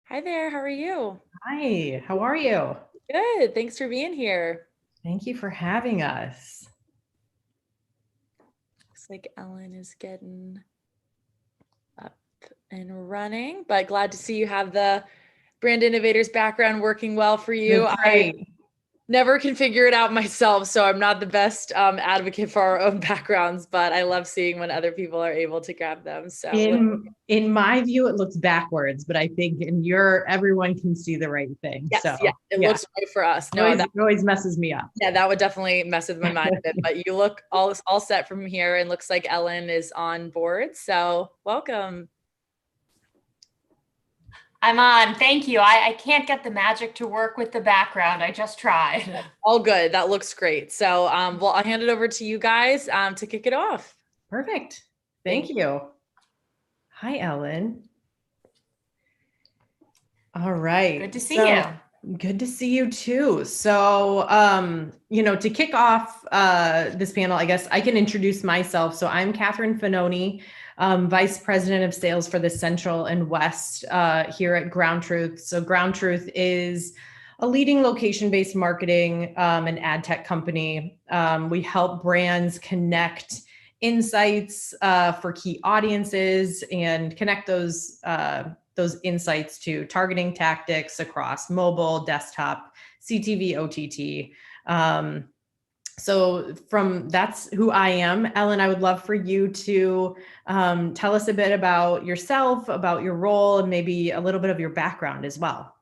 Hi there, how are you? Hi, how are you? Good, thanks for being here. Thank you for having us. Looks like Ellen is getting up and running, but glad to see you have the brand innovators background working well for you. That's right. I never can figure it out myself, so I'm not the best advocate for our own backgrounds, but I love seeing when other people are able to grab them. So in my view, it looks backwards, but I think in your, everyone can see the right thing. Yes, so, it looks right for us. No, it always messes me up. Yeah, that would definitely mess with my mind a bit, but you look all set from here, and looks like Ellen is on board. So welcome. I'm on. Thank you. I can't get the magic to work with the background. I just tried. All good. That looks great. So well, I'll hand it over to you guys to kick it off. Perfect. Thank you. Hi, Ellen. All right. Good to see you. Good to see you too. So, to kick off this panel, I guess I can introduce myself. So I'm Catherine Fanoni, Vice President of Sales for the Central and West here at Ground Truth. So Ground Truth is a leading location-based marketing and ad tech company. We help brands connect insights for key audiences and connect those insights to targeting tactics across mobile, desktop, CTV, OTT. So that's who I am. Ellen, I would love for you to tell us a bit about yourself, about your role, and maybe a little bit of your background as well.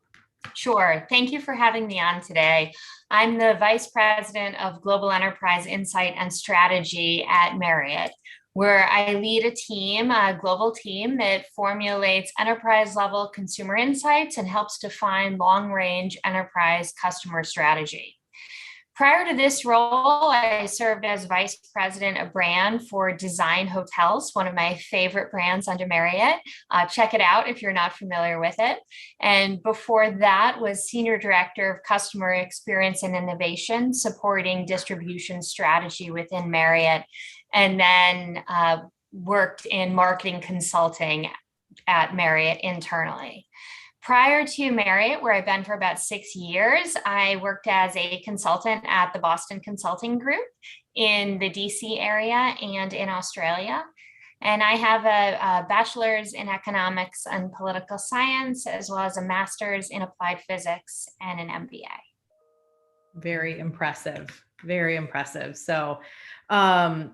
Sure. Thank you for having me on today. I'm the Vice President of Global Enterprise Insight and Strategy at Marriott, where I lead a global team that formulates enterprise-level consumer insights and helps define long-range enterprise customer strategy. Prior to this role, I served as Vice President of Brand for Design Hotels, one of my favorite brands under Marriott. Check it out if you're not familiar with it. And before that was Senior Director of Customer Experience and Innovation, supporting distribution strategy within Marriott, and then worked in marketing consulting at Marriott internally. Prior to Marriott, where I've been for about 6 years, I worked as a consultant at the Boston Consulting Group in the DC area and in Australia. And I have a bachelor's in economics and political science, as well as a master's in applied physics and an MBA. Very impressive. Very impressive. So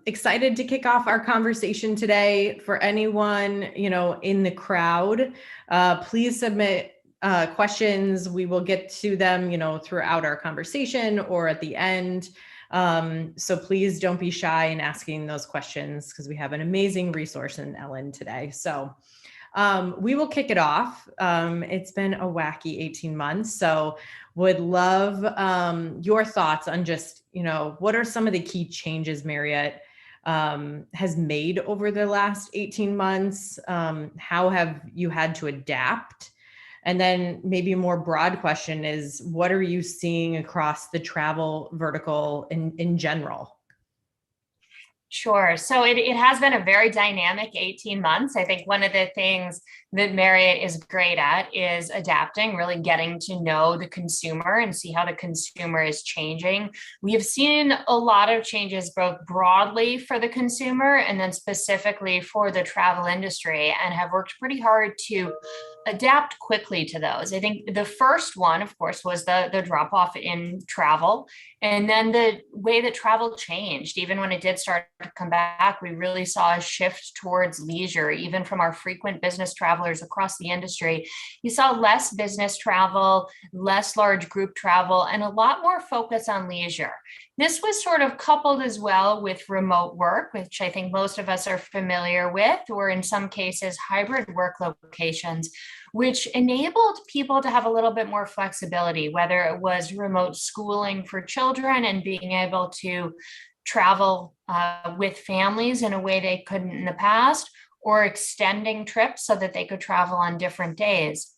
excited to kick off our conversation today. For anyone, in the crowd, please submit questions. We will get to them, throughout our conversation or at the end. So please don't be shy in asking those questions, because we have an amazing resource in Ellen today. So we will kick it off. It's been a wacky 18 months. So would love your thoughts on just, what are some of the key changes Marriott has made over the last 18 months? How have you had to adapt? And then maybe a more broad question is, what are you seeing across the travel vertical in general? Sure. So it has been a very dynamic 18 months. I think one of the things that Marriott is great at is adapting, really getting to know the consumer and see how the consumer is changing. We have seen a lot of changes both broadly for the consumer and then specifically for the travel industry, and have worked pretty hard to adapt quickly to those. I think the first one, of course, was the drop off in travel. And then the way that travel changed, even when it did start to come back, we really saw a shift towards leisure, even from our frequent business travelers across the industry. You saw less business travel, less large group travel, and a lot more focus on leisure. This was sort of coupled as well with remote work, which I think most of us are familiar with, or in some cases, hybrid work locations, which enabled people to have a little bit more flexibility, whether it was remote schooling for children and being able to travel with families in a way they couldn't in the past, or extending trips so that they could travel on different days.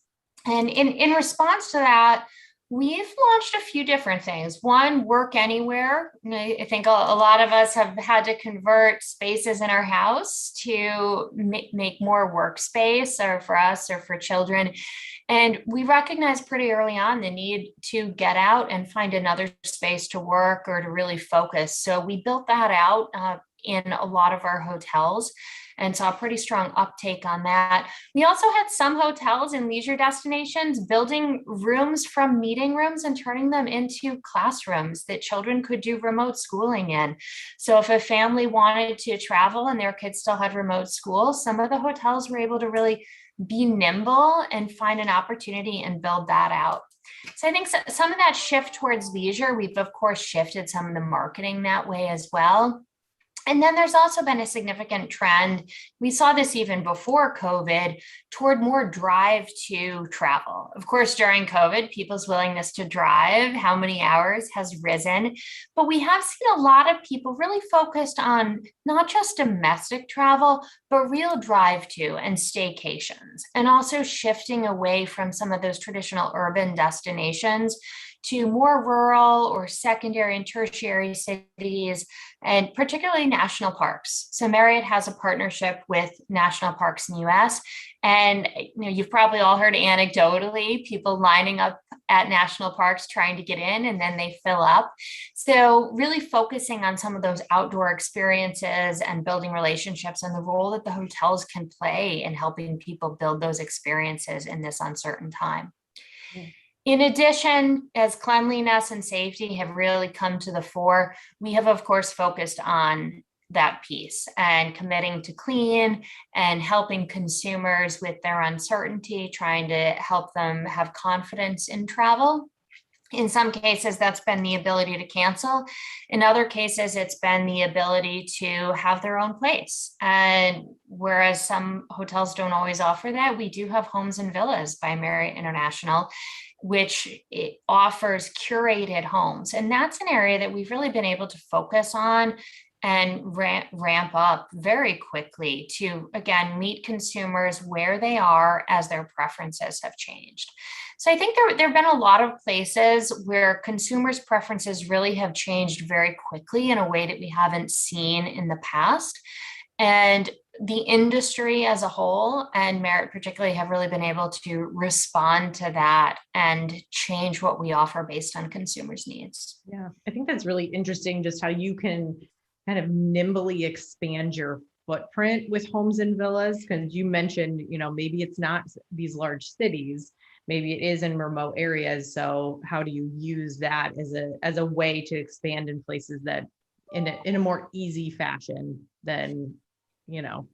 And in response to that, we've launched a few different things. One, work anywhere. I think a lot of us have had to convert spaces in our house to make more workspace, or for us or for children. And we recognized pretty early on the need to get out and find another space to work or to really focus. So we built that out in a lot of our hotels and saw a pretty strong uptake on that. We also had some hotels and leisure destinations building rooms from meeting rooms and turning them into classrooms that children could do remote schooling in. So if a family wanted to travel and their kids still had remote school, some of the hotels were able to really be nimble and find an opportunity and build that out. So I think some of that shift towards leisure, we've of course shifted some of the marketing that way as well. And then there's also been a significant trend. We saw this even before COVID toward more drive to travel. Of course, during COVID, people's willingness to drive, how many hours has risen, but we have seen a lot of people really focused on not just domestic travel, but real drive to and staycations, and also shifting away from some of those traditional urban destinations to more rural or secondary and tertiary cities, and particularly national parks. So Marriott has a partnership with national parks in the US. And you've probably all heard anecdotally people lining up at national parks trying to get in, and then they fill up. So really focusing on some of those outdoor experiences and building relationships and the role that the hotels can play in helping people build those experiences in this uncertain time. In addition, as cleanliness and safety have really come to the fore, we have, of course, focused on that piece and committing to clean and helping consumers with their uncertainty, trying to help them have confidence in travel. In some cases, that's been the ability to cancel. In other cases, it's been the ability to have their own place. And whereas some hotels don't always offer that, we do have Homes and Villas by Marriott International, which it offers curated homes. And that's an area that we've really been able to focus on and ramp up very quickly to, again, meet consumers where they are as their preferences have changed. So I think there have been a lot of places where consumers' preferences really have changed very quickly in a way that we haven't seen in the past. And the industry as a whole, and Marriott particularly, have really been able to respond to that and change what we offer based on consumers' needs. Yeah, I think that's really interesting, just how you can kind of nimbly expand your footprint with Homes and Villas, because you mentioned, maybe it's not these large cities, maybe it is in remote areas. So how do you use that as a way to expand in places that in a more easy fashion than before?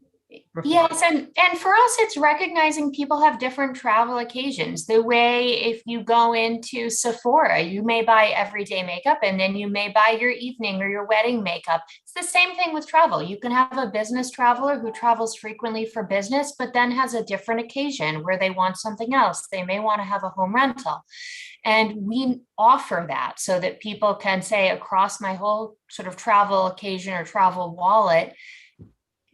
Yes, and for us, it's recognizing people have different travel occasions. The way if you go into Sephora, you may buy everyday makeup, and then you may buy your evening or your wedding makeup. It's the same thing with travel. You can have a business traveler who travels frequently for business, but then has a different occasion where they want something else. They may want to have a home rental. And we offer that so that people can say, across my whole sort of travel occasion or travel wallet,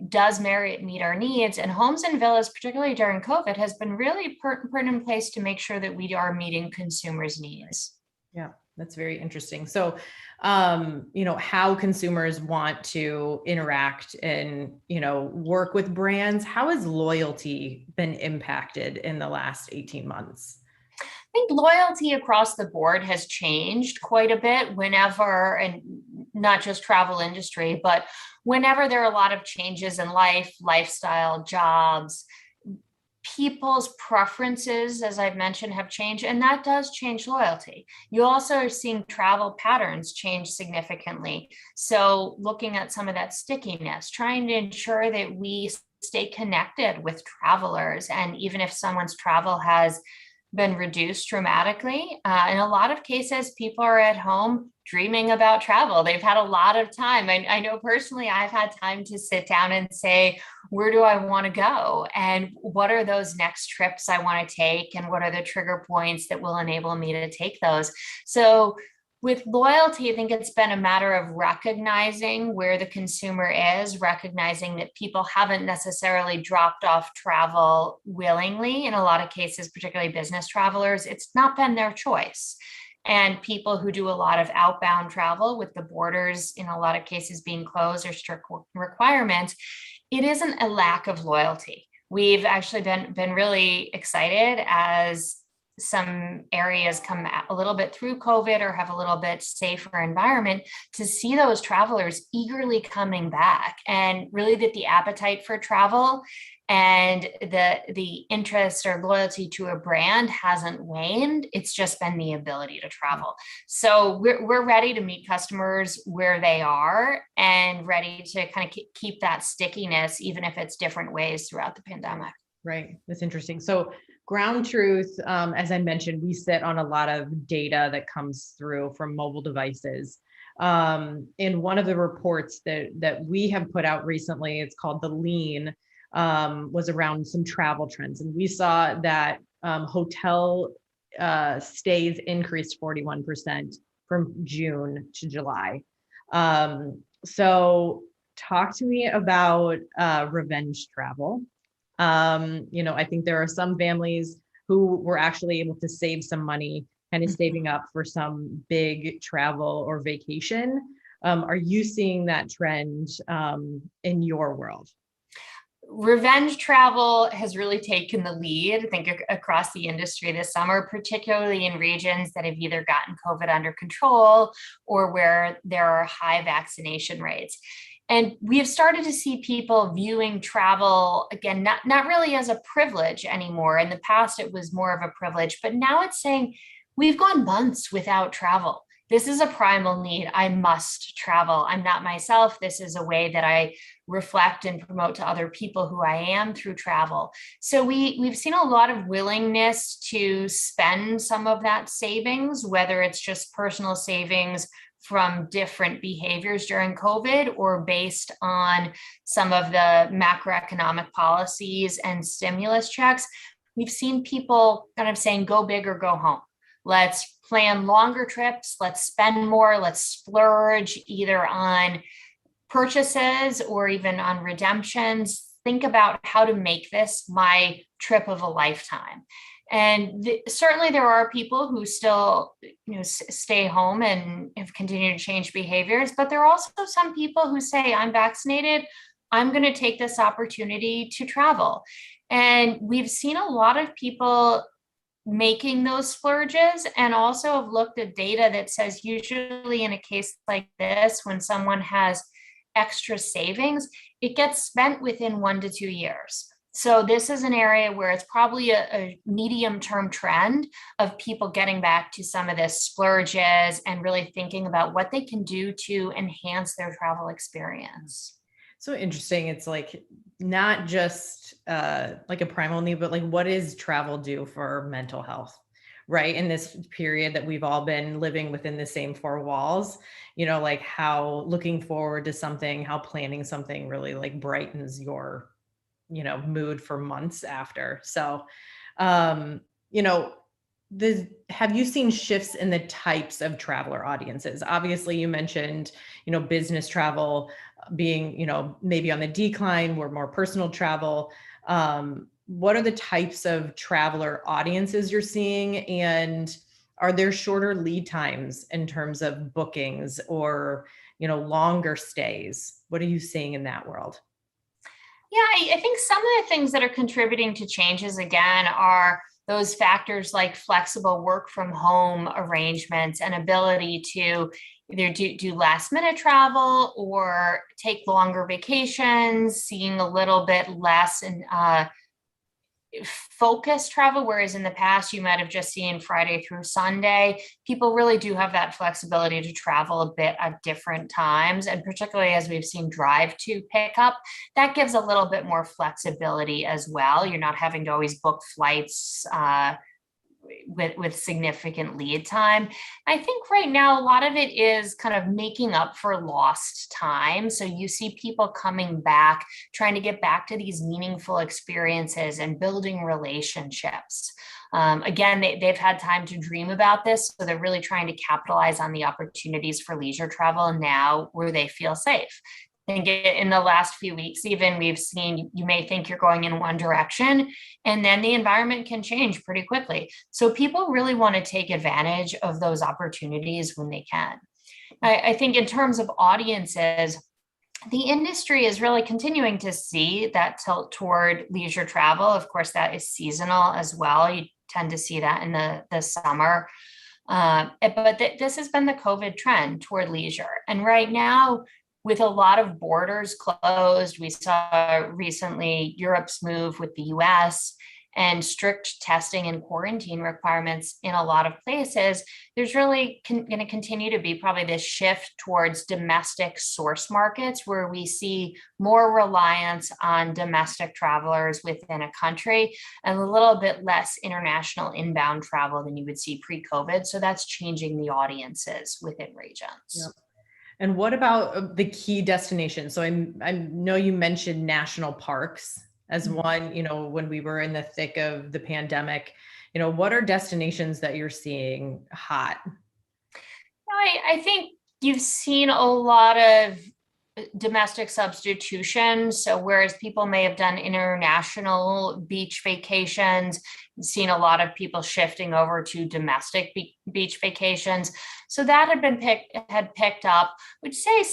does Marriott meet our needs? And Homes and Villas, particularly during COVID, has been really put in place to make sure that we are meeting consumers' needs. Yeah, that's very interesting. So, how consumers want to interact and, work with brands, how has loyalty been impacted in the last 18 months? I think loyalty across the board has changed quite a bit whenever, and not just travel industry, but whenever there are a lot of changes in life, lifestyle, jobs, people's preferences, as I've mentioned, have changed, and that does change loyalty. You also are seeing travel patterns change significantly. So looking at some of that stickiness, trying to ensure that we stay connected with travelers. And even if someone's travel has been reduced dramatically. In a lot of cases, people are at home dreaming about travel. They've had a lot of time. I know personally, I've had time to sit down and say, where do I want to go? And what are those next trips I want to take? And what are the trigger points that will enable me to take those? So with loyalty, I think it's been a matter of recognizing where the consumer is, recognizing that people haven't necessarily dropped off travel willingly. In a lot of cases, particularly business travelers, it's not been their choice. And people who do a lot of outbound travel with the borders in a lot of cases being closed or strict requirements, it isn't a lack of loyalty. We've actually been really excited as some areas come a little bit through COVID or have a little bit safer environment to see those travelers eagerly coming back, and really that the appetite for travel and the interest or loyalty to a brand hasn't waned. It's just been the ability to travel. So we're ready to meet customers where they are and ready to kind of keep that stickiness, even if it's different ways throughout the pandemic. Right. That's interesting. So ground truth, as I mentioned, we sit on a lot of data that comes through from mobile devices. In one of the reports that we have put out recently, it's called The Lean, was around some travel trends. And we saw that hotel stays increased 41% from June to July. So talk to me about revenge travel. I think there are some families who were actually able to save some money, kind of saving up for some big travel or vacation. Are you seeing that trend in your world? Revenge travel has really taken the lead, I think, across the industry this summer, particularly in regions that have either gotten COVID under control or where there are high vaccination rates. And we have started to see people viewing travel, again, not really as a privilege anymore. In the past, it was more of a privilege, but now it's saying, we've gone months without travel. This is a primal need. I must travel. I'm not myself. This is a way that I reflect and promote to other people who I am through travel. So we've seen a lot of willingness to spend some of that savings, whether it's just personal savings from different behaviors during COVID or based on some of the macroeconomic policies and stimulus checks. We've seen people kind of saying, go big or go home. Let's plan longer trips. Let's spend more. Let's splurge either on purchases or even on redemptions. Think about how to make this my trip of a lifetime. And certainly there are people who still, stay home and have continued to change behaviors, but there are also some people who say, I'm vaccinated, I'm going to take this opportunity to travel. And we've seen a lot of people making those splurges, and also have looked at data that says usually in a case like this, when someone has extra savings, it gets spent within 1 to 2 years. So this is an area where it's probably a medium-term trend of people getting back to some of the splurges and really thinking about what they can do to enhance their travel experience. So interesting. It's like not just like a primal need, but like what does travel do for mental health, right? In this period that we've all been living within the same four walls, like how looking forward to something, how planning something really like brightens your mood for months after. So, have you seen shifts in the types of traveler audiences? Obviously you mentioned, business travel being, maybe on the decline, or more personal travel. What are the types of traveler audiences you're seeing? And are there shorter lead times in terms of bookings or, longer stays? What are you seeing in that world? Yeah, I think some of the things that are contributing to changes, again, are those factors like flexible work from home arrangements and ability to either do last minute travel or take longer vacations, seeing a little bit less in focused travel, whereas in the past you might have just seen Friday through Sunday. People really do have that flexibility to travel a bit at different times, and particularly as we've seen drive to pick up, that gives a little bit more flexibility as well. You're not having to always book flights with significant lead time. I think right now, a lot of it is kind of making up for lost time. So you see people coming back, trying to get back to these meaningful experiences and building relationships. Again, they've had time to dream about this, so they're really trying to capitalize on the opportunities for leisure travel now where they feel safe. I think in the last few weeks, even we've seen, you may think you're going in one direction, and then the environment can change pretty quickly. So people really want to take advantage of those opportunities when they can. I think in terms of audiences, the industry is really continuing to see that tilt toward leisure travel. Of course, that is seasonal as well. You tend to see that in the summer. This has been the COVID trend toward leisure. And right now, with a lot of borders closed, we saw recently Europe's move with the US and strict testing and quarantine requirements in a lot of places. There's really going to continue to be probably this shift towards domestic source markets where we see more reliance on domestic travelers within a country and a little bit less international inbound travel than you would see pre-COVID. So that's changing the audiences within regions. Yep. And what about the key destinations? So I know you mentioned national parks as one, when we were in the thick of the pandemic, what are destinations that you're seeing hot? I think you've seen a lot of domestic substitution. So whereas people may have done international beach vacations, you've seen a lot of people shifting over to domestic beach vacations. So that had picked up, which say,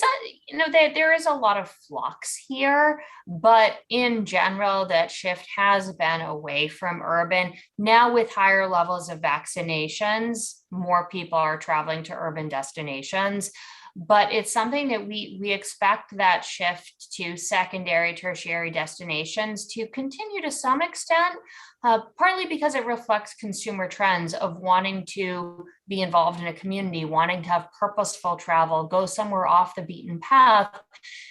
there is a lot of flux here, but in general, that shift has been away from urban. Now with higher levels of vaccinations, more people are traveling to urban destinations. But it's something that we expect that shift to secondary, tertiary destinations to continue to some extent, partly because it reflects consumer trends of wanting to be involved in a community, wanting to have purposeful travel, go somewhere off the beaten path,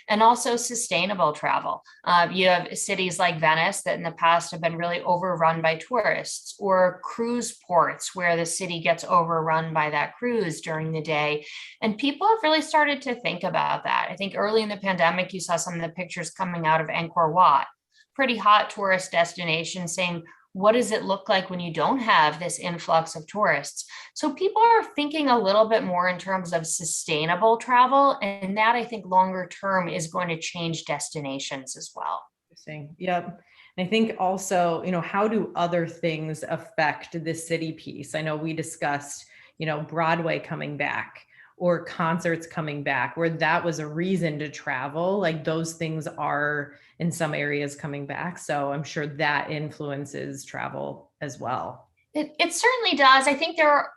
and also sustainable travel. You have cities like Venice that in the past have been really overrun by tourists, or cruise ports where the city gets overrun by that cruise during the day. And people have really started to think about that. I think early in the pandemic, you saw some of the pictures coming out of Angkor Wat, pretty hot tourist destination, saying, what does it look like when you don't have this influx of tourists? So people are thinking a little bit more in terms of sustainable travel. And that I think longer term is going to change destinations as well. Interesting. Yep. And I think also, how do other things affect the city piece? I know we discussed, Broadway coming back or concerts coming back, where that was a reason to travel. Like those things are in some areas coming back. So I'm sure that influences travel as well. It certainly does. I think there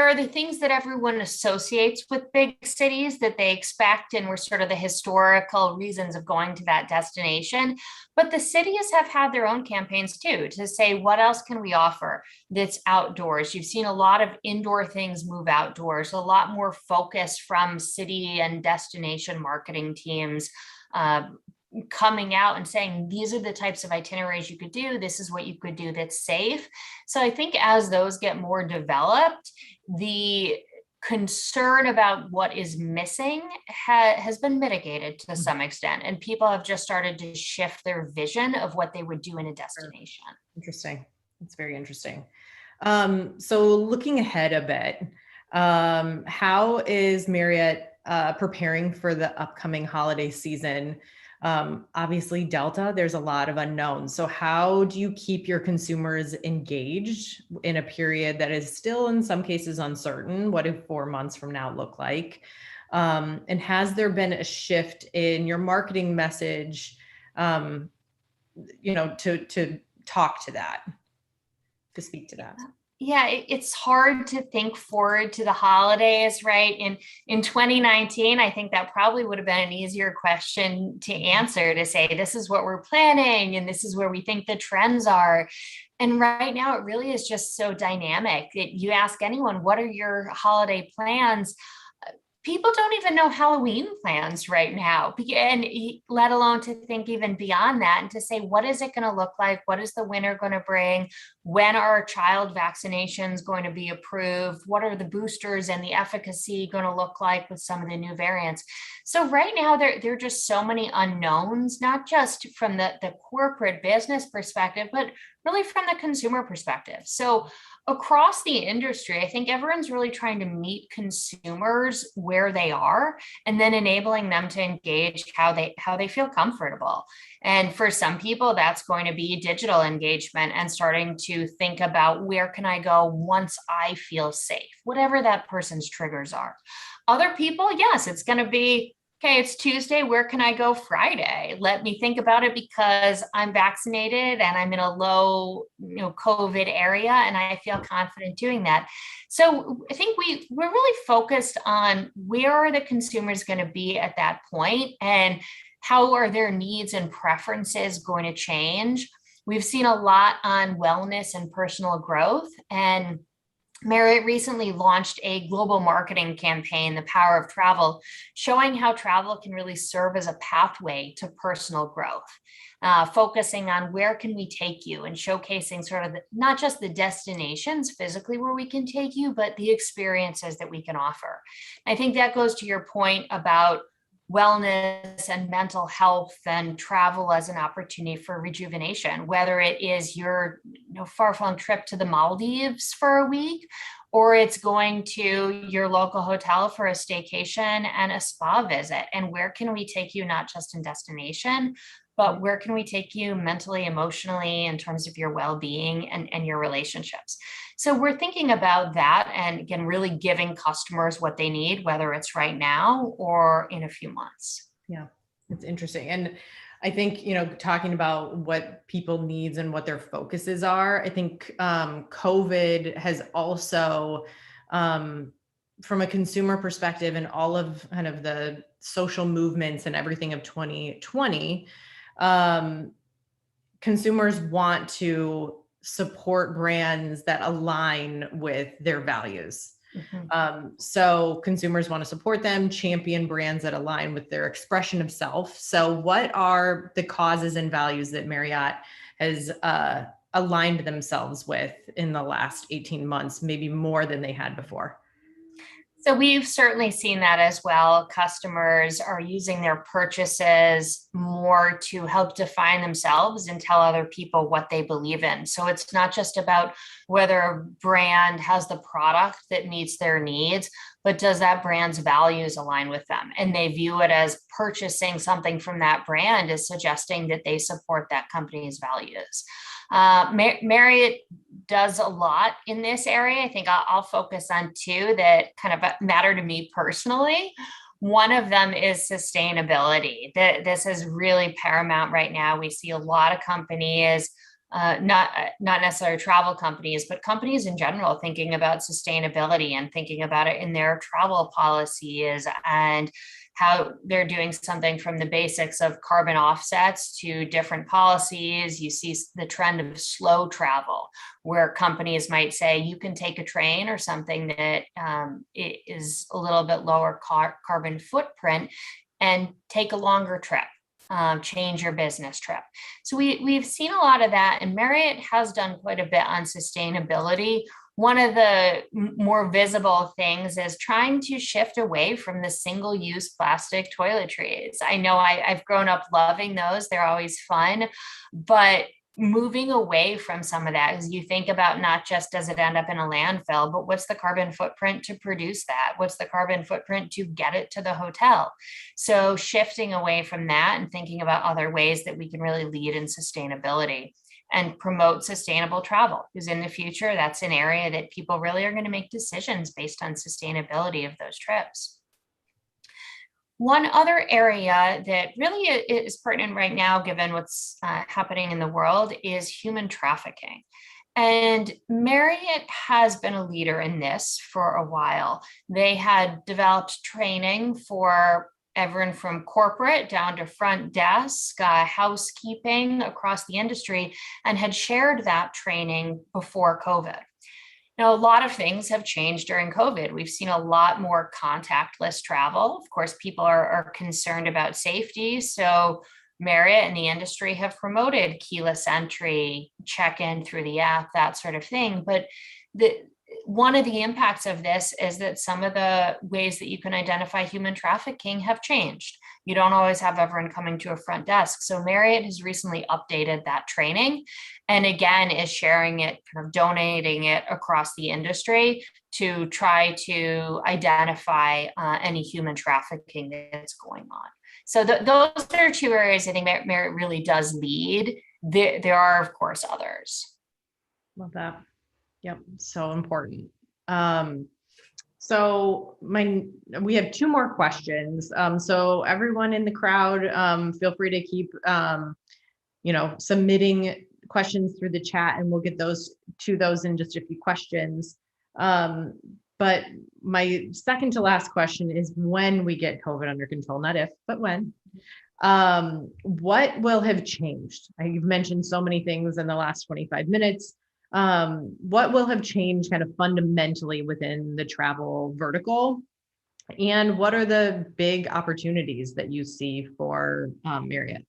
are the things that everyone associates with big cities that they expect and were sort of the historical reasons of going to that destination. But the cities have had their own campaigns too, to say, what else can we offer that's outdoors? You've seen a lot of indoor things move outdoors, a lot more focus from city and destination marketing teams coming out and saying, these are the types of itineraries you could do. This is what you could do that's safe. So I think as those get more developed, the concern about what is missing has been mitigated to some extent. And people have just started to shift their vision of what they would do in a destination. Interesting. That's very interesting. So looking ahead a bit, how is Marriott preparing for the upcoming holiday season? Obviously Delta, there's a lot of unknowns. So how do you keep your consumers engaged in a period that is still in some cases uncertain? What do 4 months from now look like? And has there been a shift in your marketing message, to talk to that, to speak to that? Yeah, it's hard to think forward to the holidays, right? In 2019, I think that probably would have been an easier question to answer, to say, this is what we're planning and this is where we think the trends are. And right now, it really is just so dynamic. You ask anyone, what are your holiday plans? people don't even know Halloween plans right now, and let alone to think even beyond that and to say, what is it going to look like? What is the winter going to bring? When are child vaccinations going to be approved? What are the boosters and the efficacy going to look like with some of the new variants? So right now, there are just so many unknowns, not just from the corporate business perspective, but really from the consumer perspective. So across the industry, I think everyone's really trying to meet consumers where they are, and then enabling them to engage how they feel comfortable. And for some people, that's going to be digital engagement and starting to think about, where can I go once I feel safe, whatever that person's triggers are. Other people, yes, it's going to be, okay, it's Tuesday, where can I go Friday? Let me think about it because I'm vaccinated and I'm in a low, COVID area, and I feel confident doing that. So I think we're really focused on, where are the consumers going to be at that point, and how are their needs and preferences going to change? We've seen a lot on wellness and personal growth, and Marriott recently launched a global marketing campaign, The Power of Travel, showing how travel can really serve as a pathway to personal growth, focusing on where can we take you, and showcasing sort of not just the destinations physically where we can take you, but the experiences that we can offer. I think that goes to your point about wellness and mental health and travel as an opportunity for rejuvenation, whether it is your far-flung trip to the Maldives for a week, or it's going to your local hotel for a staycation and a spa visit. And where can we take you, not just in destination, but where can we take you mentally, emotionally, in terms of your well-being and your relationships? So we're thinking about that, and again, really giving customers what they need, whether it's right now or in a few months. Yeah, it's interesting. And I think, talking about what people needs and what their focuses are, I think COVID has also, from a consumer perspective and all of kind of the social movements and everything of 2020, consumers want to support brands that align with their values. So consumers want to support them, champion brands that align with their expression of self. So what are the causes and values that Marriott has aligned themselves with in the last 18 months, maybe more than they had before? So we've certainly seen that as well. Customers are using their purchases more to help define themselves and tell other people what they believe in. So it's not just about whether a brand has the product that meets their needs, but does that brand's values align with them? And they view it as purchasing something from that brand is suggesting that they support that company's values. Marriott does a lot in this area. I think I'll focus on two that kind of matter to me personally. One of them is sustainability. This is really paramount right now. We see a lot of companies, not necessarily travel companies, but companies in general, thinking about sustainability and thinking about it in their travel policies, and how they're doing something from the basics of carbon offsets to different policies. You see the trend of slow travel, where companies might say you can take a train or something that is a little bit lower carbon footprint and take a longer trip. Change your business trip. So we've seen a lot of that, and Marriott has done quite a bit on sustainability. One of the more visible things is trying to shift away from the single-use plastic toiletries. I know I've grown up loving those. They're always fun, but moving away from some of that, as you think about not just does it end up in a landfill, but what's the carbon footprint to produce that? What's the carbon footprint to get it to the hotel? So shifting away from that and thinking about other ways that we can really lead in sustainability and promote sustainable travel, because in the future, that's an area that people really are going to make decisions based on sustainability of those trips. One other area that really is pertinent right now, given what's happening in the world, is human trafficking. And Marriott has been a leader in this for a while. They had developed training for everyone from corporate down to front desk, housekeeping across the industry, and had shared that training before COVID. Now, a lot of things have changed during COVID. We've seen a lot more contactless travel. Of course, people are concerned about safety. So Marriott and the industry have promoted keyless entry, check-in through the app, that sort of thing. But one of the impacts of this is that some of the ways that you can identify human trafficking have changed. You don't always have everyone coming to a front desk. So Marriott has recently updated that training and again is sharing it, kind of donating it across the industry to try to identify any human trafficking that's going on. So those are two areas I think Marriott really does lead. There are, of course, others. Love that. Yep, so important. So we have two more questions. So everyone in the crowd, feel free to keep, submitting questions through the chat, and we'll get those in just a few questions. But my second to last question is when we get COVID under control, not if, but when. What will have changed? You've mentioned so many things in the last 25 minutes. What will have changed kind of fundamentally within the travel vertical? And what are the big opportunities that you see for Marriott?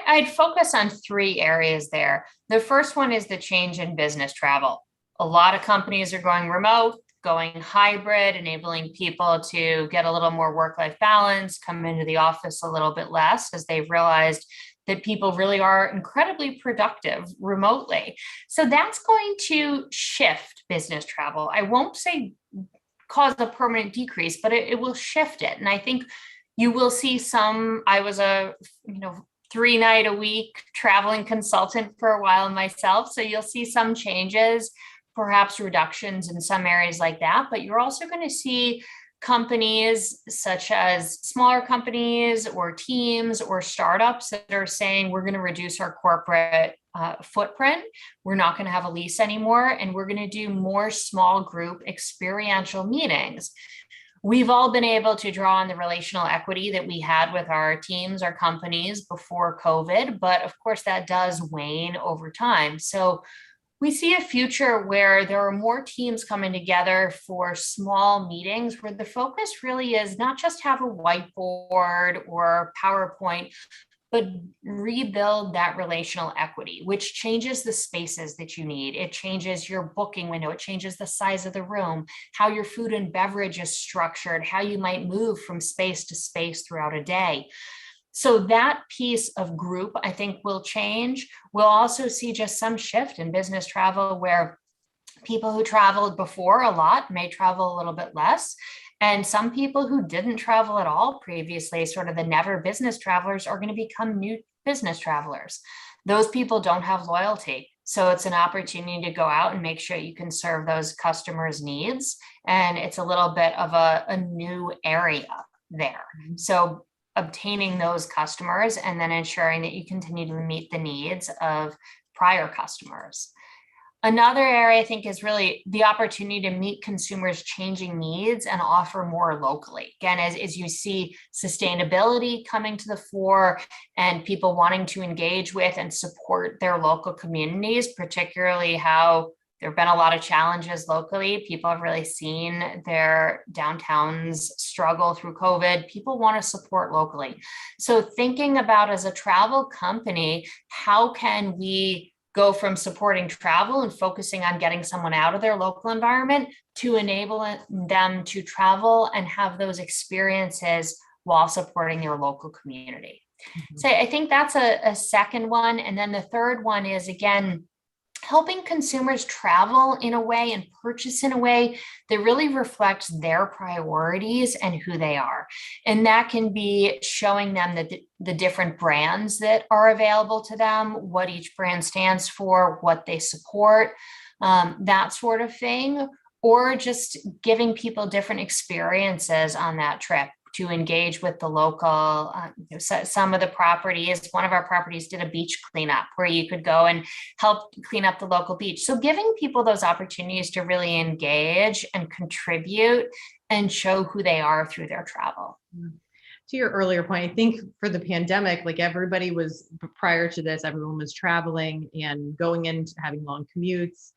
I'd focus on three areas there. The first one is the change in business travel. A lot of companies are going remote, going hybrid, enabling people to get a little more work-life balance, come into the office a little bit less as they've realized that people really are incredibly productive remotely. So that's going to shift business travel. I won't say cause a permanent decrease, but it will shift it. And I think you will see I was a 3-night-a-week traveling consultant for a while myself. So you'll see some changes, perhaps reductions in some areas like that, but you're also going to see companies such as smaller companies or teams or startups that are saying we're going to reduce our corporate footprint. We're not going to have a lease anymore, and we're going to do more small group experiential meetings. We've all been able to draw on the relational equity that we had with our teams, our companies before COVID, but of course that does wane over time. So we see a future where there are more teams coming together for small meetings where the focus really is not just have a whiteboard or PowerPoint, but rebuild that relational equity, which changes the spaces that you need. It changes your booking window. It changes the size of the room, how your food and beverage is structured, how you might move from space to space throughout a day. So that piece of group, I think, will change. We'll also see just some shift in business travel where people who traveled before a lot may travel a little bit less. And some people who didn't travel at all previously, sort of the never business travelers, are going to become new business travelers. Those people don't have loyalty. So it's an opportunity to go out and make sure you can serve those customers' needs. And it's a little bit of a new area there. So obtaining those customers and then ensuring that you continue to meet the needs of prior customers. Another area I think is really the opportunity to meet consumers' changing needs and offer more locally. Again, as you see sustainability coming to the fore and people wanting to engage with and support their local communities, particularly how there have been a lot of challenges locally. People have really seen their downtowns struggle through COVID. People want to support locally. So thinking about, as a travel company, how can we go from supporting travel and focusing on getting someone out of their local environment to enable them to travel and have those experiences while supporting your local community? Mm-hmm. So I think that's a second one. And then the third one is, again, helping consumers travel in a way and purchase in a way that really reflects their priorities and who they are. And that can be showing them the different brands that are available to them, what each brand stands for, what they support, that sort of thing, or just giving people different experiences on that trip to engage with the local, some of the properties, one of our properties did a beach cleanup where you could go and help clean up the local beach. So giving people those opportunities to really engage and contribute and show who they are through their travel. To your earlier point, I think for the pandemic, like everybody was, prior to this, everyone was traveling and going into having long commutes.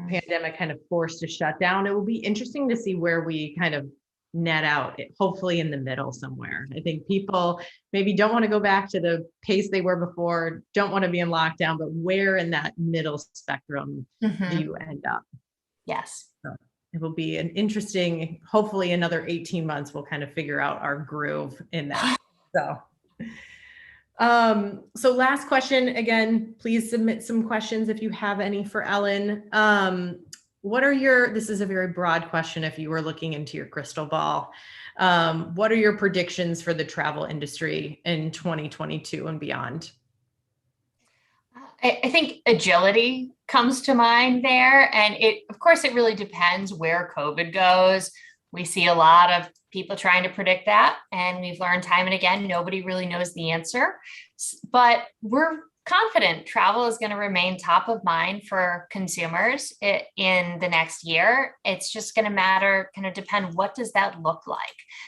pandemic kind of forced a shutdown. It will be interesting to see where we kind of net out, hopefully in the middle somewhere. I think people maybe don't want to go back to the pace they were before, don't want to be in lockdown, but where in that middle spectrum do you end up? Yes. So it will be an interesting, hopefully another 18 months, we'll kind of figure out our groove in that. So last question, again, please submit some questions if you have any for Ellen. This is a very broad question if you were looking into your crystal ball. What are your predictions for the travel industry in 2022 and beyond? I think agility comes to mind there. And of course, it really depends where COVID goes. We see a lot of people trying to predict that. And we've learned time and again, nobody really knows the answer. But we're confident travel is going to remain top of mind for consumers in the next year. It's just going to depend, what does that look like?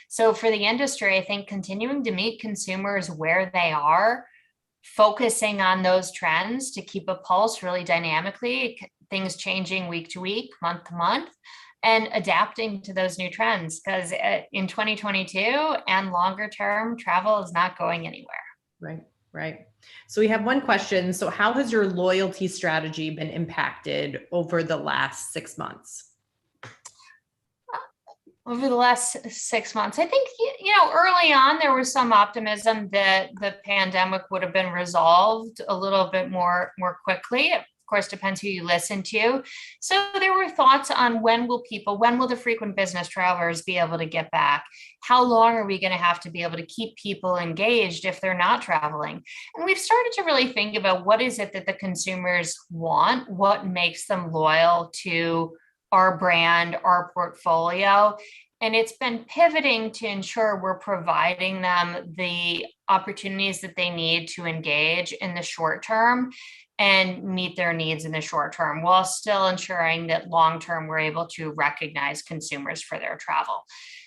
So for the industry, I think continuing to meet consumers where they are, focusing on those trends to keep a pulse really dynamically, things changing week to week, month to month, and adapting to those new trends, because in 2022 and longer term, travel is not going anywhere. Right. So we have one question. So how has your loyalty strategy been impacted over the last 6 months? Over the last 6 months, I think, early on, there was some optimism that the pandemic would have been resolved a little bit more quickly. Of course, depends who you listen to. So there were thoughts on when will the frequent business travelers be able to get back? How long are we going to have to be able to keep people engaged if they're not traveling? And we've started to really think about what is it that the consumers want, what makes them loyal to our brand, our portfolio. And it's been pivoting to ensure we're providing them the opportunities that they need to engage in the short term and meet their needs in the short term, while still ensuring that long term we're able to recognize consumers for their travel.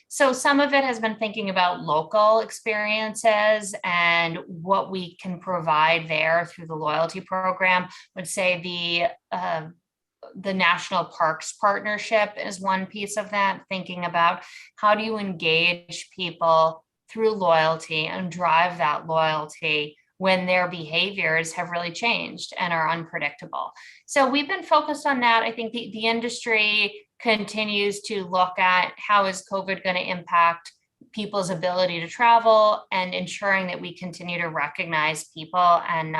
So some of it has been thinking about local experiences and what we can provide there through the loyalty program. I would say the National Parks Partnership is one piece of that, thinking about how do you engage people through loyalty and drive that loyalty when their behaviors have really changed and are unpredictable. So we've been focused on that. I think the industry continues to look at how is COVID going to impact people's ability to travel, and ensuring that we continue to recognize people and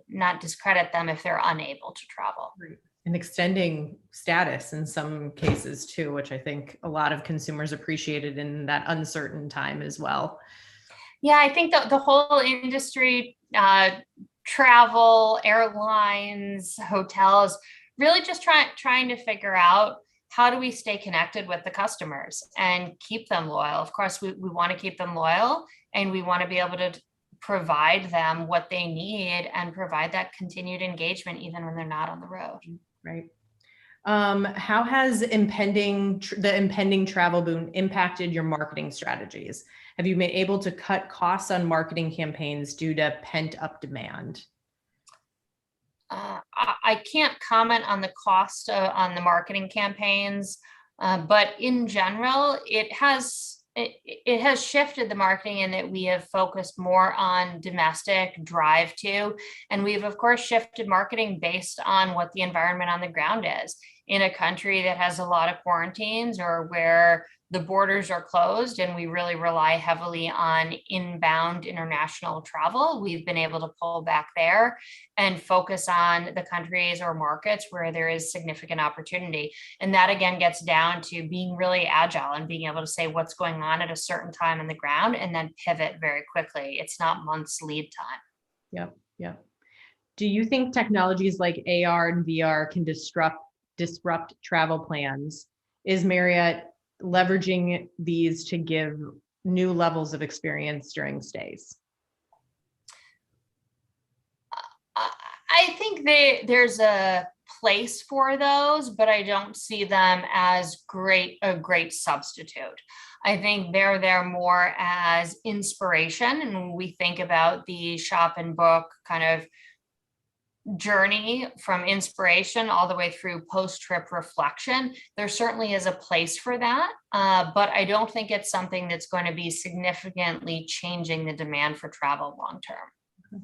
not discredit them if they're unable to travel. And extending status in some cases too, which I think a lot of consumers appreciated in that uncertain time as well. Yeah, I think the whole industry, travel, airlines, hotels, really just trying to figure out how do we stay connected with the customers and keep them loyal. Of course, we want to keep them loyal, and we want to be able to provide them what they need and provide that continued engagement even when they're not on the road. Right. How has the impending travel boom impacted your marketing strategies? Have you been able to cut costs on marketing campaigns due to pent up demand? I can't comment on the cost on the marketing campaigns, but in general, it has shifted the marketing in that we have focused more on domestic drive to, and we've of course shifted marketing based on what the environment on the ground is. In a country that has a lot of quarantines or where the borders are closed and we really rely heavily on inbound international travel, we've been able to pull back there and focus on the countries or markets where there is significant opportunity. And that again gets down to being really agile and being able to say what's going on at a certain time on the ground and then pivot very quickly. It's not months lead time. Yep. Do you think technologies like AR and VR can disrupt travel plans? Is Marriott leveraging these to give new levels of experience during stays? I think there's a place for those, but I don't see them as a great substitute. I think they're there more as inspiration. And when we think about the shop and book kind of journey from inspiration all the way through post-trip reflection, there certainly is a place for that. But I don't think it's something that's going to be significantly changing the demand for travel long-term.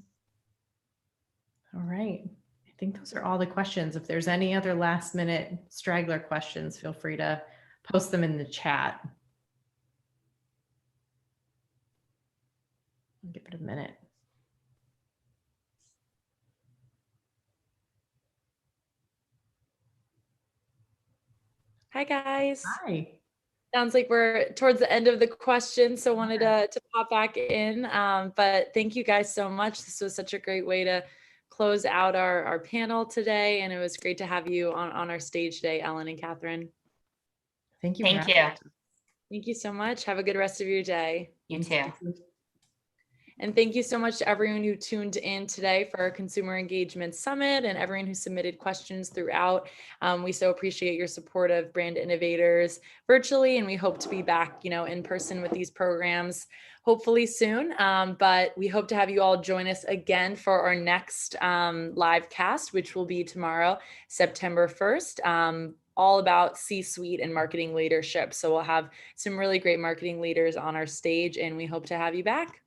All right. I think those are all the questions. If there's any other last minute straggler questions, feel free to post them in the chat. I'll give it a minute. Hi, guys. Hi. Sounds like we're towards the end of the question, so wanted to pop back in. But thank you guys so much. This was such a great way to close out our panel today, and it was great to have you on our stage today, Ellen and Catherine. Thank you. Thank you. Thank you so much. Have a good rest of your day. You too. And thank you so much to everyone who tuned in today for our Consumer Engagement Summit and everyone who submitted questions throughout. We so appreciate your support of Brand Innovators virtually, and we hope to be back, in person with these programs hopefully soon. But we hope to have you all join us again for our next live cast, which will be tomorrow, September 1st. All about C-suite and marketing leadership. So we'll have some really great marketing leaders on our stage, and we hope to have you back.